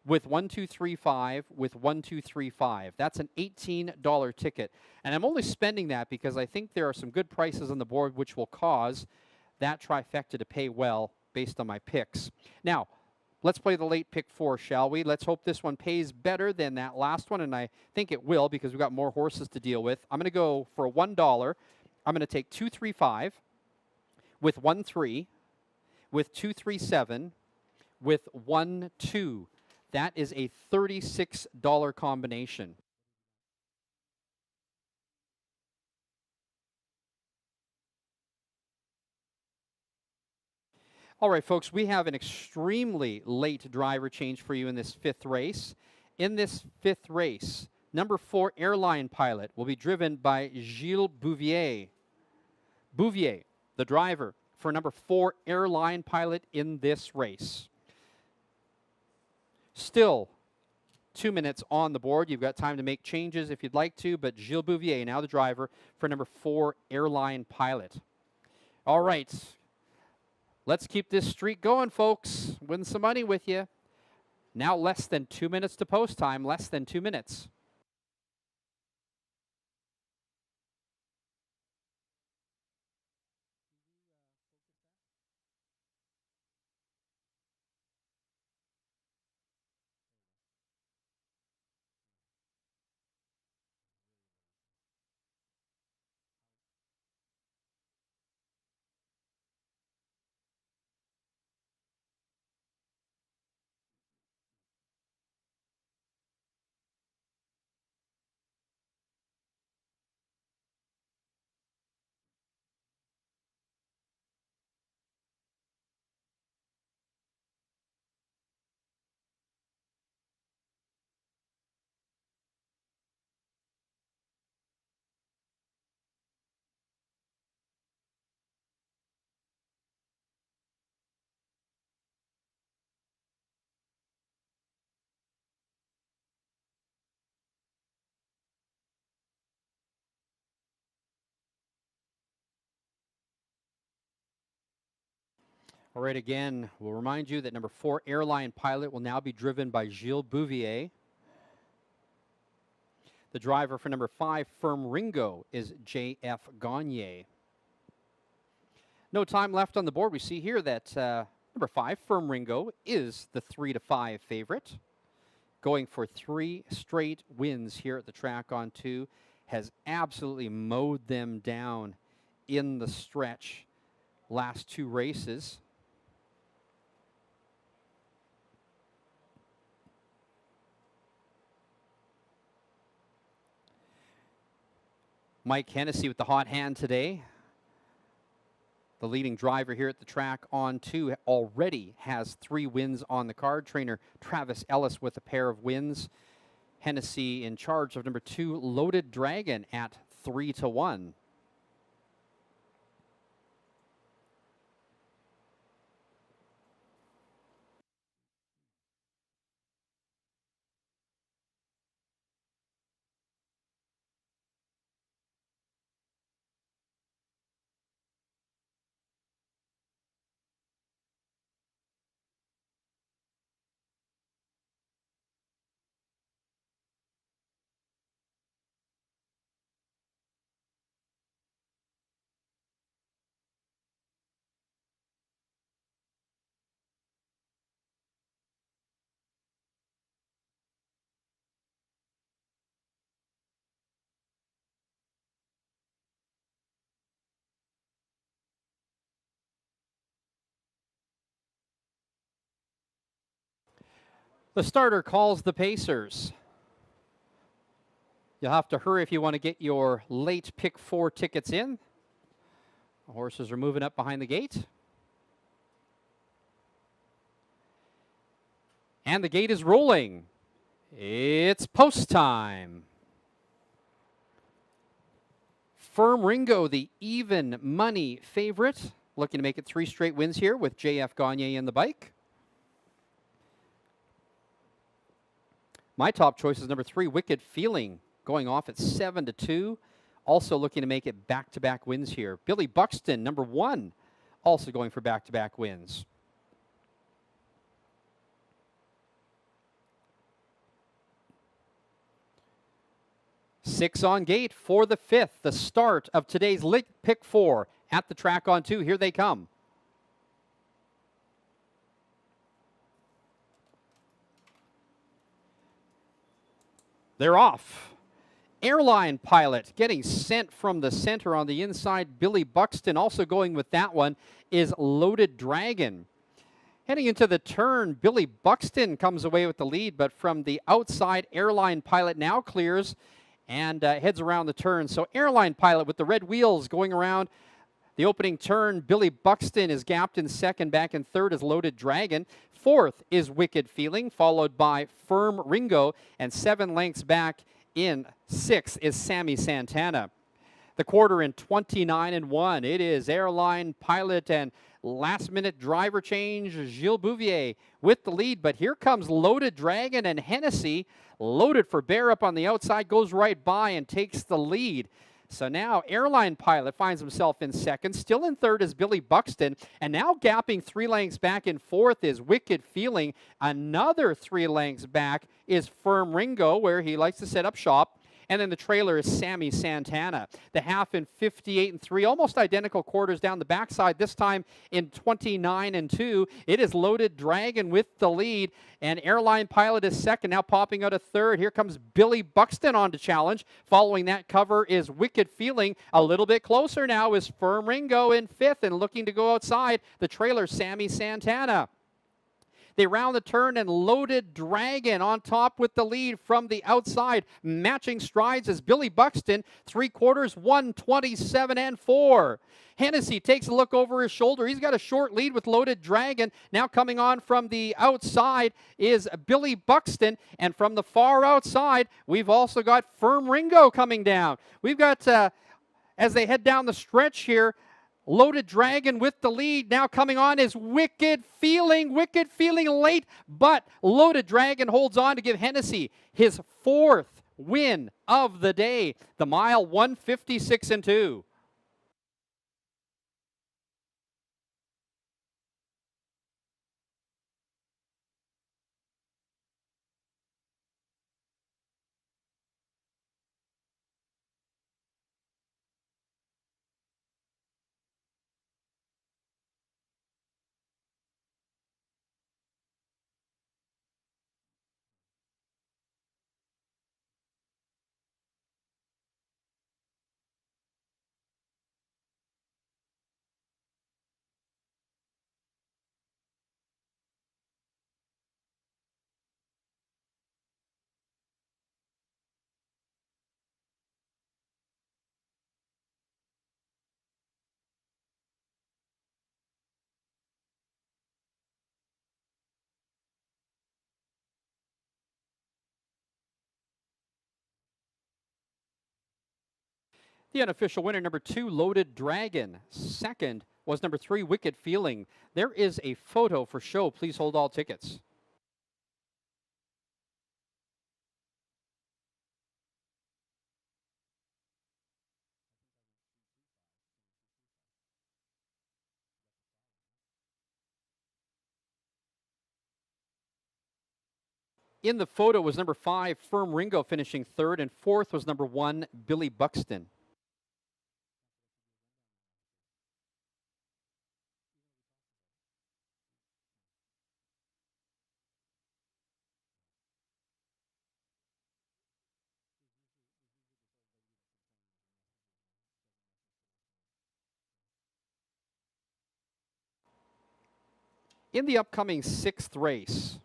with 1, 2, 3, 5, with 1, 2, 3, 5. That's an $18 ticket. And I'm only spending that because I think there are some good prices on the board which will cause that trifecta to pay well based on my picks. Now, let's play the late pick 4, shall we? Let's hope this one pays better than that last one, and I think it will because we've got more horses to deal with. I'm going to go for $1. I'm going to take 2, 3, 5, with 1, 3, with 2, 3, 7, with 1, 2. That is a $36 combination. All right, folks, we have an extremely late driver change for you in this 5th race. In this 5th race, number 4 Airline Pilot will be driven by Gilles Bouvier. Bouvier, the driver for number 4 Airline Pilot in this race. Still 2 minutes on the board. You've got time to make changes if you'd like to, but Gilles Bouvier, now the driver for number 4 Airline Pilot. All right. Let's keep this streak going, folks. Win some money with you. Now less than 2 minutes to post time, less than 2 minutes. All right, again, we'll remind you that number 4 Airline Pilot will now be driven by Gilles Bouvier. The driver for number 5 Firm Ringo is J.F. Gagne. No time left on the board. We see here that number 5 Firm Ringo is the 3 to 5 favorite. Going for 3 straight wins here at the track on 2. Has absolutely mowed them down in the stretch last 2 races. Mike Hennessy with the hot hand today. The leading driver here at the track on 2 already has 3 wins on the card. Trainer Travis Ellis with a pair of wins. Hennessy in charge of number 2 Loaded Dragon at 3 to 1. The starter calls the Pacers. You'll have to hurry if you want to get your late pick 4 tickets in. The horses are moving up behind the gate. And the gate is rolling. It's post time. Firm Ringo, the even money favorite, looking to make it 3 straight wins here with J.F. Gagne in the bike. My top choice is number 3, Wicked Feeling, going off at 7-2. Also looking to make it back-to-back wins here. Billy Buxton, number 1, also going for back-to-back wins. Six on gate for the 5th, the start of today's late pick 4 at the track on 2. Here they come. They're off. Airline Pilot getting sent from the center on the inside. Billy Buxton also going with that one is Loaded Dragon. Heading into the turn, Billy Buxton comes away with the lead, but from the outside, Airline Pilot now clears and heads around the turn. So Airline Pilot with the red wheels going around the opening turn. Billy Buxton is gapped in second. Back in third is Loaded Dragon. Fourth is Wicked Feeling, followed by Firm Ringo. And 7 lengths back in sixth is Sammy Santana. The quarter in 29-1. It is Airline Pilot and last-minute driver change, Gilles Bouvier with the lead. But here comes Loaded Dragon and Hennessy. Loaded for Bear up on the outside, goes right by and takes the lead. So now Airline Pilot finds himself in second. Still in third is Billy Buxton. And now gapping 3 lengths back in fourth is Wicked Feeling. Another 3 lengths back is Firm Ringo, where he likes to set up shop. And then the trailer is Sammy Santana. The half in 58-3, almost identical quarters down the backside. This time in 29-2, it is Loaded Dragon with the lead. And Airline Pilot is second, now popping out a third. Here comes Billy Buxton on to challenge. Following that cover is Wicked Feeling. A little bit closer now is Firm Ringo in fifth, and looking to go outside, the trailer, Sammy Santana. They round the turn, and Loaded Dragon on top with the lead from the outside. Matching strides as Billy Buxton, 3/4, 1:27.4. Hennessy takes a look over his shoulder. He's got a short lead with Loaded Dragon. Now coming on from the outside is Billy Buxton. And from the far outside, we've also got Firm Ringo coming down. We've got, as they head down the stretch here, Loaded Dragon with the lead. Now coming on is Wicked Feeling. Wicked Feeling late, but Loaded Dragon holds on to give Hennessy his 4th win of the day. The mile, 1:56.2. The unofficial winner, number 2, Loaded Dragon. Second was number 3, Wicked Feeling. There is a photo for show. Please hold all tickets. In the photo was number 5, Firm Ringo, finishing third, and fourth was number 1, Billy Buxton. In the upcoming 6th race,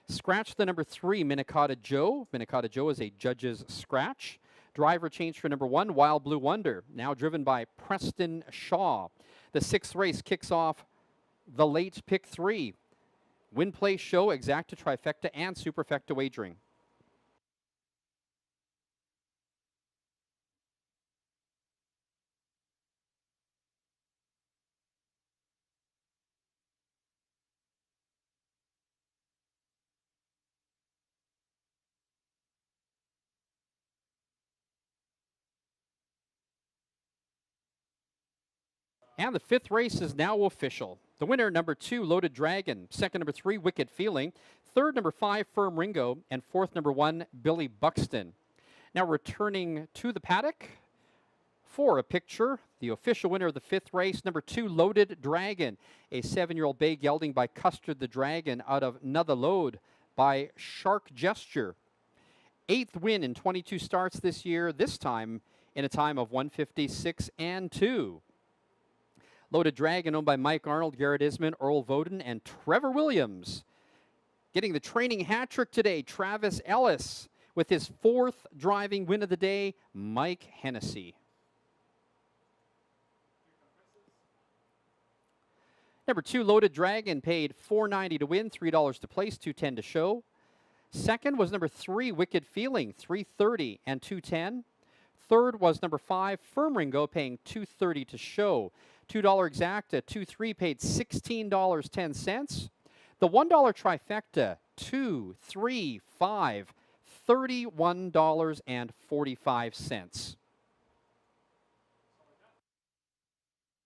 Scratch the number 3, Minnetonka Joe. Minnetonka Joe is a judge's scratch. Driver change for number 1, Wild Blue Wonder, now driven by Preston Shaw. The 6th race kicks off the late pick 3. Win, play, show, exacta, trifecta, and superfecta wagering. And the 5th race is now official. The winner, number 2, Loaded Dragon. Second, number 3, Wicked Feeling. Third, number 5, Firm Ringo. And fourth, number 1, Billy Buxton. Now returning to the paddock for a picture, the official winner of the 5th race, number 2, Loaded Dragon. A 7-year-old bay gelding by Custard the Dragon out of Another Load by Shark Gesture. 8th win in 22 starts this year, this time in a time of 1:56 and 2. Loaded Dragon, owned by Mike Arnold, Garrett Isman, Earl Voden, and Trevor Williams. Getting the training hat trick today, Travis Ellis. With his 4th driving win of the day, Mike Hennessy. Number 2, Loaded Dragon, paid $4.90 to win, $3 to place, $2.10 to show. Second was number 3, Wicked Feeling, $3.30 and $2.10. Third was number 5, Firm Ringo, paying $2.30 to show. $2 exacta, 2-3 paid $16.10. The $1 trifecta, 2, 3, 5, $31.45.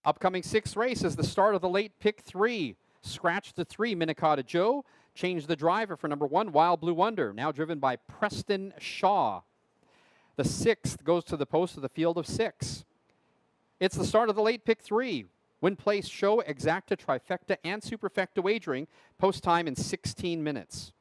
Upcoming 6th race is the start of the late pick 3. Scratch the 3, Minnetonka Joe. Change the driver for number 1, Wild Blue Wonder, now driven by Preston Shaw. The 6th goes to the post of the field of 6. It's the start of the late pick 3. Win, place, show, exacta, trifecta, and superfecta wagering. Post time in 16 minutes.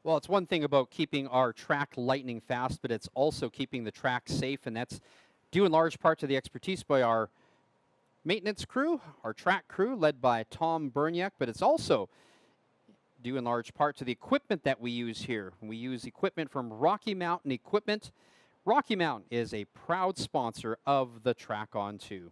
Well, it's one thing about keeping our track lightning fast, but it's also keeping the track safe, and that's due in large part to the expertise by our maintenance crew, our track crew, led by Tom Berniak, but it's also due in large part to the equipment that we use here. We use equipment from Rocky Mountain Equipment. Rocky Mountain is a proud sponsor of the Track On 2.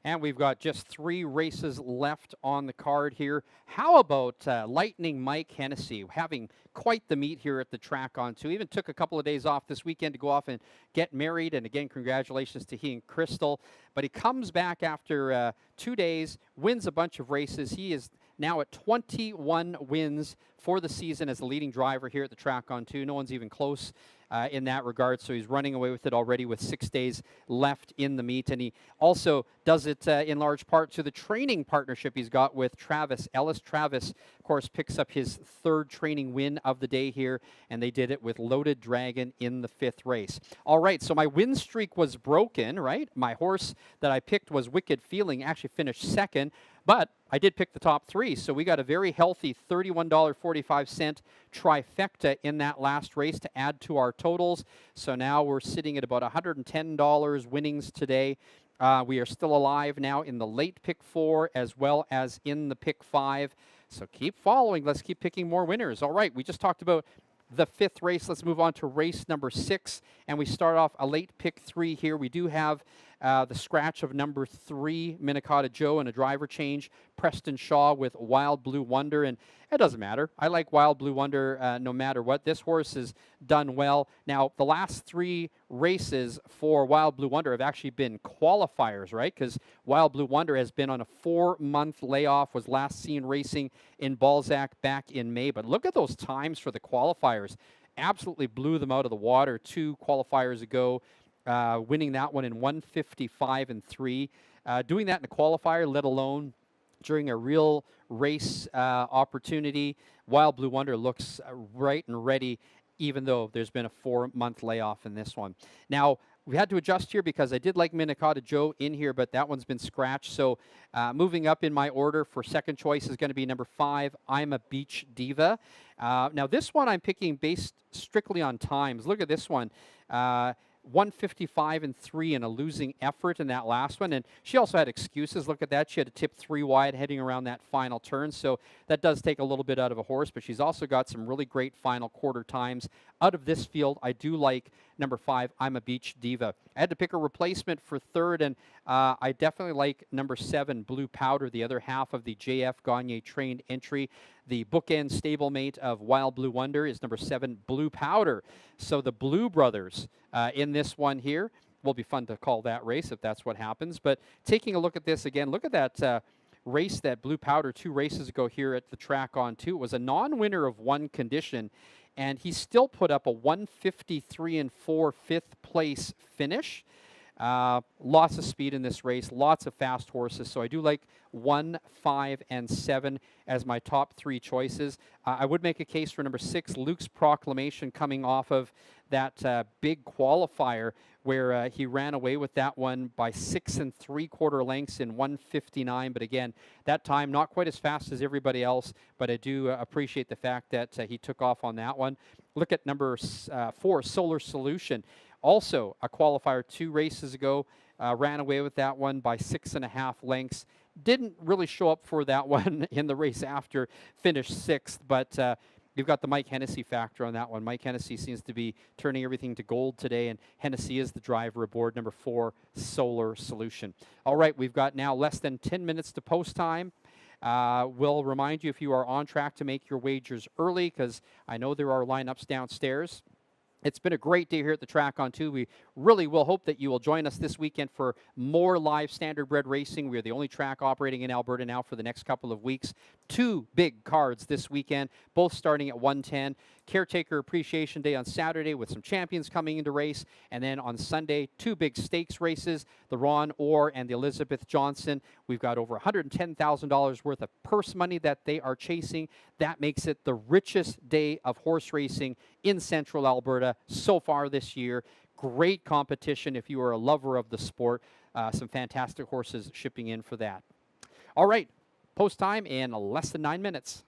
And we've got just 3 races left on the card here. How about Lightning Mike Hennessy having quite the meet here at the Track On 2. Even took a couple of days off this weekend to go off and get married. And again, congratulations to he and Crystal. But he comes back after 2 days, wins a bunch of races. He is now at 21 wins for the season as the leading driver here at the Track On 2. No one's even close in that regard, so he's running away with it already with 6 days left in the meet. And he also does it in large part to the training partnership he's got with Travis Ellis. Travis, of course, picks up his 3rd training win of the day here, and they did it with Loaded Dragon in the 5th race. All right, so my win streak was broken, right? My horse that I picked was Wicked Feeling, actually finished 2nd. But I did pick the top 3, so we got a very healthy $31.45 trifecta in that last race to add to our totals. So now we're sitting at about $110 winnings today. We are still alive now in the late pick 4 as well as in the pick 5. So keep following. Let's keep picking more winners. All right, we just talked about the 5th race. Let's move on to race number 6, and we start off a late pick 3 here. We do have the scratch of number 3, Minnetonka Joe, and a driver change, Preston Shaw with Wild Blue Wonder, and it doesn't matter. I like Wild Blue Wonder no matter what. This horse has done well. Now, the last 3 races for Wild Blue Wonder have actually been qualifiers, right? Because Wild Blue Wonder has been on a 4-month layoff, was last seen racing in Balzac back in May. But look at those times for the qualifiers. Absolutely blew them out of the water 2 qualifiers ago. Winning that one in 155 and 3. Doing that in a qualifier, let alone during a real race opportunity, Wild Blue Wonder looks right and ready, even though there's been a 4-month layoff in this one. Now, we had to adjust here because I did like Minnetonka Joe in here, but that one's been scratched. So moving up in my order for second choice is going to be number 5, I'm a Beach Diva. Now, this one I'm picking based strictly on times. Look at this one. 155 and 3 in a losing effort in that last one. And she also had excuses. Look at that. She had to tip 3 wide heading around that final turn. So that does take a little bit out of a horse, but she's also got some really great final quarter times. Out of this field, I do like number 5, I'm a Beach Diva. I had to pick a replacement for 3rd, and I definitely like number 7, Blue Powder, the other half of the J.F. Gagne trained entry. The bookend stablemate of Wild Blue Wonder is number 7, Blue Powder. So the Blue Brothers in this one here will be fun to call that race if that's what happens. But taking a look at this again, look at that race that Blue Powder 2 races ago here at the Track On 2. It was a non-winner of 1 condition, and he still put up a 153 and 4 5th place finish. Lots of speed in this race, lots of fast horses. So I do like 1, 5, and 7 as my top 3 choices. I would make a case for number 6, Luke's Proclamation, coming off of that big qualifier where he ran away with that one by 6 3/4 lengths in 159. But again, that time not quite as fast as everybody else, but I do appreciate the fact that he took off on that one. Look at number 4, Solar Solution. Also a qualifier 2 races ago, ran away with that one by 6.5 lengths. Didn't really show up for that one in the race after, finished 6th, but you've got the Mike Hennessy factor on that one. Mike Hennessy seems to be turning everything to gold today, and Hennessy is the driver aboard number 4, Solar Solution. All right, we've got now less than 10 minutes to post time. We'll remind you if you are on track to make your wagers early, because I know there are lineups downstairs. It's been a great day here at the Track On 2. We really will hope that you will join us this weekend for more live standardbred racing. We are the only track operating in Alberta now for the next couple of weeks. 2 big cards this weekend, both starting at 1:10. Caretaker Appreciation Day on Saturday with some champions coming into race. And then on Sunday, 2 big stakes races, the Ron Orr and the Elizabeth Johnson. We've got over $110,000 worth of purse money that they are chasing. That makes it the richest day of horse racing in Central Alberta so far this year. Great competition if you are a lover of the sport. Some fantastic horses shipping in for that. All right, post time in less than 9 minutes.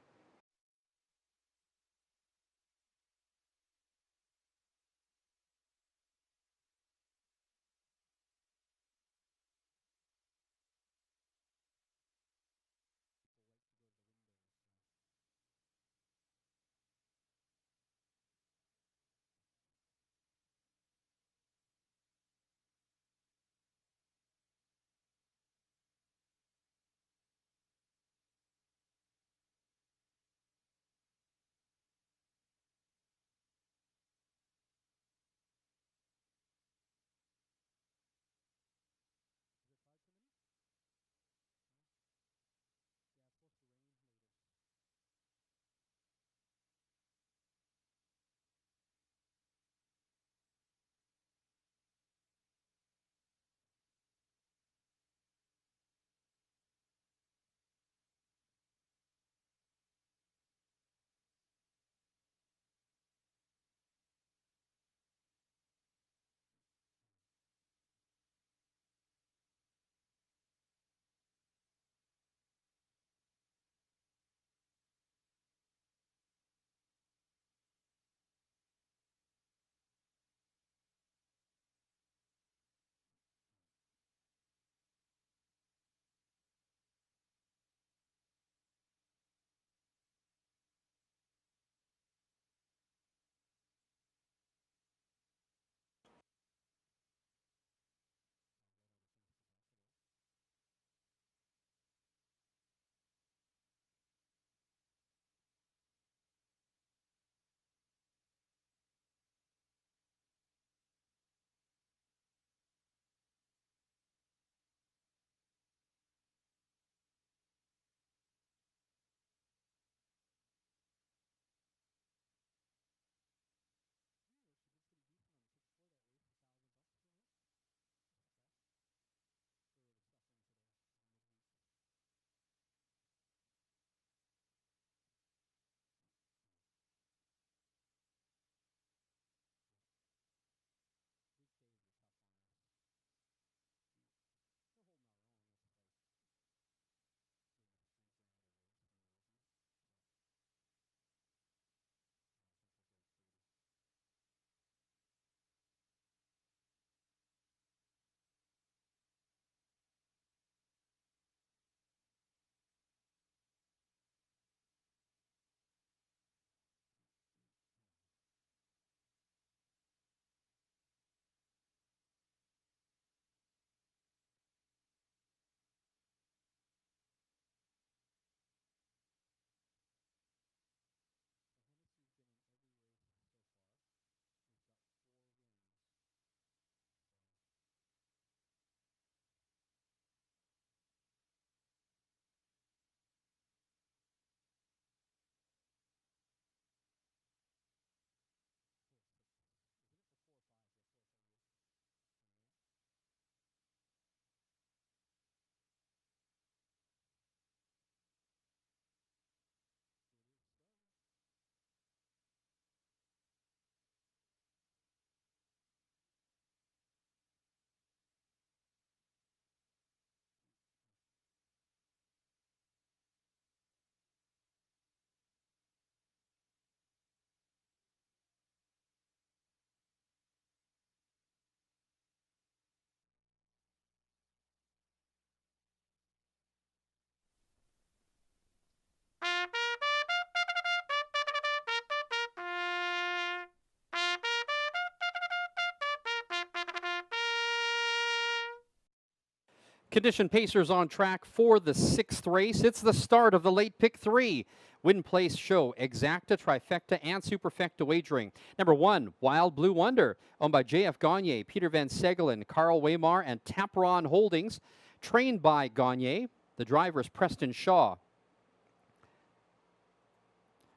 Condition Pacers on track for the 6th race. It's the start of the late pick 3. Win Place Show, Exacta, Trifecta, and Superfecta wagering. Number 1, Wild Blue Wonder, owned by J.F. Gagne, Peter Van Segelen, Carl Waymar, and Tapron Holdings. Trained by Gagne. The driver is Preston Shaw.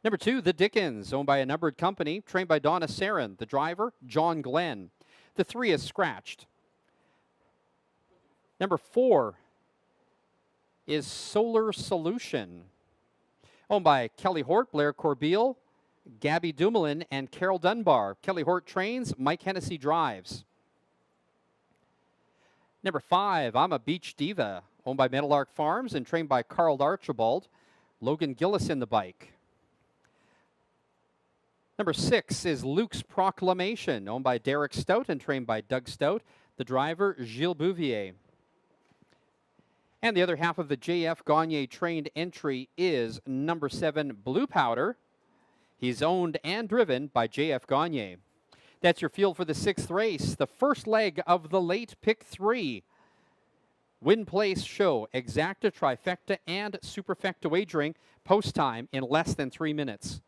Number 2, The Dickens, owned by a numbered company, trained by Donna Sarin. The driver, John Glenn. The 3 is scratched. Number 4 is Solar Solution, owned by Kelly Hort, Blair Corbeil, Gabby Dumoulin, and Carol Dunbar. Kelly Hort trains, Mike Hennessy drives. Number 5, I'm a Beach Diva, owned by Meadowlark Farms and trained by Carl Archibald. Logan Gillis in the bike. Number 6 is Luke's Proclamation, owned by Derek Stout and trained by Doug Stout. The driver, Gilles Bouvier. And the other half of the J.F. Gagne trained entry is number 7, Blue Powder. He's owned and driven by J.F. Gagne. That's your field for the 6th race, the first leg of the late pick 3. Win Place Show, Exacta, Trifecta, and Superfecta wagering. Post time in less than 3 minutes.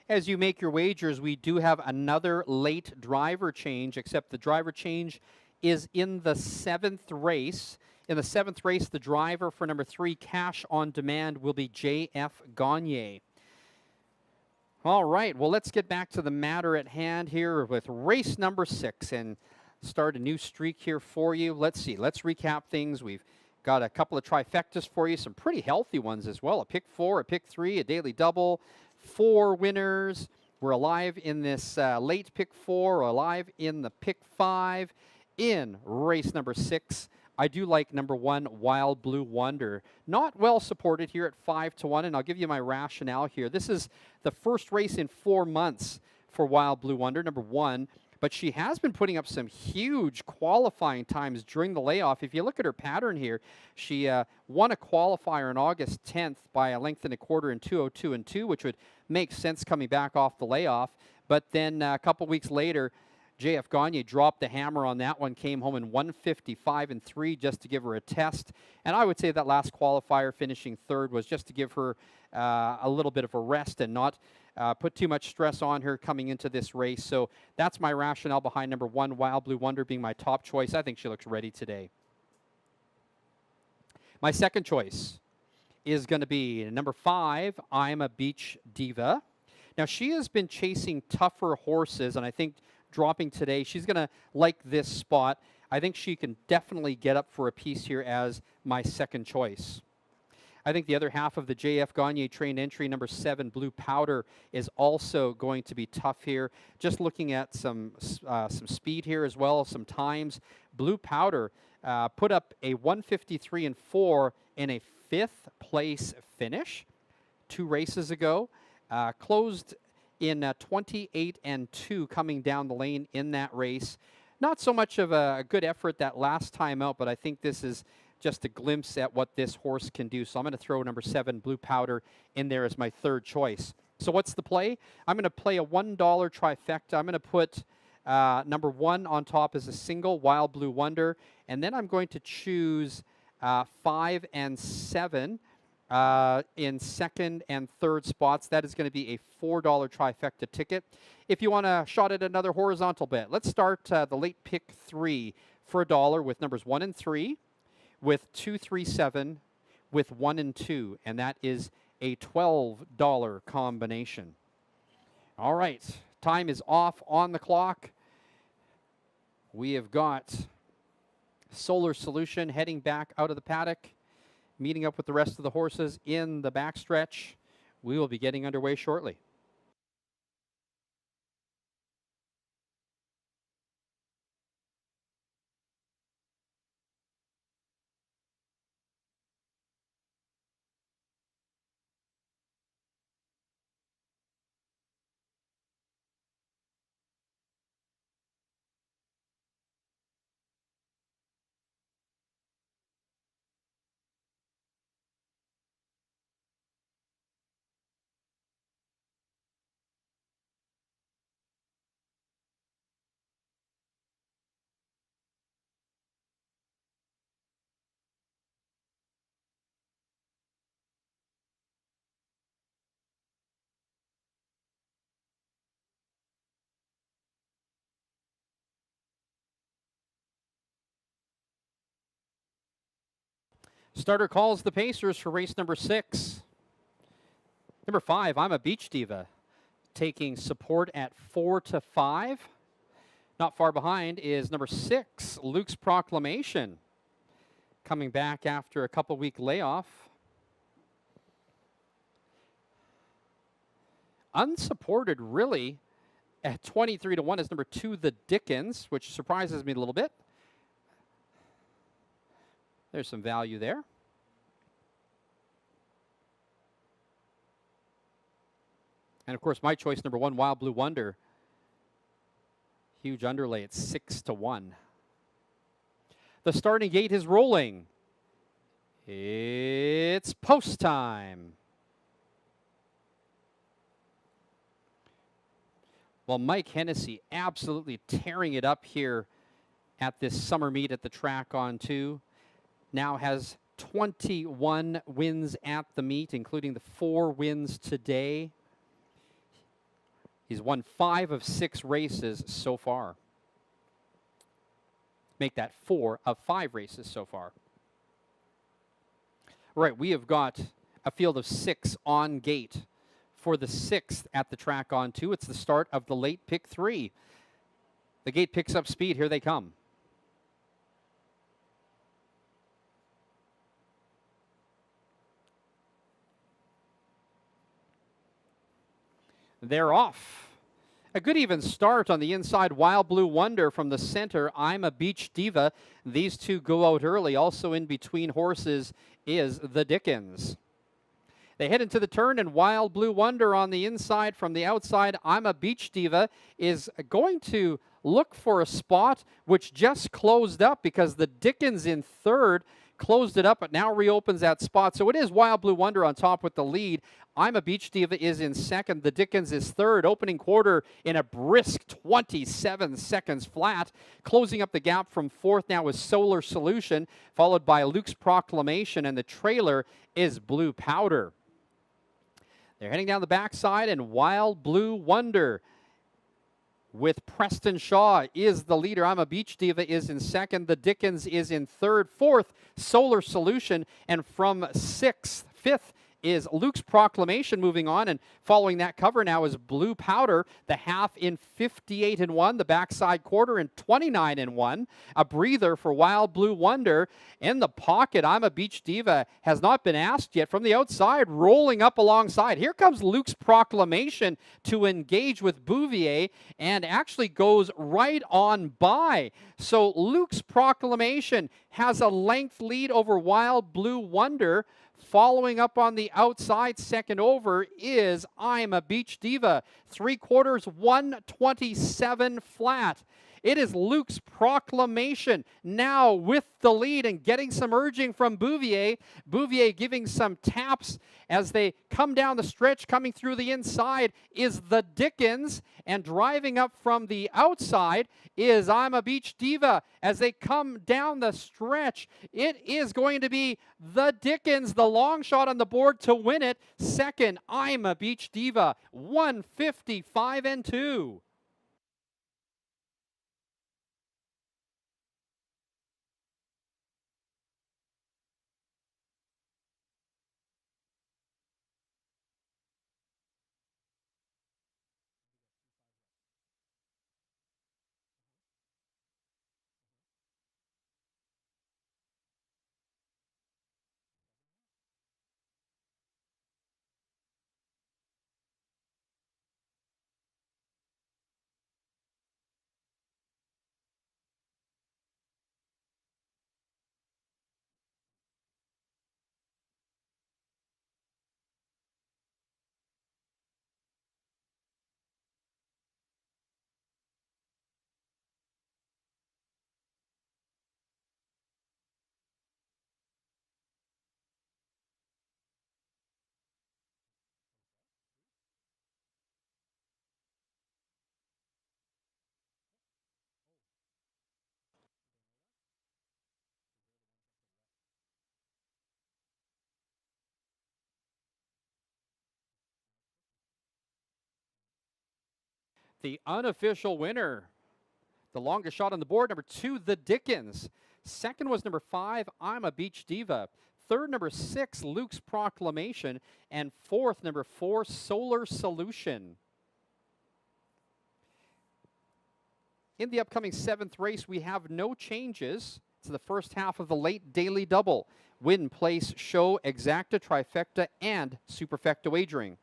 As you make your wagers, we do have another late driver change, except the driver change is in the 7th race. In the 7th race, the driver for number 3, Cash on Demand, will be J.F. Gagne. All right, well, let's get back to the matter at hand here with race number 6 and start a new streak here for you. Let's see, let's recap things. We've got a couple of trifectas for you, some pretty healthy ones as well. A pick 4, a pick 3, a daily double, 4 winners. We're alive in this late pick 4, alive in the pick 5 in race number 6. I do like number 1, Wild Blue Wonder. Not well supported here at 5-1, and I'll give you my rationale here. This is the first race in 4 months for Wild Blue Wonder, number 1. But she has been putting up some huge qualifying times during the layoff. If you look at her pattern here, she won a qualifier on August 10th by a length and a quarter in 2:02 and 2, which would make sense coming back off the layoff. But then a couple weeks later, J.F. Gagne dropped the hammer on that one, came home in 1:55 and 3 just to give her a test. And I would say that last qualifier, finishing 3rd, was just to give her a little bit of a rest and not put too much stress on her coming into this race. So that's my rationale behind number 1, Wild Blue Wonder, being my top choice. I think she looks ready today. My second choice is going to be number 5, I'm a Beach Diva. Now, she has been chasing tougher horses, and I think dropping today, she's going to like this spot. I think she can definitely get up for a piece here as my second choice. I think the other half of the J.F. Gagne trained entry, number 7, Blue Powder, is also going to be tough here. Just looking at some speed here as well, some times. Blue Powder put up a 1:53 and 4 in a 5th place finish 2 races ago. Closed in 28 and 2 coming down the lane in that race. Not so much of a good effort that last time out, but I think this is just a glimpse at what this horse can do. So I'm going to throw number 7, Blue Powder, in there as my third choice. So what's the play? I'm going to play a $1 trifecta. I'm going to put number 1 on top as a single, Wild Blue Wonder. And then I'm going to choose 5 and 7 in second and third spots. That is going to be a $4 trifecta ticket. If you want a shot at another horizontal bet, let's start the late pick 3 for $1 with numbers 1 and 3, with 2, 3, 7, with 1 and 2, and that is a $12 combination. All right, time is off on the clock. We have got Solar Solution heading back out of the paddock, meeting up with the rest of the horses in the backstretch. We will be getting underway shortly. Starter calls the Pacers for race number 6. Number 5, I'm a Beach Diva, taking support at 4 to 5. Not far behind is number 6, Luke's Proclamation, coming back after a couple-week layoff. Unsupported, really, at 23 to 1 is number 2, The Dickens, which surprises me a little bit. There's some value there. And of course, my choice, number 1, Wild Blue Wonder. Huge underlay at 6 to 1. The starting gate is rolling. It's post time. Well, Mike Hennessy absolutely tearing it up here at this summer meet at the Track on 2. Now has 21 wins at the meet, including the 4 wins today. He's won 5 of 6 races so far. Make that 4 of 5 races so far. Right, we have got a field of 6 on gate for the 6th at the Track on 2. It's the start of the late pick 3. The gate picks up speed. Here they come. They're off. A good even start on the inside. Wild Blue Wonder from the center. I'm a Beach Diva. These two go out early. Also in between horses is The Dickens. They head into the turn, and Wild Blue Wonder on the inside. From the outside, I'm a Beach Diva is going to look for a spot which just closed up because The Dickens in third closed it up, but now reopens that spot. So it is Wild Blue Wonder on top with the lead. I'm a Beach Diva is in second. The Dickens is third. Opening quarter in a brisk 27 seconds flat. Closing up the gap from fourth now is Solar Solution, followed by Luke's Proclamation, and the trailer is Blue Powder. They're heading down the backside, and Wild Blue Wonder with Preston Shaw is the leader. I'm a Beach Diva is in second. The Dickens is in third. Fourth, Solar Solution. And from fifth is Luke's Proclamation moving on. And following that cover now is Blue Powder, the half in 58 and 1, the backside quarter in 29 and 1. A breather for Wild Blue Wonder. In the pocket, I'm a Beach Diva has not been asked yet. From the outside, rolling up alongside. Here comes Luke's Proclamation to engage with Bouvier and actually goes right on by. So Luke's Proclamation has a length lead over Wild Blue Wonder. Following up on the outside, second over, is I'm a Beach Diva. 3/4, 127 flat. It is Luke's Proclamation now with the lead and getting some urging from Bouvier. Bouvier giving some taps as they come down the stretch. Coming through the inside is The Dickens, and driving up from the outside is I'm a Beach Diva. As they come down the stretch, it is going to be The Dickens, the long shot on the board to win it. Second, I'm a Beach Diva, 155 and 2. The unofficial winner, the longest shot on the board, number 2, The Dickens. Second was number 5, I'm a Beach Diva. Third, number 6, Luke's Proclamation. And fourth, number 4, Solar Solution. In the upcoming 7th race, we have no changes. It's the first half of the late daily double. Win, place, show, exacta, trifecta, and superfecta wagering.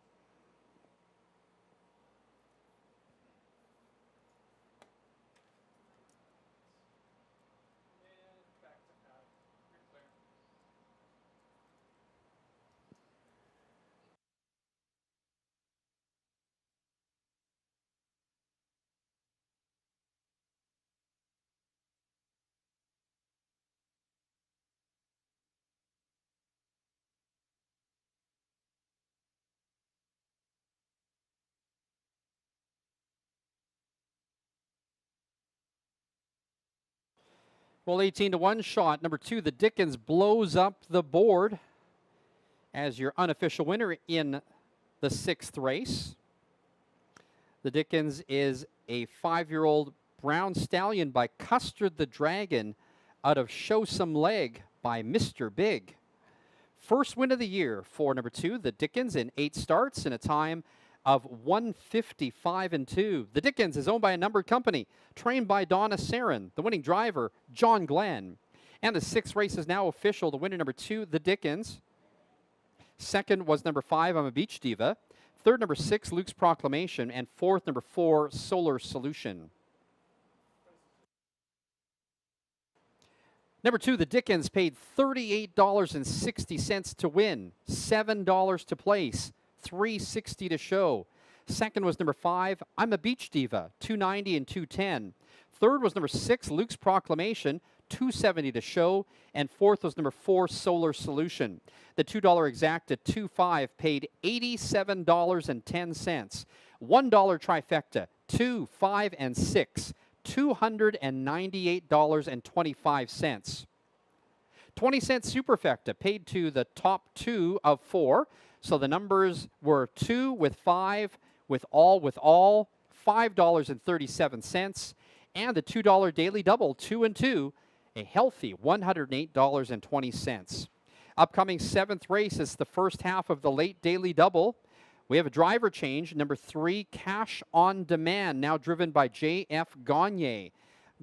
Well, 18 to 1 shot. Number 2, the Dickens blows up the board as your unofficial winner in the 6th race. The Dickens is a 5-year-old brown stallion by Custard the Dragon out of Show Some Leg by Mr. Big. First win of the year for number 2, the Dickens, in 8 starts in a time of 155 and 2. The Dickens is owned by a numbered company, trained by Donna Sarin, the winning driver, John Glenn. And the 6th race is now official. The winner, number 2, the Dickens. Second was number 5, I'm a Beach Diva. Third, number 6, Luke's Proclamation. And fourth, number 4, Solar Solution. Number 2, the Dickens, paid $38.60 to win, $7 to place, $3.60 to show. Second was number 5, I'm a Beach Diva, $2.90 and $2.10. Third was number 6, Luke's Proclamation, $2.70 to show. And fourth was number 4, Solar Solution. The $2 exacta, $2.5, paid $87.10. $1 trifecta, 2, 5, and 6. $298.25. 20-cent superfecta paid to the top 2 of 4. So the numbers were 2 with 5 with all $5.37. And the $2 daily double, 2 and 2, a healthy $108.20. Upcoming 7th race is the first half of the late daily double. We have a driver change. Number 3, Cash on Demand, now driven by J.F. Gagne.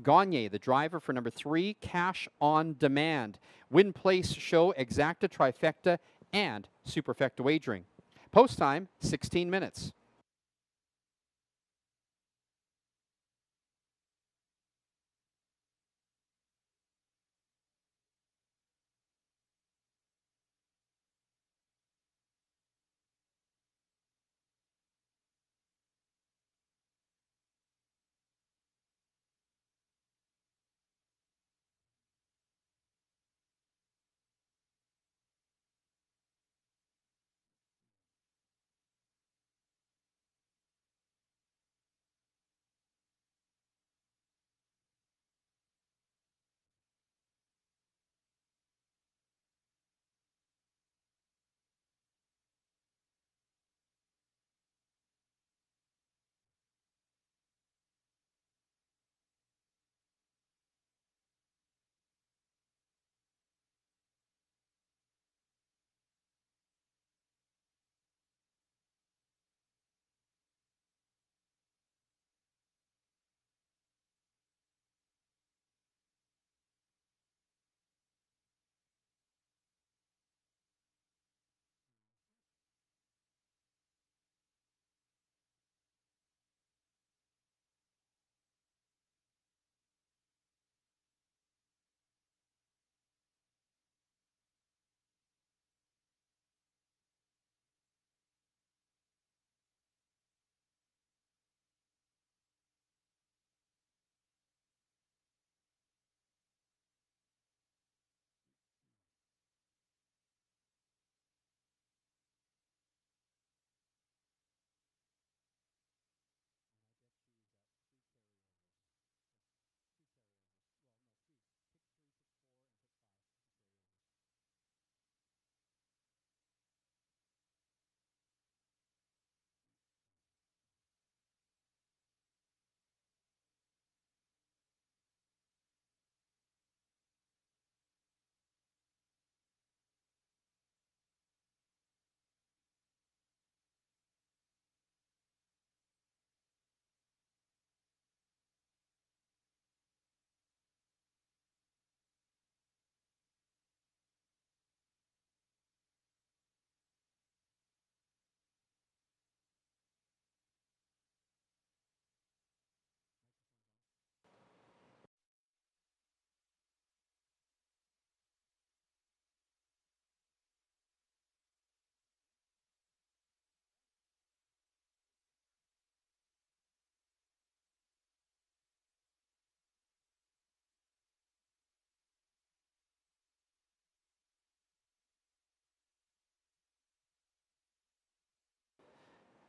Gagne, the driver for number 3, Cash on Demand. Win, place, show, exacta, trifecta, and superfecta wagering. Post time, 16 minutes.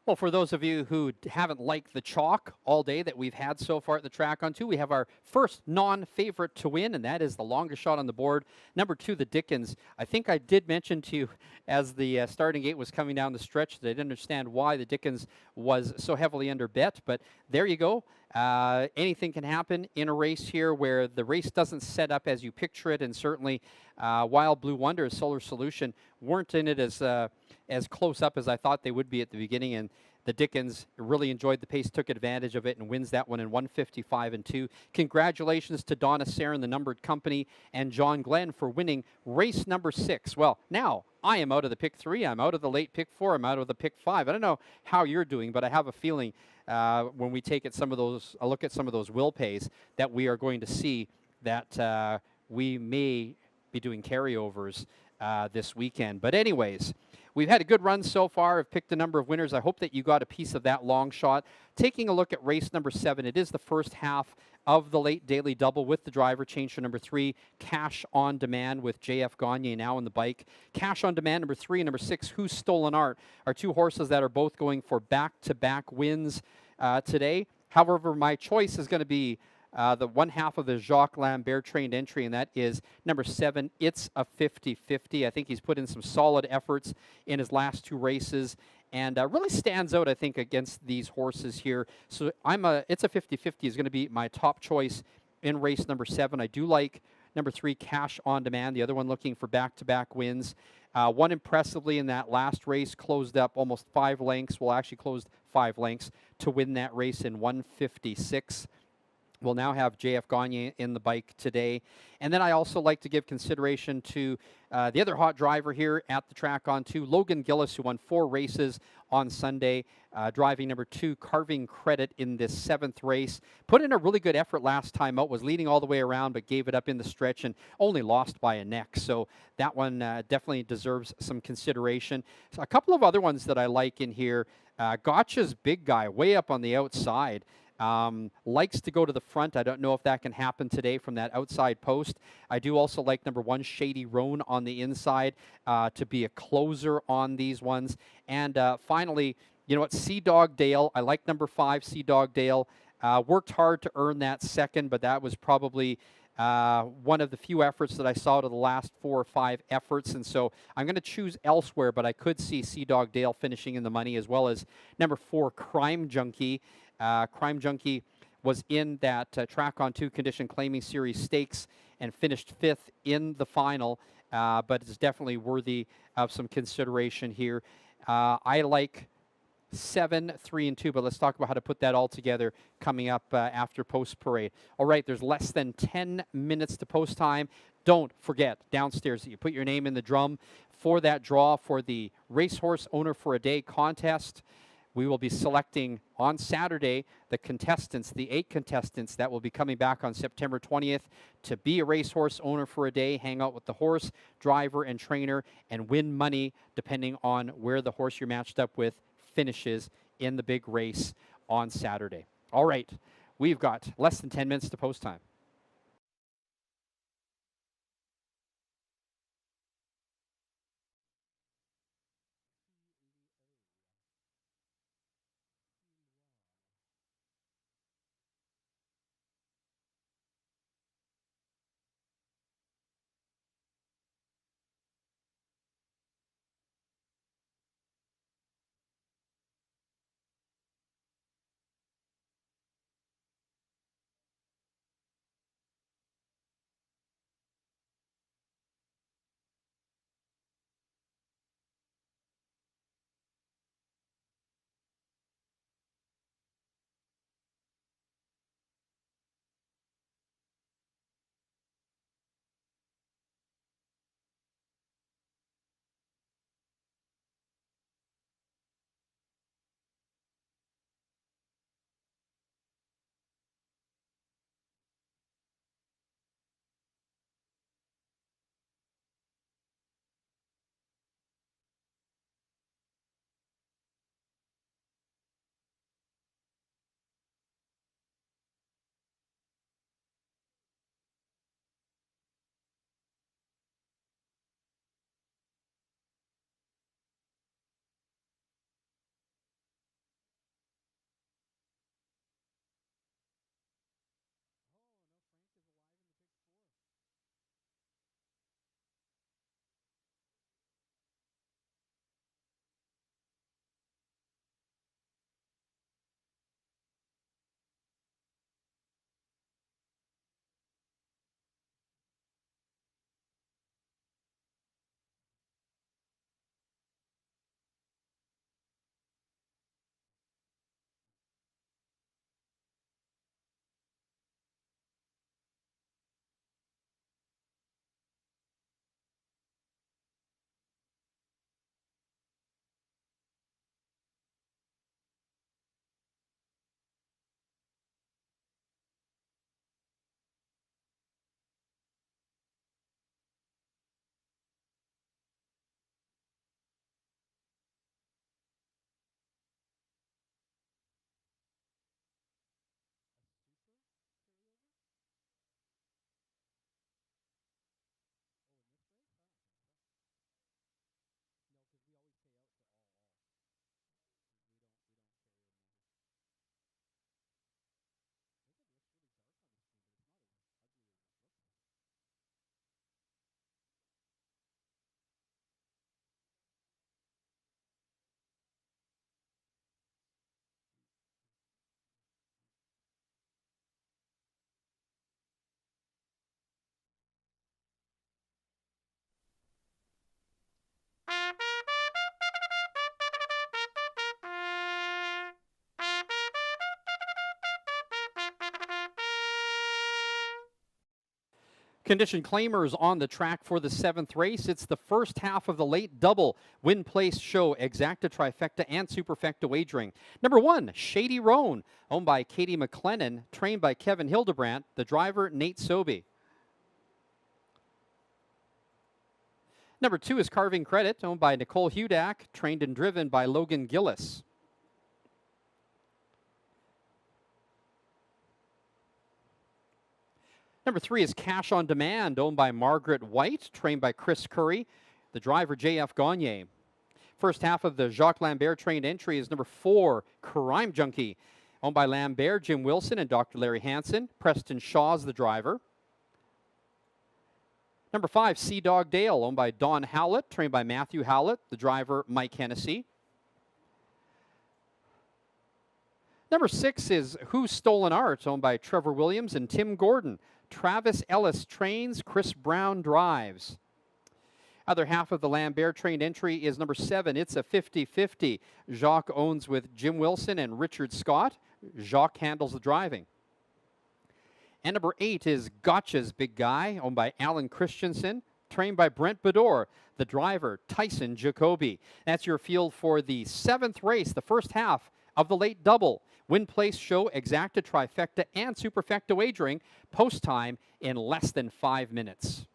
Well, for those of you who haven't liked the chalk all day that we've had so far at the track on 2, we have our first non-favorite to win, and that is the longest shot on the board. Number 2, the Dickens. I think I did mention to you as the starting gate was coming down the stretch that I didn't understand why the Dickens was so heavily under bet, but there you go. Anything can happen in a race here where the race doesn't set up as you picture it, and certainly Wild Blue Wonder, Solar Solution, weren't in it as close up as I thought they would be at the beginning, and the Dickens really enjoyed the pace, took advantage of it, and wins that one in 155 and 2. Congratulations to Donna Sarin, the numbered company, and John Glenn for winning race number 6. Well, now I am out of the pick 3. I'm out of the late pick 4. I'm out of the pick 5. I don't know how you're doing, but I have a feeling when we take a look at some of those will pays, that we are going to see that we may be doing carryovers this weekend. But anyways, we've had a good run so far. I've picked a number of winners. I hope that you got a piece of that long shot. Taking a look at race number 7, it is the first half of the late daily double with the driver change to number 3, Cash on Demand with JF Gagne now on the bike. Cash on Demand, number 3, and number 6, Who's Stolen Art, are 2 horses that are both going for back-to-back wins today. However, my choice is going to be the one half of the Jacques Lambert trained entry, and that is number 7, It's a 50-50. I think he's put in some solid efforts in his last 2 races and really stands out, I think, against these horses here. So It's a 50-50 is going to be my top choice in race number 7. I do like number 3, Cash on Demand, the other one looking for back-to-back wins. Won impressively in that last race, closed up almost 5 lengths. Well, actually closed 5 lengths to win that race in 156. We'll now have JF Gagne in the bike today. And then I also like to give consideration to the other hot driver here at the track on 2, Logan Gillis, who won 4 races on Sunday, driving number 2, Carving Credit, in this 7th race. Put in a really good effort last time out, was leading all the way around, but gave it up in the stretch and only lost by a neck. So that one definitely deserves some consideration. So a couple of other ones that I like in here. Gotcha's Big Guy, way up on the outside. Likes to go to the front. I don't know if that can happen today from that outside post. I do also like number 1, Shady Roan, on the inside to be a closer on these ones. And finally, you know what, Sea Dog Dale. I like number 5, Sea Dog Dale. Worked hard to earn that second, but that was probably one of the few efforts that I saw to the last 4 or 5 efforts, and so I'm going to choose elsewhere, but I could see Sea Dog Dale finishing in the money, as well as number 4, Crime Junkie. Crime Junkie was in that track on 2 condition claiming series stakes and finished 5th in the final, but it's definitely worthy of some consideration here. I like 7, 3, and 2, but let's talk about how to put that all together coming up after post parade. All right, there's less than 10 minutes to post time. Don't forget, downstairs, that you put your name in the drum for that draw for the Racehorse Owner for a Day contest. We will be selecting on Saturday the contestants, the 8 contestants that will be coming back on September 20th to be a racehorse owner for a day, hang out with the horse, driver, and trainer, and win money depending on where the horse you're matched up with finishes in the big race on Saturday. All right, we've got less than 10 minutes to post time. Condition claimers on the track for the 7th race. It's the first half of the late double win place show, exacta, trifecta, and superfecta wagering. Number 1, Shady Roan, owned by Katie McLennan, trained by Kevin Hildebrandt, the driver Nate Sobey. Number 2 is Carving Credit, owned by Nicole Hudak, trained and driven by Logan Gillis. Number 3 is Cash on Demand, owned by Margaret White, trained by Chris Curry, the driver J.F. Gagne. First half of the Jacques Lambert trained entry is number 4, Crime Junkie, owned by Lambert, Jim Wilson, and Dr. Larry Hansen. Preston Shaw's the driver. Number 5, Sea Dog Dale, owned by Don Howlett, trained by Matthew Howlett, the driver Mike Hennessy. Number 6 is Who's Stolen Art, owned by Trevor Williams and Tim Gordon. Travis Ellis trains, Chris Brown drives. Other half of the Lambert trained entry is number 7. It's a 50-50. Jacques owns with Jim Wilson and Richard Scott. Jacques handles the driving. And number 8 is Gotcha's Big Guy, owned by Alan Christensen, trained by Brent Bedore, the driver Tyson Jacoby. That's your field for the 7th race, the first half of the late double. Win place show, exacta, trifecta, and superfecta wagering. Post time in less than 5 minutes.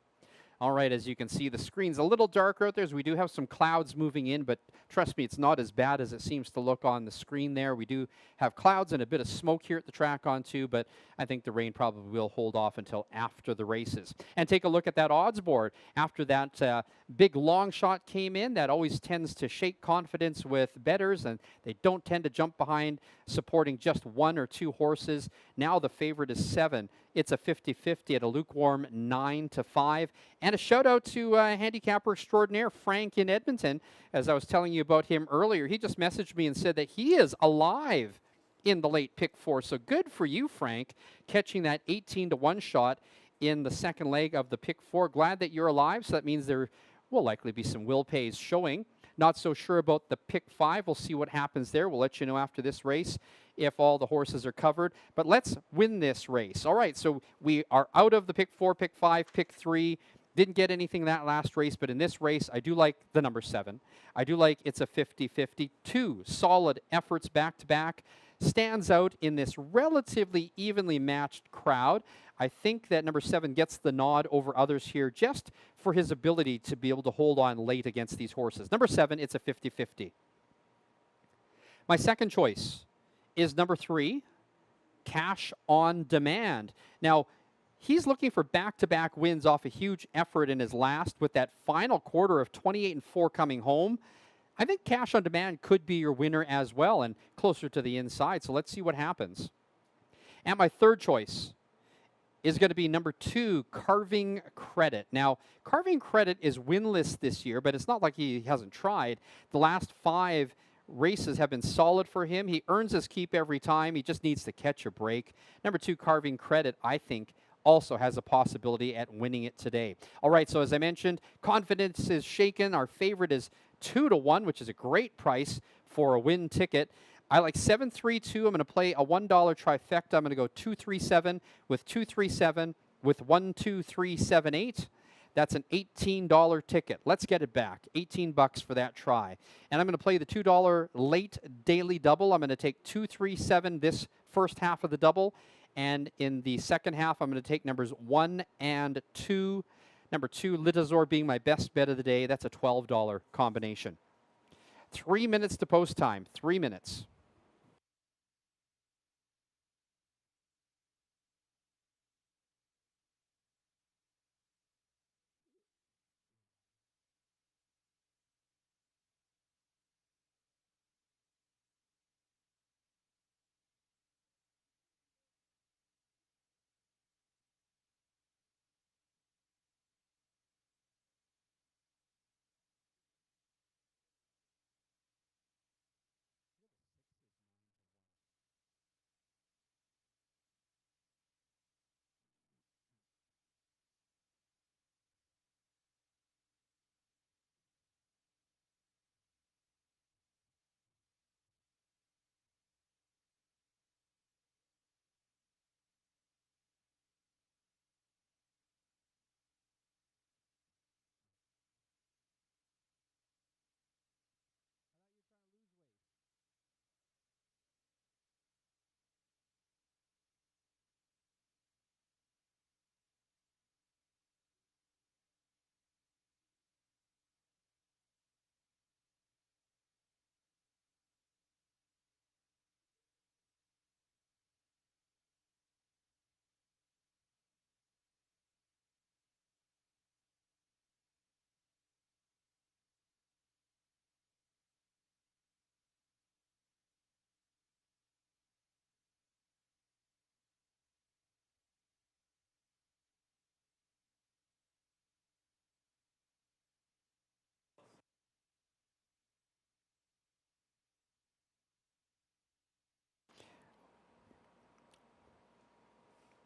All right, as you can see, the screen's a little darker out there as we do have some clouds moving in, but trust me, it's not as bad as it seems to look on the screen there. We do have clouds and a bit of smoke here at the track on too, but I think the rain probably will hold off until after the races. And take a look at that odds board. After that big long shot came in, that always tends to shake confidence with bettors, and they don't tend to jump behind supporting just 1 or 2 horses. Now the favorite is 7. It's a 50-50 at a lukewarm 9-5. And a shout out to handicapper extraordinaire Frank in Edmonton. As I was telling you about him earlier, he just messaged me and said that he is alive in the late pick 4. So good for you, Frank, catching that 18-1 shot in the second leg of the pick 4. Glad that you're alive. So that means there will likely be some will pays showing. Not so sure about the pick 5. We'll see what happens there. We'll let you know after this race if all the horses are covered. But let's win this race. All right, so we are out of the pick 4, pick 5, pick 3. Didn't get anything that last race, but in this race, I do like the number 7. I do like it's a 50-50. 2 solid efforts back-to-back. Stands out in this relatively evenly matched crowd. I think that number 7 gets the nod over others here just for his ability to be able to hold on late against these horses. Number 7, it's a 50-50. My second choice is number 3, Cash on Demand. Now, he's looking for back-to-back wins off a huge effort in his last with that final quarter of 28-4 coming home. I think Cash on Demand could be your winner as well and closer to the inside. So let's see what happens. And my third choice is going to be number 2, Carving Credit. Now, Carving Credit is winless this year, but it's not like he hasn't tried. The last 5 races have been solid for him. He earns his keep every time. He just needs to catch a break. Number 2, Carving Credit, I think, also has a possibility at winning it today. All right, so as I mentioned, confidence is shaken. Our favorite is 2-1, which is a great price for a win ticket. I like 7-3-2. I'm going to play a $1 trifecta. I'm going to go 2-3-7 with 2-3-7 with 1-2-3-7-8. That's an $18 ticket. Let's get it back. $18 for that try. And I'm going to play the $2 late daily double. I'm going to take 2-3-7 this first half of the double. And in the second half, I'm going to take numbers 1 and 2. Number 2, Litazor being my best bet of the day. That's a $12 combination. 3 minutes to post time. 3 minutes.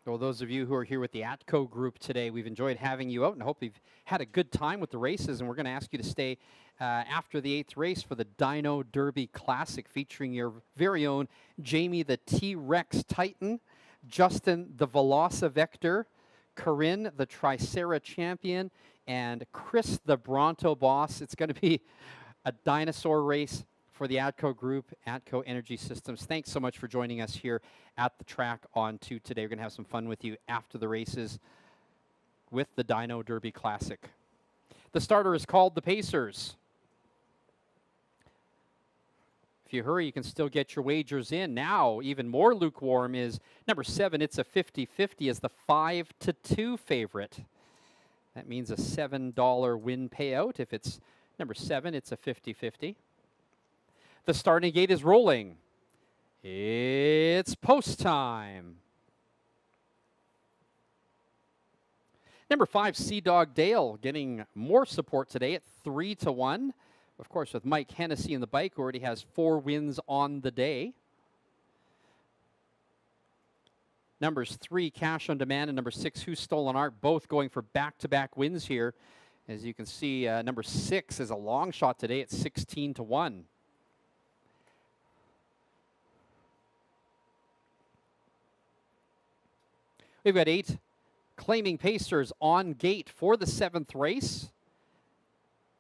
Well, those of you who are here with the ATCO group today, we've enjoyed having you out and hope you've had a good time with the races. And we're going to ask you to stay after the 8th race for the Dino Derby Classic featuring your very own Jamie the T-Rex Titan, Justin the Velocivector, Corinne the Tricera Champion, and Chris the Bronto Boss. It's going to be a dinosaur race for the ATCO group, ATCO Energy Systems. Thanks so much for joining us here at the track on 2 today. We're going to have some fun with you after the races with the Dino Derby Classic. The starter is called the Pacers. If you hurry, you can still get your wagers in. Now, even more lukewarm is number 7, It's a 50-50 as the 5-2 favorite. That means a $7 win payout. If it's number 7, It's a 50-50. The starting gate is rolling. It's post time. Number 5, Sea Dog Dale, getting more support today at 3-1. Of course, with Mike Hennessy in the bike, who already has 4 wins on the day. Numbers 3, Cash on Demand, and number 6, Who's Stolen Art, both going for back-to-back wins here. As you can see, number 6 is a long shot today at 16-1. We've got 8 claiming Pacers on gate for the 7th race.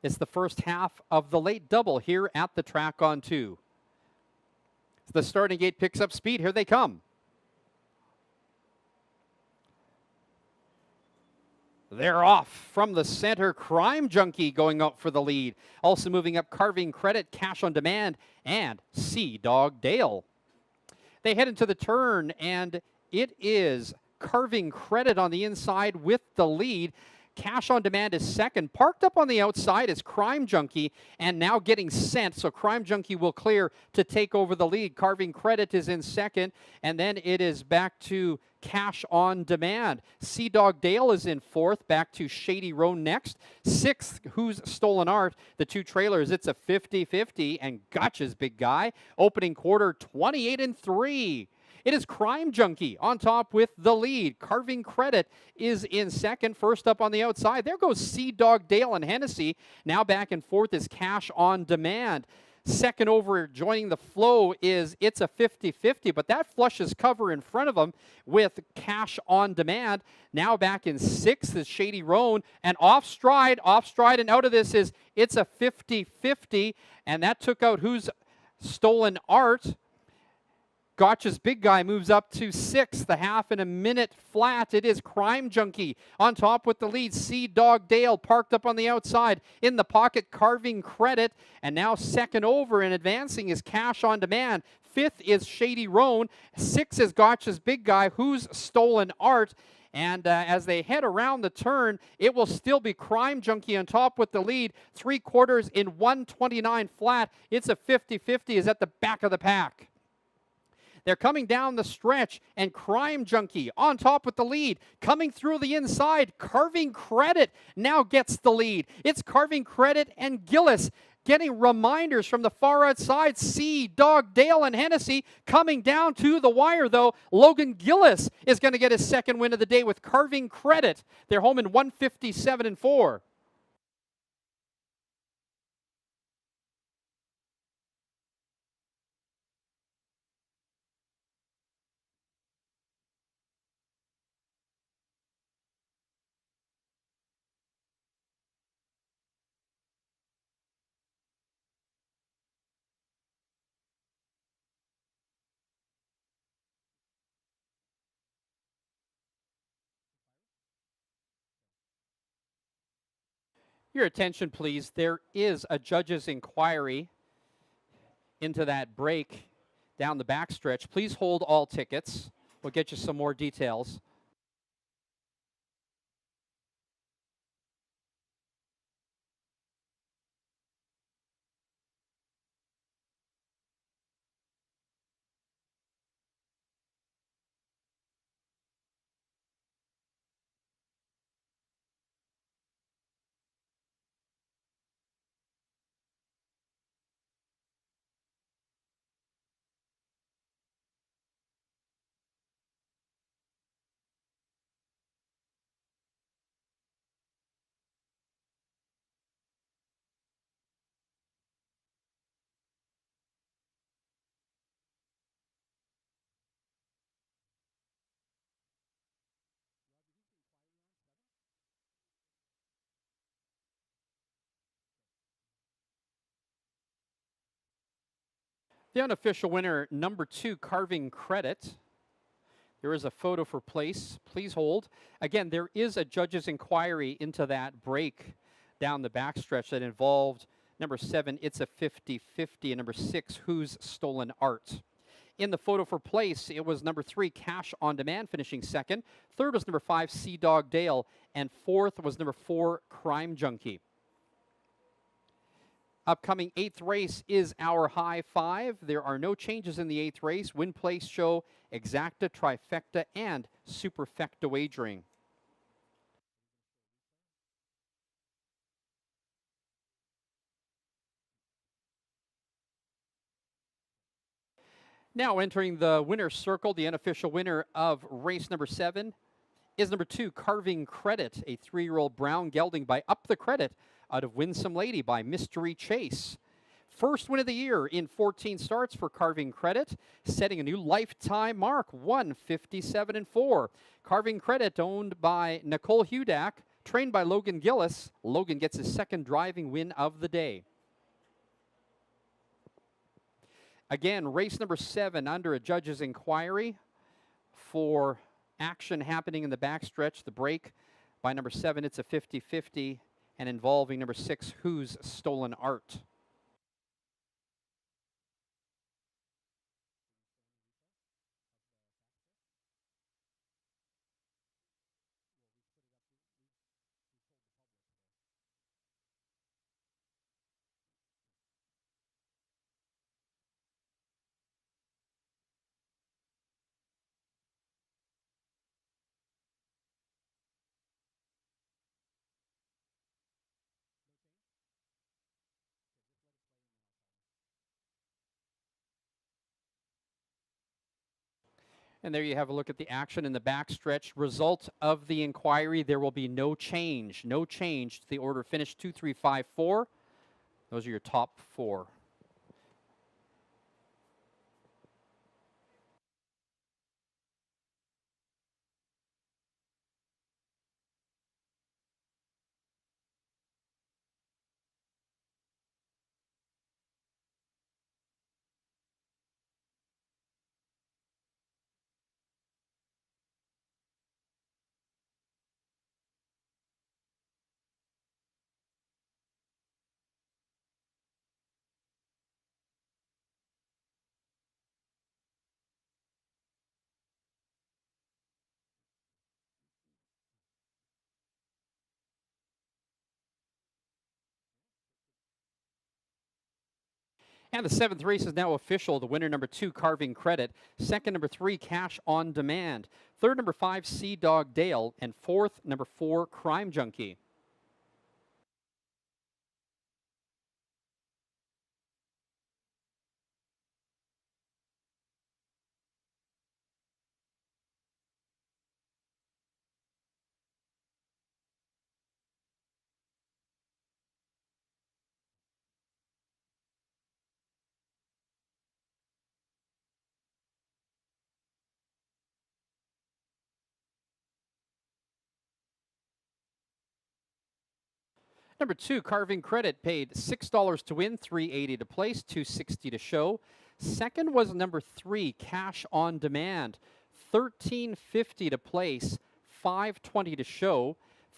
It's the first half of the late double here at the track on 2. The starting gate picks up speed. Here they come. They're off from the center. Crime Junkie going out for the lead. Also moving up, Carving Credit, Cash on Demand, and Sea Dog Dale. They head into the turn, and it is Carving Credit on the inside with the lead. Cash on Demand is second. Parked up on the outside is Crime Junkie, and now getting sent. So Crime Junkie will clear to take over the lead. Carving Credit is in second, and then it is back to Cash on Demand. Sea Dog Dale is in fourth, back to Shady Roan next. Sixth, Who's Stolen Art? The 2 trailers, It's a 50-50, and Gotcha's Big Guy. Opening quarter, 28-3. It is Crime Junkie on top with the lead. Carving Credit is in second. First up on the outside, there goes Sea Dog Dale and Hennessy. Now back and forth is Cash on Demand. Second over, joining the flow is It's a 50-50, but that flushes cover in front of them with Cash on Demand. Now back in sixth is Shady Roan, and off stride, and out of this is It's a 50-50, and that took out Who's Stolen Art. Gotcha's Big Guy moves up to sixth, the half in a minute flat. It is Crime Junkie on top with the lead. Sea Dog Dale parked up on the outside. In the pocket, Carving Credit. And now second over and advancing is Cash on Demand. Fifth is Shady Roan. Sixth is Gotcha's Big Guy. Who's Stolen Art? And as they head around the turn, it will still be Crime Junkie on top with the lead. 3/4 in 129 flat. It's a 50-50 is at the back of the pack. They're coming down the stretch, and Crime Junkie on top with the lead. Coming through the inside, Carving Credit now gets the lead. It's Carving Credit and Gillis getting reminders from the far outside. Sea Dog Dale and Hennessy coming down to the wire, though. Logan Gillis is going to get his second win of the day with Carving Credit. They're home in 157-4. Your attention, please. There is a judge's inquiry into that break down the backstretch. Please hold all tickets. We'll get you some more details. The unofficial winner, number 2, Carving Credit. There is a photo for place. Please hold. Again, there is a judge's inquiry into that break down the backstretch that involved number 7, It's a 50-50, and number 6, Who's Stolen Art. In the photo for place, it was number 3, Cash on Demand, finishing second. Third was number 5, Sea Dog Dale, and fourth was number 4, Crime Junkie. Upcoming 8th race is our high 5. There are no changes in the 8th race. Win, place, show, exacta, trifecta, and superfecta wagering. Now entering the winner's circle, the unofficial winner of race number 7 is number 2, Carving Credit, a 3-year-old brown gelding by Up the Credit out of Winsome Lady by Mystery Chase. First win of the year in 14 starts for Carving Credit, setting a new lifetime mark, 157-4. Carving Credit, owned by Nicole Hudak, trained by Logan Gillis. Logan gets his second driving win of the day. Again, race number 7 under a judge's inquiry for action happening in the backstretch. The break by number 7, It's a 50-50, and involving number 6, Who's Stolen Art. And there you have a look at the action in the backstretch. Result of the inquiry, there will be no change. No change to the order finish 2, 3, 5, 4. Those are your top 4. And the 7th race is now official. The winner, number 2, Carving Credit. Second, number 3, Cash on Demand. Third, number 5, Sea Dog Dale. And fourth, number 4, Crime Junkie. Number 2, Carving Credit, paid $6 to win, $3.80 to place, $2.60 to show. Second was number 3, Cash on Demand, $13.50 to place, $5.20 to show.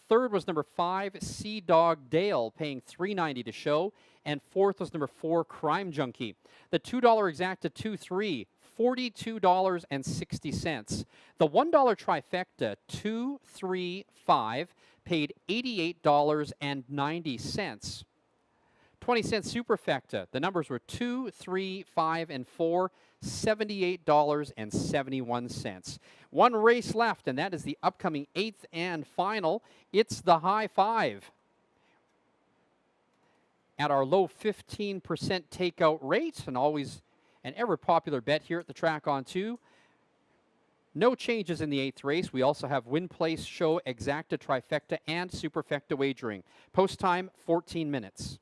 Third was number 5, Sea Dog Dale, paying $3.90 to show. And fourth was number 4, Crime Junkie. The $2 exacta 2-3, $42.60. The $1 trifecta 2-3-5 paid $88.90. 20-cent superfecta. The numbers were 2, 3, 5, and 4, $78.71. One race left, and that is the upcoming 8th and final. It's the high 5. At our low 15% takeout rate, and always an ever popular bet here at the Track on 2. No changes in the 8th race. We also have win, place, show, exacta, trifecta, and superfecta wagering. Post time, 14 minutes.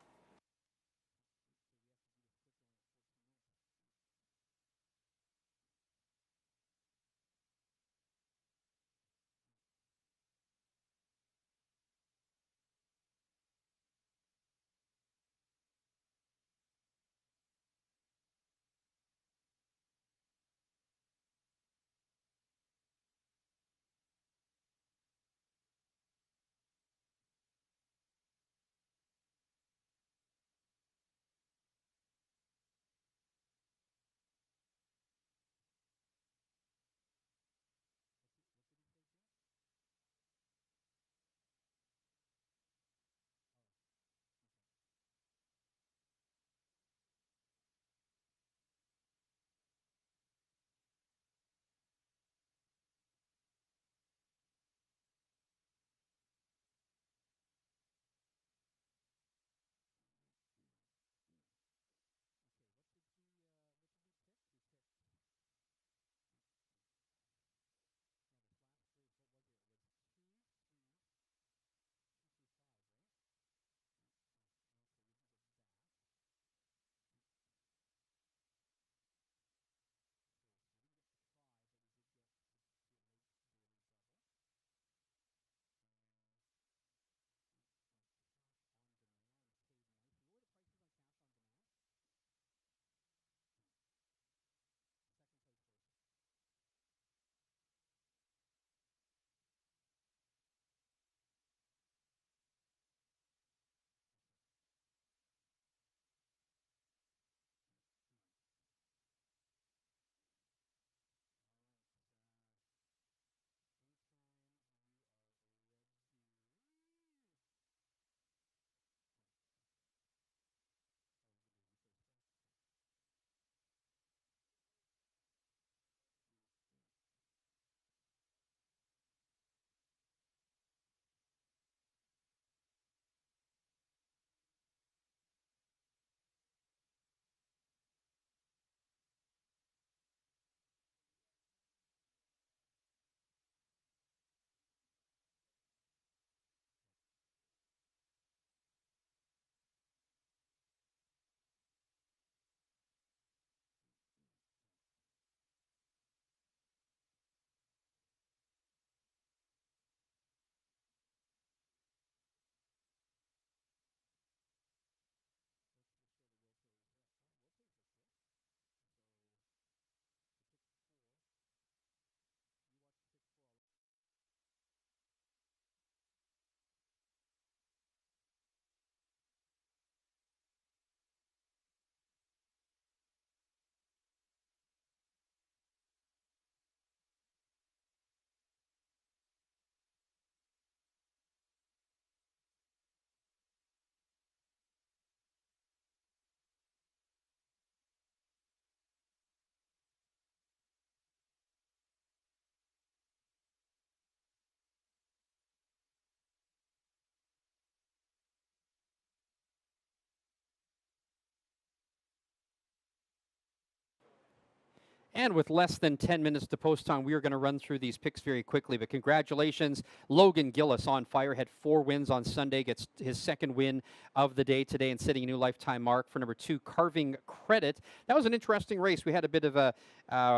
And with less than 10 minutes to post time, we are going to run through these picks very quickly. But congratulations, Logan Gillis on fire. Had 4 wins on Sunday, gets his 2nd win of the day today and setting a new lifetime mark for number 2, Carving Credit. That was an interesting race. We had a bit of a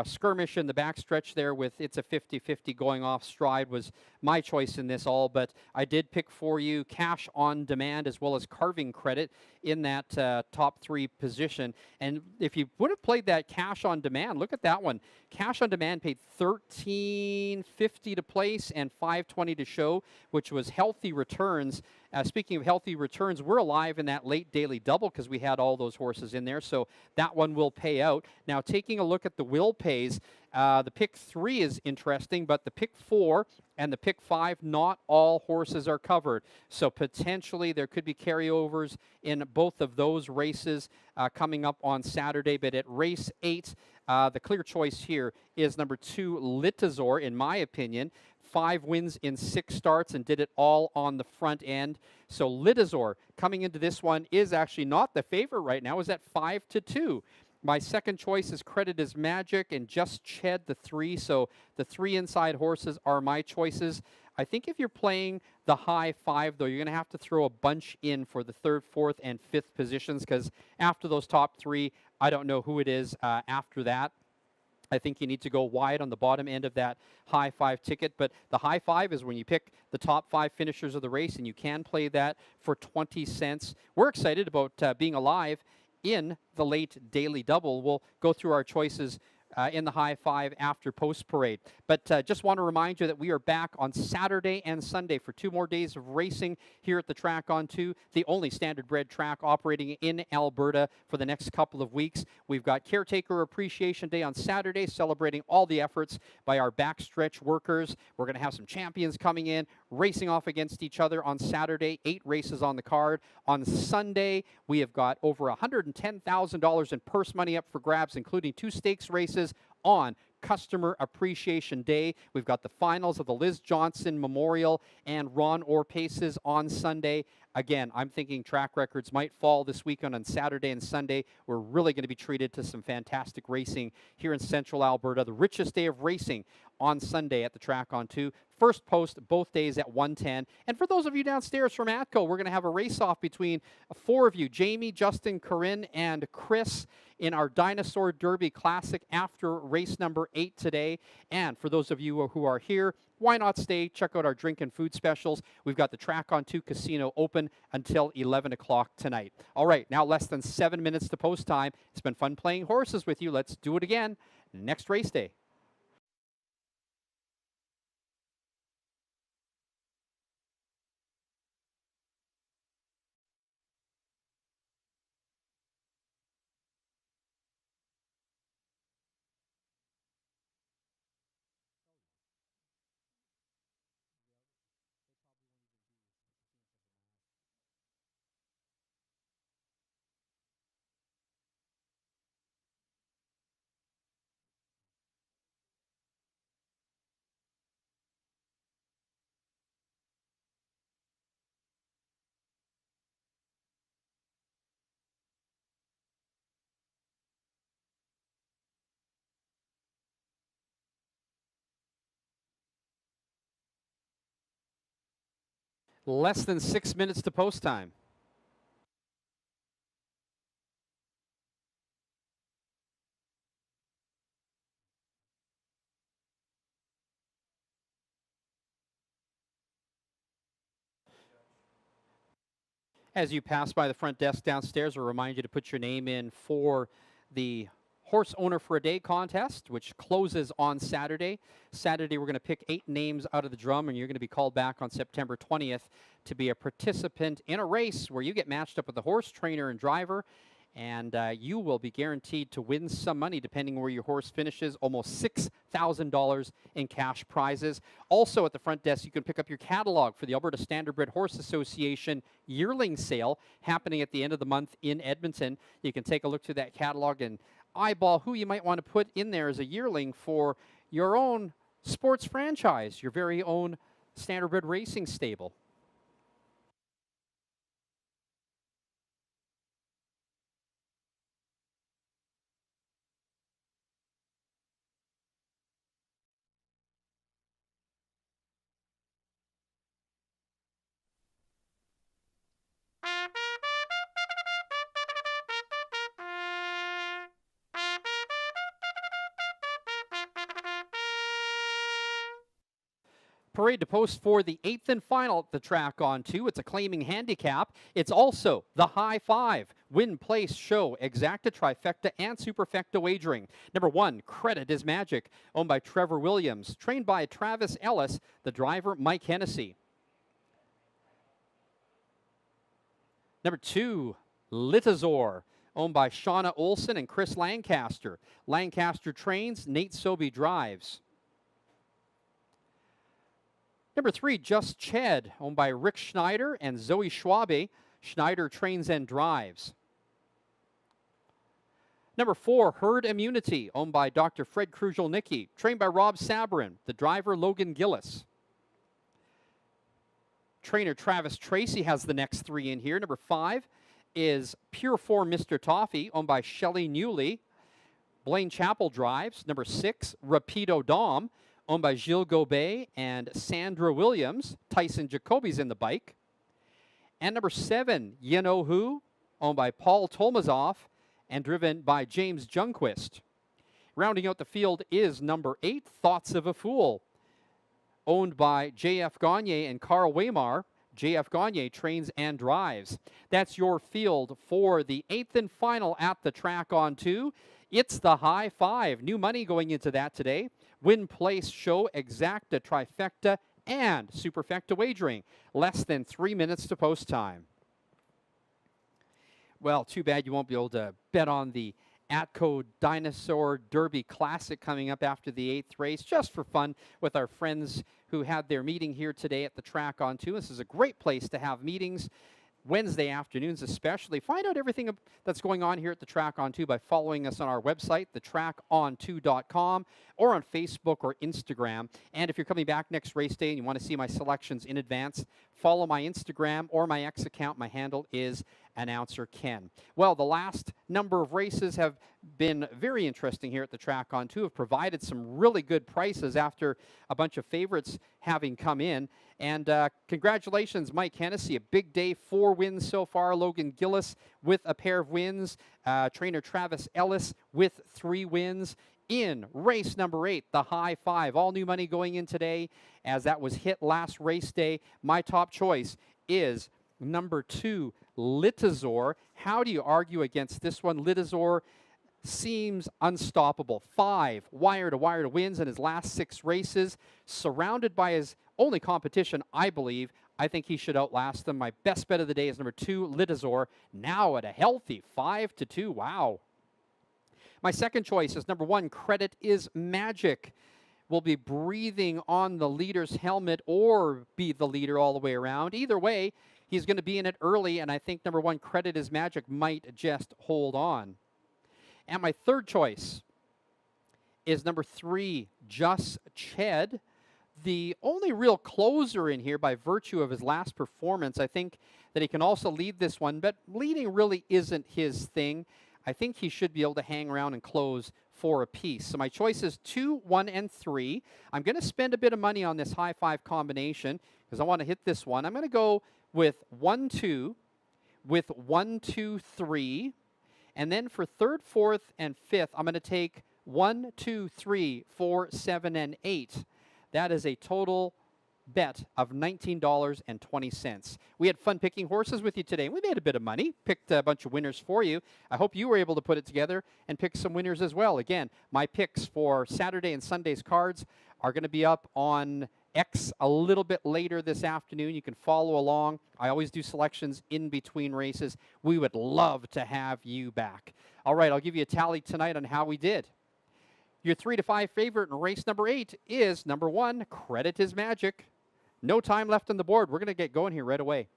skirmish in the backstretch there with It's a 50-50 going off. Stride was my choice in this all, but I did pick for you Cash on Demand as well as Carving Credit in that top 3 position. And if you would have played that Cash on Demand, look at that one. Cash on Demand paid $13.50 to place and $5.20 to show, which was healthy returns. Speaking of healthy returns, we're alive in that late daily double because we had all those horses in there, so that one will pay out. Now, taking a look at the will pays, the pick 3 is interesting, but the pick 4 and the pick 5, not all horses are covered. So potentially there could be carryovers in both of those races coming up on Saturday. But at race 8, the clear choice here is number 2, Litazor, in my opinion. 5 wins in 6 starts and did it all on the front end. So Litazor coming into this one is actually not the favorite right now, is at 5-2. My second choice is Credit is Magic and Just Ched, the 3. So the 3 inside horses are my choices. I think if you're playing the high 5, though, you're going to have to throw a bunch in for the 3rd, 4th, and 5th positions, because after those top 3, I don't know who it is after that. I think you need to go wide on the bottom end of that high 5 ticket. But the high 5 is when you pick the top 5 finishers of the race, and you can play that for 20 cents. We're excited about being alive in the late daily double. We'll go through our choices in the high 5 after post parade. But just want to remind you that we are back on Saturday and Sunday for 2 more days of racing here at the Track on 2, the only standard bred track operating in Alberta for the next couple of weeks. We've got Caretaker Appreciation Day on Saturday, celebrating all the efforts by our backstretch workers. We're going to have some champions coming in, racing off against each other on Saturday. 8 races on the card. On Sunday, we have got over $110,000 in purse money up for grabs, including 2 stakes races on Customer Appreciation Day. We've got the finals of the Liz Johnson Memorial and Ron Orr Paces on Sunday. Again, I'm thinking track records might fall this weekend on Saturday and Sunday. We're really going to be treated to some fantastic racing here in Central Alberta. The richest day of racing on Sunday at the Track on 2. First post both days at 1:10. And for those of you downstairs from ATCO, we're going to have a race-off between 4 of you, Jamie, Justin, Corinne, and Chris, in our Dinosaur Derby Classic after race number 8 today. And for those of you who are here, why not stay? Check out our drink and food specials. We've got the Track on 2 Casino open until 11 o'clock tonight. All right, now less than 7 minutes to post time. It's been fun playing horses with you. Let's do it again next race day. Less than 6 minutes to post time. As you pass by the front desk downstairs, I'll remind you to put your name in for the Horse Owner for a Day contest, which closes on Saturday. Saturday, we're going to pick 8 names out of the drum, and you're going to be called back on September 20th to be a participant in a race where you get matched up with a horse trainer and driver, and you will be guaranteed to win some money depending where your horse finishes, almost $6,000 in cash prizes. Also at the front desk, you can pick up your catalog for the Alberta Standardbred Horse Association yearling sale happening at the end of the month in Edmonton. You can take a look through that catalog and eyeball who you might want to put in there as a yearling for your own sports franchise, your very own Standardbred racing stable. Parade to post for the 8th and final at the track on 2. It's a claiming handicap. It's also the high five. Win, place, show, exacta, trifecta, and superfecta wagering. Number 1, Credit is Magic, owned by Trevor Williams. Trained by Travis Ellis, the driver Mike Hennessy. Number 2, Litazor, owned by Shauna Olson and Chris Lancaster. Lancaster trains, Nate Sobey drives. Number 3, Just Ched, owned by Rick Schneider and Zoe Schwabe. Schneider trains and drives. Number 4, Herd Immunity, owned by Dr. Fred Kruzelnicki, trained by Rob Sabrin, the driver Logan Gillis. Trainer Travis Tracy has the next 3 in here. Number 5 is Pure Form Mr. Toffee, owned by Shelley Newley. Blaine Chappell drives. Number 6, Rapido Dom, owned by Gilles Gobet and Sandra Williams. Tyson Jacoby's in the bike. And number 7, You Know Who, owned by Paul Tolmazoff and driven by James Junquist. Rounding out the field is number 8, Thoughts of a Fool, owned by J.F. Gagne and Carl Weimar. J.F. Gagne trains and drives. That's your field for the 8th and final at the track on 2. It's the high five. New money going into that today. Win, place, show, exacta, trifecta, and superfecta wagering. Less than 3 minutes to post time. Well, too bad you won't be able to bet on the Atco Dinosaur Derby Classic coming up after the 8th race, just for fun with our friends who had their meeting here today at the track on 2. This is a great place to have meetings. Wednesday afternoons especially. Find out everything that's going on here at the Track on 2 by following us on our website, thetracon2.com, or on Facebook or Instagram. And if you're coming back next race day and you want to see my selections in advance, follow my Instagram or my X account. My handle is Announcer Ken. Well, the last number of races have been very interesting here at the Track on 2, have provided some really good prices after a bunch of favorites having come in. And congratulations, Mike Hennessy, a big day, 4 wins so far. Logan Gillis with a pair of wins. Trainer Travis Ellis with 3 wins. In race number 8, the high five. All new money going in today as that was hit last race day. My top choice is number 2, Litazor. How do you argue against this one? Litazor seems unstoppable. 5 wire-to-wire wins in his last 6 races. Surrounded by his only competition, I believe. I think he should outlast them. My best bet of the day is number 2, Litazor, now at a healthy 5-2. Wow. My second choice is number 1, Credit is Magic. Will be breathing on the leader's helmet or be the leader all the way around. Either way, he's going to be in it early, and I think number 1, Credit is Magic, might just hold on. And my third choice is number 3, Just Ched. The only real closer in here by virtue of his last performance. I think that he can also lead this one, but leading really isn't his thing. I think he should be able to hang around and close for a piece. So my choice is 2, 1, and 3. I'm going to spend a bit of money on this high five combination because I want to hit this one. I'm going to go with 1, 2, with 1, 2, 3. And then for 3rd, 4th, and 5th, I'm going to take 1, 2, 3, 4, 7, and 8. That is a total bet of $19.20. We had fun picking horses with you today. We made a bit of money, picked a bunch of winners for you. I hope you were able to put it together and pick some winners as well. Again, my picks for Saturday and Sunday's cards are going to be up on X a little bit later this afternoon. You can follow along. I always do selections in between races. We would love to have you back. All right, I'll give you a tally tonight on how we did. Your 3 to 5 favorite in race number 8 is number 1, Credit is Magic. No time left on the board. We're going to get going here right away.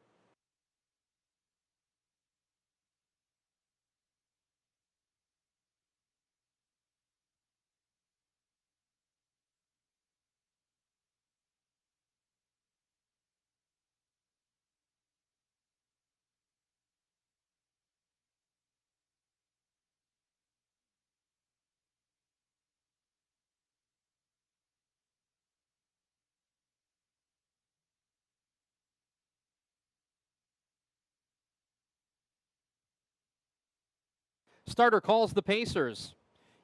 Starter calls the Pacers.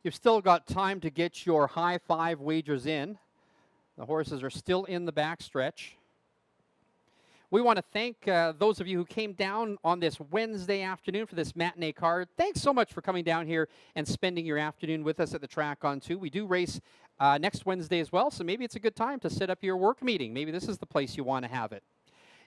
You've still got time to get your high five wagers in. The horses are still in the backstretch. We want to thank those of you who came down on this Wednesday afternoon for this matinee card. Thanks so much for coming down here and spending your afternoon with us at the Track on 2. We do race next Wednesday as well, so maybe it's a good time to set up your work meeting. Maybe this is the place you want to have it.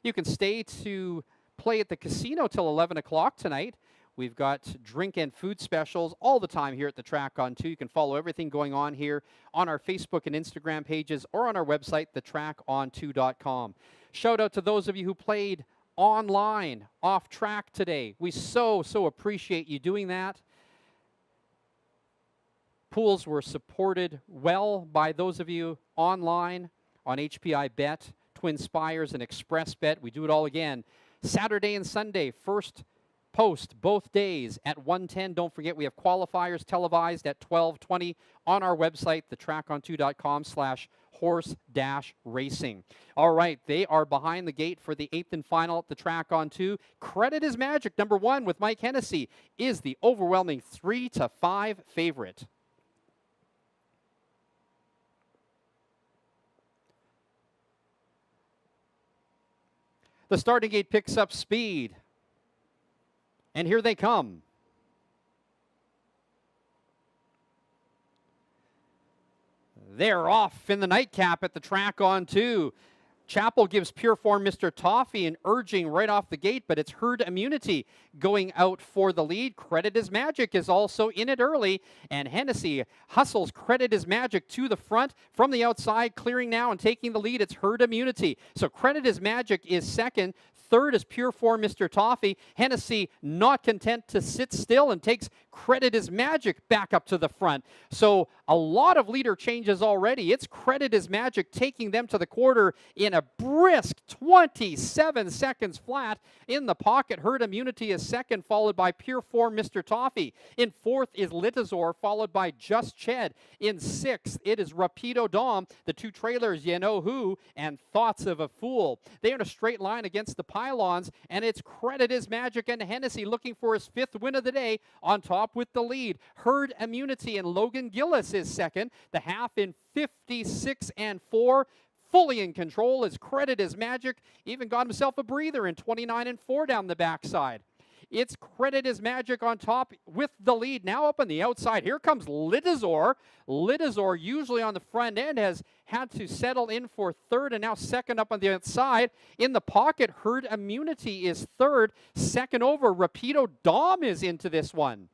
You can stay to play at the casino till 11 o'clock tonight. We've got drink and food specials all the time here at the Track on 2. You can follow everything going on here on our Facebook and Instagram pages or on our website, thetracon2.com. Shout out to those of you who played online, off track today. We so appreciate you doing that. Pools were supported well by those of you online on HPI Bet, Twin Spires, and Express Bet. We do it all again. Saturday and Sunday, first post both days at 1:10. Don't forget, we have qualifiers televised at 12:20 on our website, thetracon2.com/horse-racing. All right, they are behind the gate for the 8th and final at the Track on 2. Credit is Magic, number 1 with Mike Hennessy, is the overwhelming 3-5 favorite. The starting gate picks up speed. And here they come. They're off in the nightcap at the Track on 2. Chapel gives Pure Form Mr. Toffee an urging right off the gate, but it's Herd Immunity going out for the lead. Credit is Magic is also in it early, and Hennessy hustles Credit is Magic to the front from the outside, clearing now and taking the lead. It's Herd Immunity. So Credit is Magic is second. Third is Pure Form Mr. Toffee. Hennessy not content to sit still and takes Credit is Magic back up to the front. So a lot of leader changes already. It's Credit is Magic taking them to the quarter in a brisk 27 seconds flat. In the pocket, Herd Immunity is second, followed by Pure Form Mr. Toffee. In fourth is Litazor, followed by Just Ched. In sixth, it is Rapido Dom, the two trailers, You Know Who, and Thoughts of a Fool. They're in a straight line against the pylons, and it's Credit is Magic and Hennessy looking for his 5th win of the day on top with the lead. Herd Immunity and Logan Gillis is second. The half in 56 and 4. Fully in control as Credit is Magic even got himself a breather in 29 and 4 down the backside. It's Credit is Magic on top with the lead. Now up on the outside, here comes Litazor. Litazor, usually on the front end, has had to settle in for third and now second up on the outside. In the pocket, Herd Immunity is third. Second over, Rapido Dom is into this one.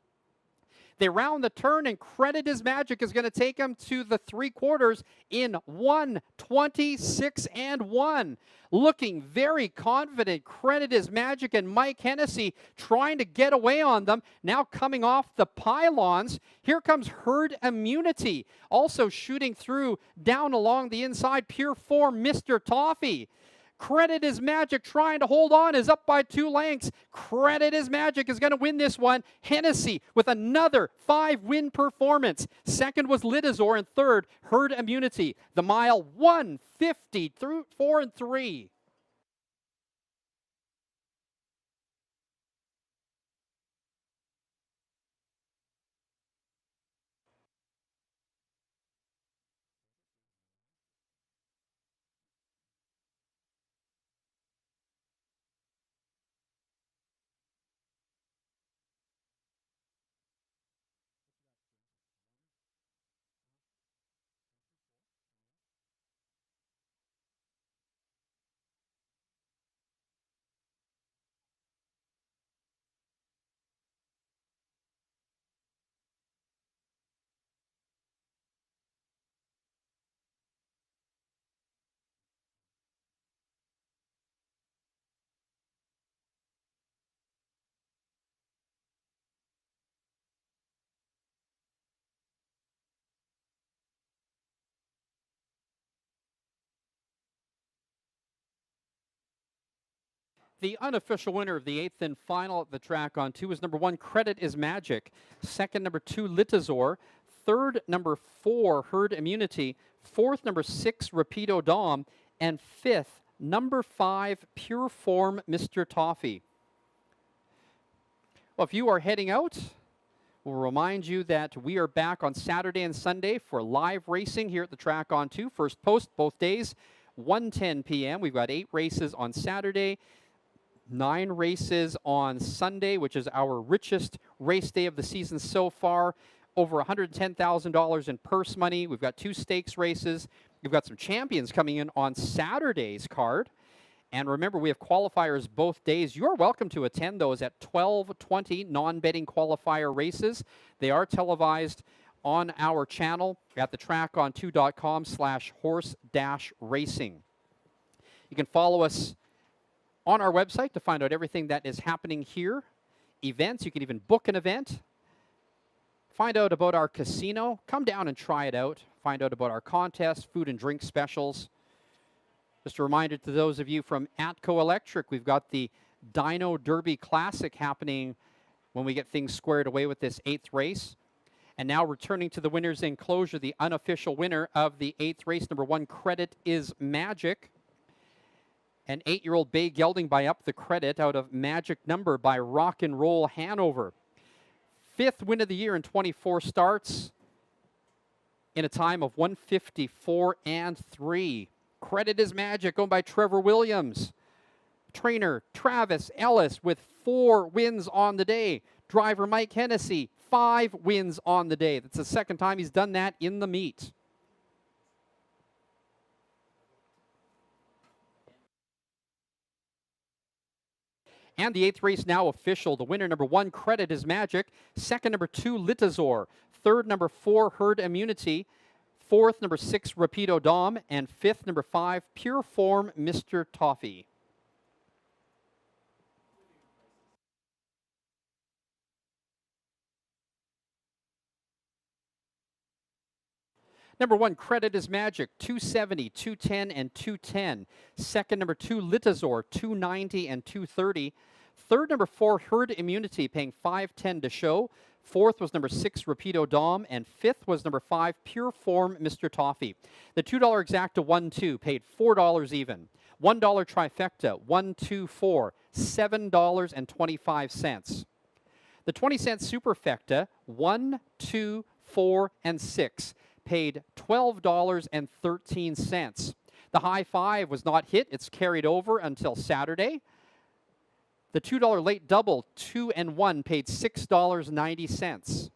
They round the turn, and Credit is Magic is going to take them to the 3/4 in 1:26 and 1. Looking very confident, Credit is Magic and Mike Hennessy trying to get away on them. Now coming off the pylons, here comes Herd Immunity. Also shooting through down along the inside, Pure Form Mr. Toffee. Credit is Magic trying to hold on, is up by 2 lengths. Credit is Magic is going to win this one. Hennessy with another 5-win performance. Second was Litazor, and third, Herd Immunity. The mile 150 through 4 and 3. The unofficial winner of the 8th and final at the Track on 2 is number 1, Credit is Magic. Second, number 2, Litazor. Third, number 4, Herd Immunity. Fourth, number 6, Rapido Dom. And fifth, number 5, Pure Form Mr. Toffee. Well, if you are heading out, We'll remind you that we are back on Saturday and Sunday for live racing here at the Track on 2. First post both days, 1:10 p.m. We've got 8 races on Saturday, 9 races on Sunday, which is our richest race day of the season so far. Over $110,000 in purse money. We've got 2 stakes races. We've got some champions coming in on Saturday's card. And remember, we have qualifiers both days. You're welcome to attend those at 12:20 non-betting qualifier races. They are televised on our channel at thetracon2.com/horse-racing. You can follow us on our website to find out everything that is happening here. Events, you can even book an event. Find out about our casino. Come down and try it out. Find out about our contests, food and drink specials. Just a reminder to those of you from Atco Electric, we've got the Dyno Derby Classic happening when we get things squared away with this 8th race. And now returning to the winner's enclosure, the unofficial winner of the 8th race, number 1, Credit is Magic. An 8-year-old bay gelding by Up the Credit out of Magic Number by Rock and Roll Hanover. 5th win of the year in 24 starts in a time of 154 and 3. Credit is Magic, owned by Trevor Williams. Trainer Travis Ellis with 4 wins on the day. Driver Mike Hennessy, 5 wins on the day. That's the second time he's done that in the meet. And the 8th race now official. The winner, number 1, Credit is Magic. Second, number 2, Litazor. Third, number 4, Herd Immunity. 4th, number 6, Rapido Dom. And 5th, number 5, Pure Form, Mr. Toffee. Number 1, Credit is Magic, 270, 210, and 210. Second, number 2, Litazor, 290 and 230. Third, number 4, Herd Immunity, paying $5.10 to show. 4th was number 6, Rapido Dom, and 5th was number 5, Pure Form, Mr. Toffee. The $2 exacta 1-2 paid $4 even. $1 trifecta 1-2-4, $7.25. The 20-cent superfecta 1, 2, 4, and 6 paid $12.13. The high 5 was not hit. It's carried over until Saturday. The $2 late double 2 and 1 paid $6.90.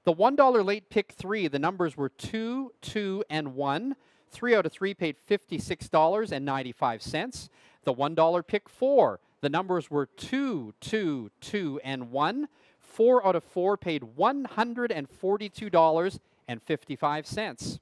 The $1 late pick 3, the numbers were 2, 2, and 1. 3 out of 3 paid $56.95. The $1 pick 4, the numbers were 2, 2, 2, and 1. 4 out of 4 paid $142.55.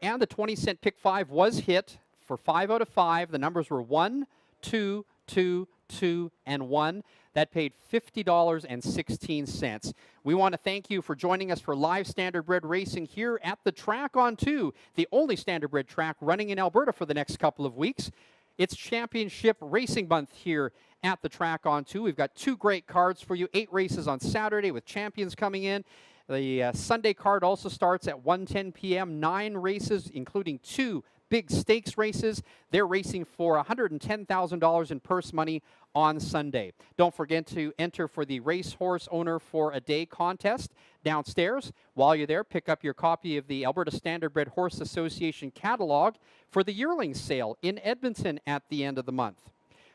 And the 20-cent pick 5 was hit for 5 out of 5. The numbers were 1, 2, 2, 2, and 1. That paid $50.16. We want to thank you for joining us for live standardbred racing here at the Track on 2, the only standardbred track running in Alberta for the next couple of weeks. It's Championship Racing Month here at the Track on 2. We've got 2 great cards for you, 8 races on Saturday with champions coming in. The Sunday card also starts at 1:10 p.m., 9 races, including 2 big stakes races. They're racing for $110,000 in purse money on Sunday. Don't forget to enter for the Racehorse Owner for a Day contest downstairs. While you're there, pick up your copy of the Alberta Standardbred Horse Association catalog for the yearling sale in Edmonton at the end of the month.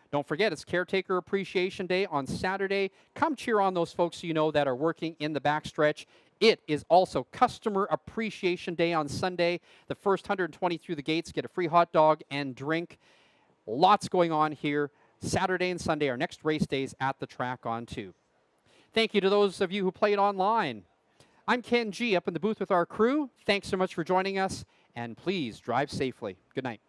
Don't forget, it's Caretaker Appreciation Day on Saturday. Come cheer on those folks you know that are working in the backstretch. It is also Customer Appreciation Day on Sunday. The first 120 through the gates get a free hot dog and drink. Lots going on here. Saturday and Sunday, our next race days at the Track on 2. Thank you to those of you who played online. I'm Ken G, up in the booth with our crew. Thanks so much for joining us, and please drive safely. Good night.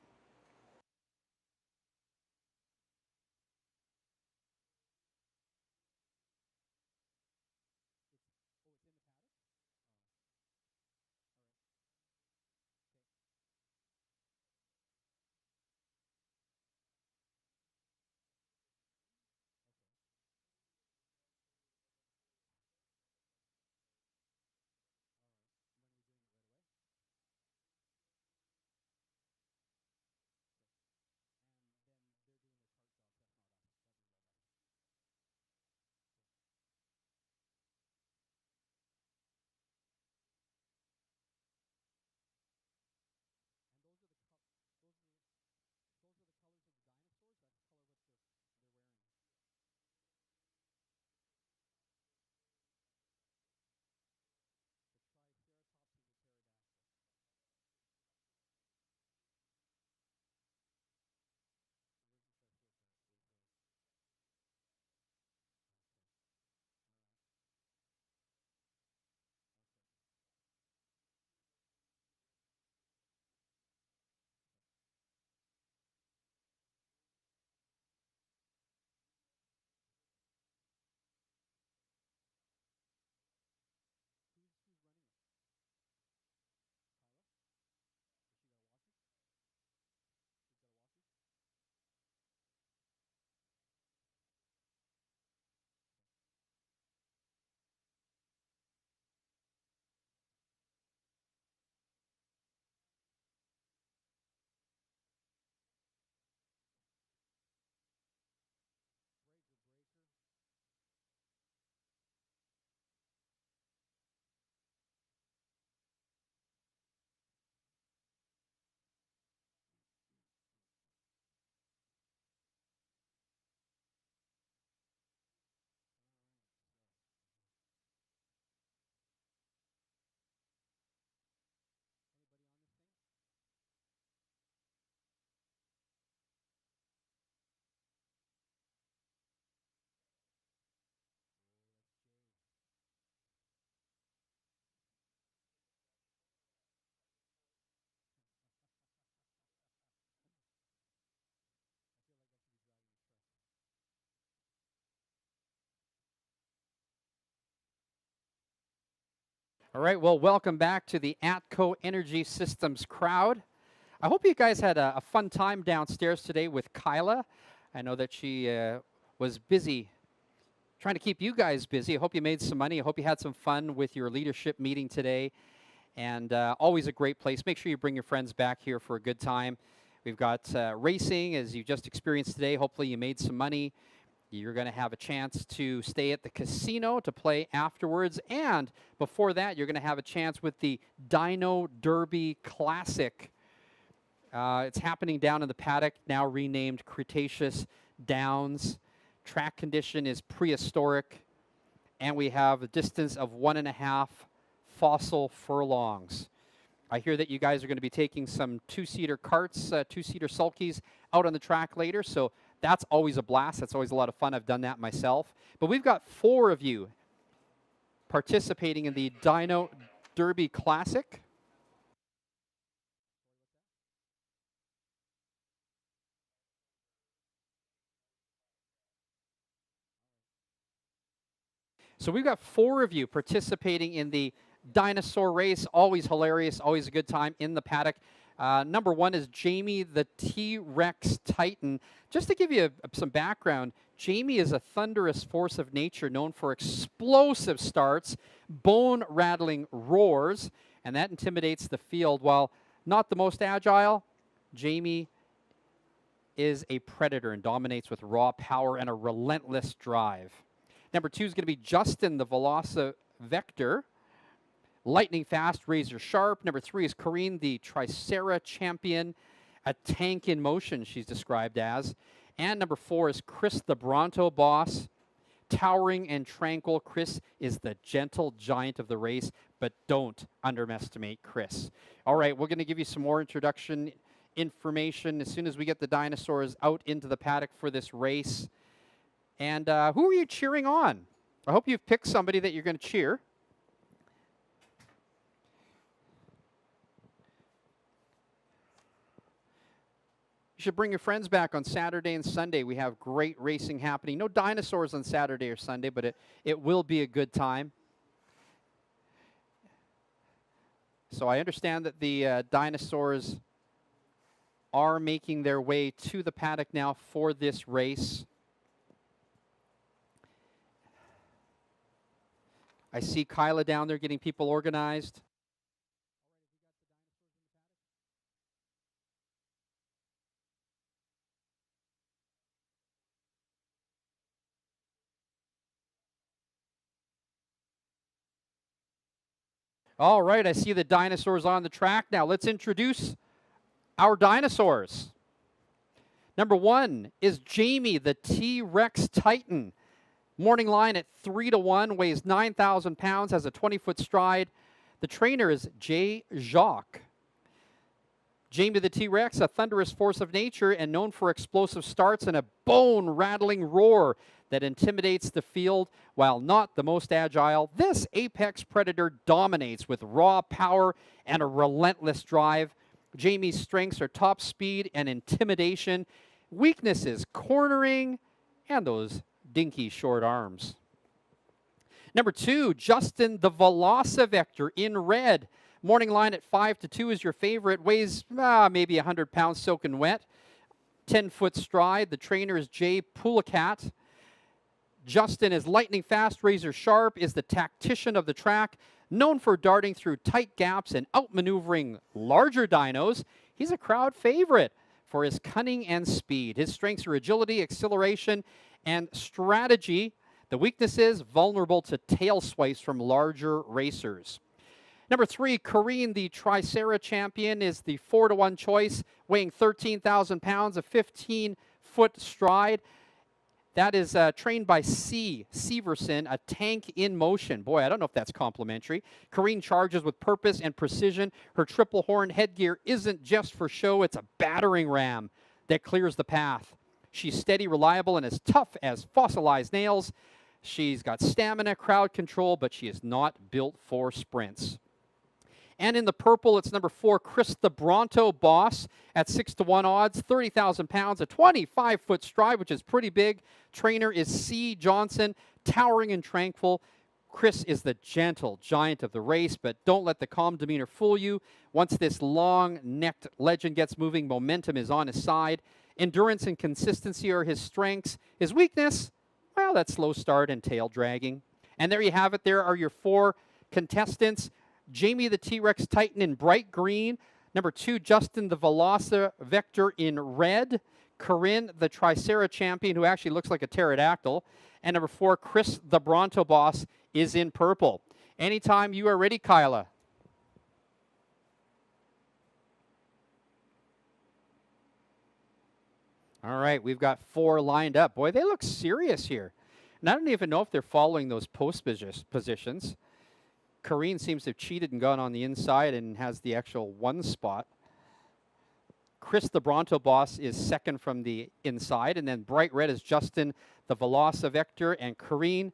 All right, well, welcome back to the ATCO Energy Systems crowd. I hope you guys had a fun time downstairs today with Kyla. I know that she was busy trying to keep you guys busy. I hope you made some money. I hope you had some fun with your leadership meeting today. And always a great place. Make sure you bring your friends back here for a good time. We've got racing, as you just experienced today. Hopefully you made some money. You're going to have a chance to stay at the casino to play afterwards. And before that, you're going to have a chance with the Dyno Derby Classic. It's happening down in the paddock, now renamed Cretaceous Downs. Track condition is prehistoric. And we have a distance of 1.5 fossil furlongs. I hear that you guys are going to be taking some two-seater carts, two-seater sulkies out on the track later. So that's always a blast. That's always a lot of fun. I've done that myself. But we've got 4 of you participating in the Dyno Derby Classic. So we've got 4 of you participating in the dinosaur race. Always hilarious, always a good time in the paddock. Number 1 is Jamie the T-Rex Titan. Just to give you some background, Jamie is a thunderous force of nature known for explosive starts, bone-rattling roars, and that intimidates the field. While not the most agile, Jamie is a predator and dominates with raw power and a relentless drive. Number 2 is going to be Justin the Velocivector. Lightning fast, razor sharp. Number 3 is Corrine, the Tricera champion, a tank in motion, she's described as. And number 4 is Chris, the Bronto boss, towering and tranquil. Chris is the gentle giant of the race, but don't underestimate Chris. All right, we're going to give you some more introduction information as soon as we get the dinosaurs out into the paddock for this race. And who are you cheering on? I hope you've picked somebody that you're going to cheer. You should bring your friends back on Saturday and Sunday. We have great racing happening. No dinosaurs on Saturday or Sunday, but it will be a good time. So I understand that the dinosaurs are making their way to the paddock now for this race. I see Kyla down there getting people organized. All right, I see the dinosaurs on the track now. Let's introduce our dinosaurs. Number 1 is Jamie, the T-Rex Titan. Morning line at 3-1, weighs 9,000 pounds, has a 20-foot stride. The trainer is Jay Jacques. Jamie the T-Rex, a thunderous force of nature and known for explosive starts and a bone-rattling roar that intimidates the field. While not the most agile, this apex predator dominates with raw power and a relentless drive. Jamie's strengths are top speed and intimidation. Weaknesses, cornering, and those dinky short arms. Number 2, Justin the Velocivector in red. Morning line at 5-2 is your favorite. Weighs maybe 100 pounds soaking wet. 10-foot stride. The trainer is Jay Pulicat. Justin is lightning fast, razor sharp, is the tactician of the track, known for darting through tight gaps and outmaneuvering larger dinos. He's a crowd favorite for his cunning and speed. His strengths are agility, acceleration, and strategy. The weakness is vulnerable to tail swipes from larger racers. Number 3, Corrine, the Tricera champion, is the 4-1 choice, weighing 13,000 pounds, a 15-foot stride. That is trained by C. Severson, a tank in motion. Boy, I don't know if that's complimentary. Corrine charges with purpose and precision. Her triple horn headgear isn't just for show. It's a battering ram that clears the path. She's steady, reliable, and as tough as fossilized nails. She's got stamina, crowd control, but she is not built for sprints. And in the purple, it's number 4, Chris the Bronto boss at 6-1 odds, 30,000 pounds, a 25-foot stride, which is pretty big. Trainer is C. Johnson, towering and tranquil. Chris is the gentle giant of the race, but don't let the calm demeanor fool you. Once this long-necked legend gets moving, momentum is on his side. Endurance and consistency are his strengths. His weakness, well, that slow start and tail dragging. And there you have it. There are your 4 contestants. Jamie the T-Rex Titan in bright green. Number 2, Justin the Velocivector in red. Corinne the Tricera champion, who actually looks like a pterodactyl. And number 4, Chris the Bronto Boss is in purple. Anytime you are ready, Kyla. All right, we've got 4 lined up. Boy, they look serious here. And I don't even know if they're following those post positions. Corinne seems to have cheated and gone on the inside and has the actual 1 spot. Chris the Bronto Boss is second from the inside, and then bright red is Justin the Velocivector, and Corinne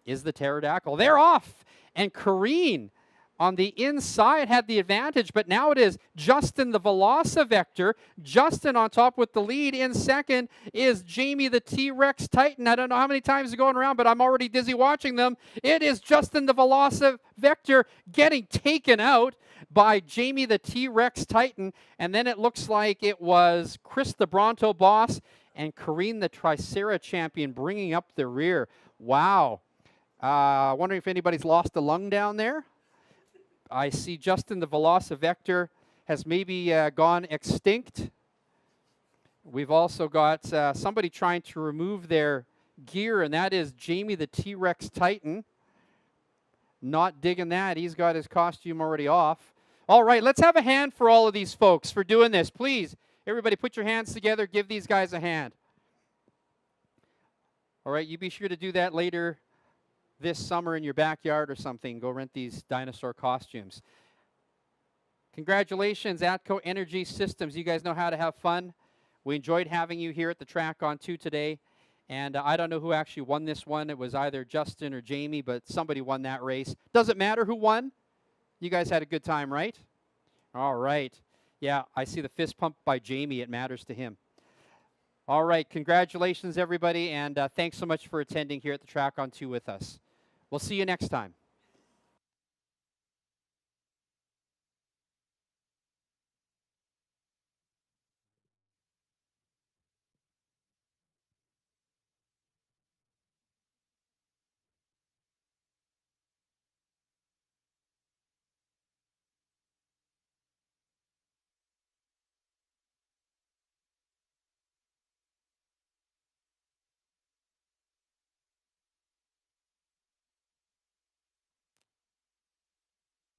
is the pterodactyl. They're off, and Corinne on the inside had the advantage, but now it is Justin the Velocivector. Justin on top with the lead. In second is Jamie the T-Rex Titan. I don't know how many times they're going around, but I'm already dizzy watching them. It is Justin the Velocivector getting taken out by Jamie the T-Rex Titan, and then it looks like it was Chris the Bronto Boss and Corinne the Tricera champion bringing up the rear. Wow. Wondering if anybody's lost a lung down there. I see Justin the Velocivector has maybe gone extinct. We've also got somebody trying to remove their gear, and that is Jamie the T-Rex Titan. Not digging that. He's got his costume already off. All right, let's have a hand for all of these folks for doing this. Please, everybody put your hands together. Give these guys a hand. All right, you be sure to do that later this summer in your backyard or something. Go rent these dinosaur costumes. Congratulations, ATCO Energy Systems. You guys know how to have fun. We enjoyed having you here at the Track on 2 today. And I don't know who actually won this one. It was either Justin or Jamie, but somebody won that race. Doesn't matter who won. You guys had a good time, right? All right. Yeah, I see the fist pump by Jamie. It matters to him. All right. Congratulations, everybody. And thanks so much for attending here at the Track on 2 with us. We'll see you next time.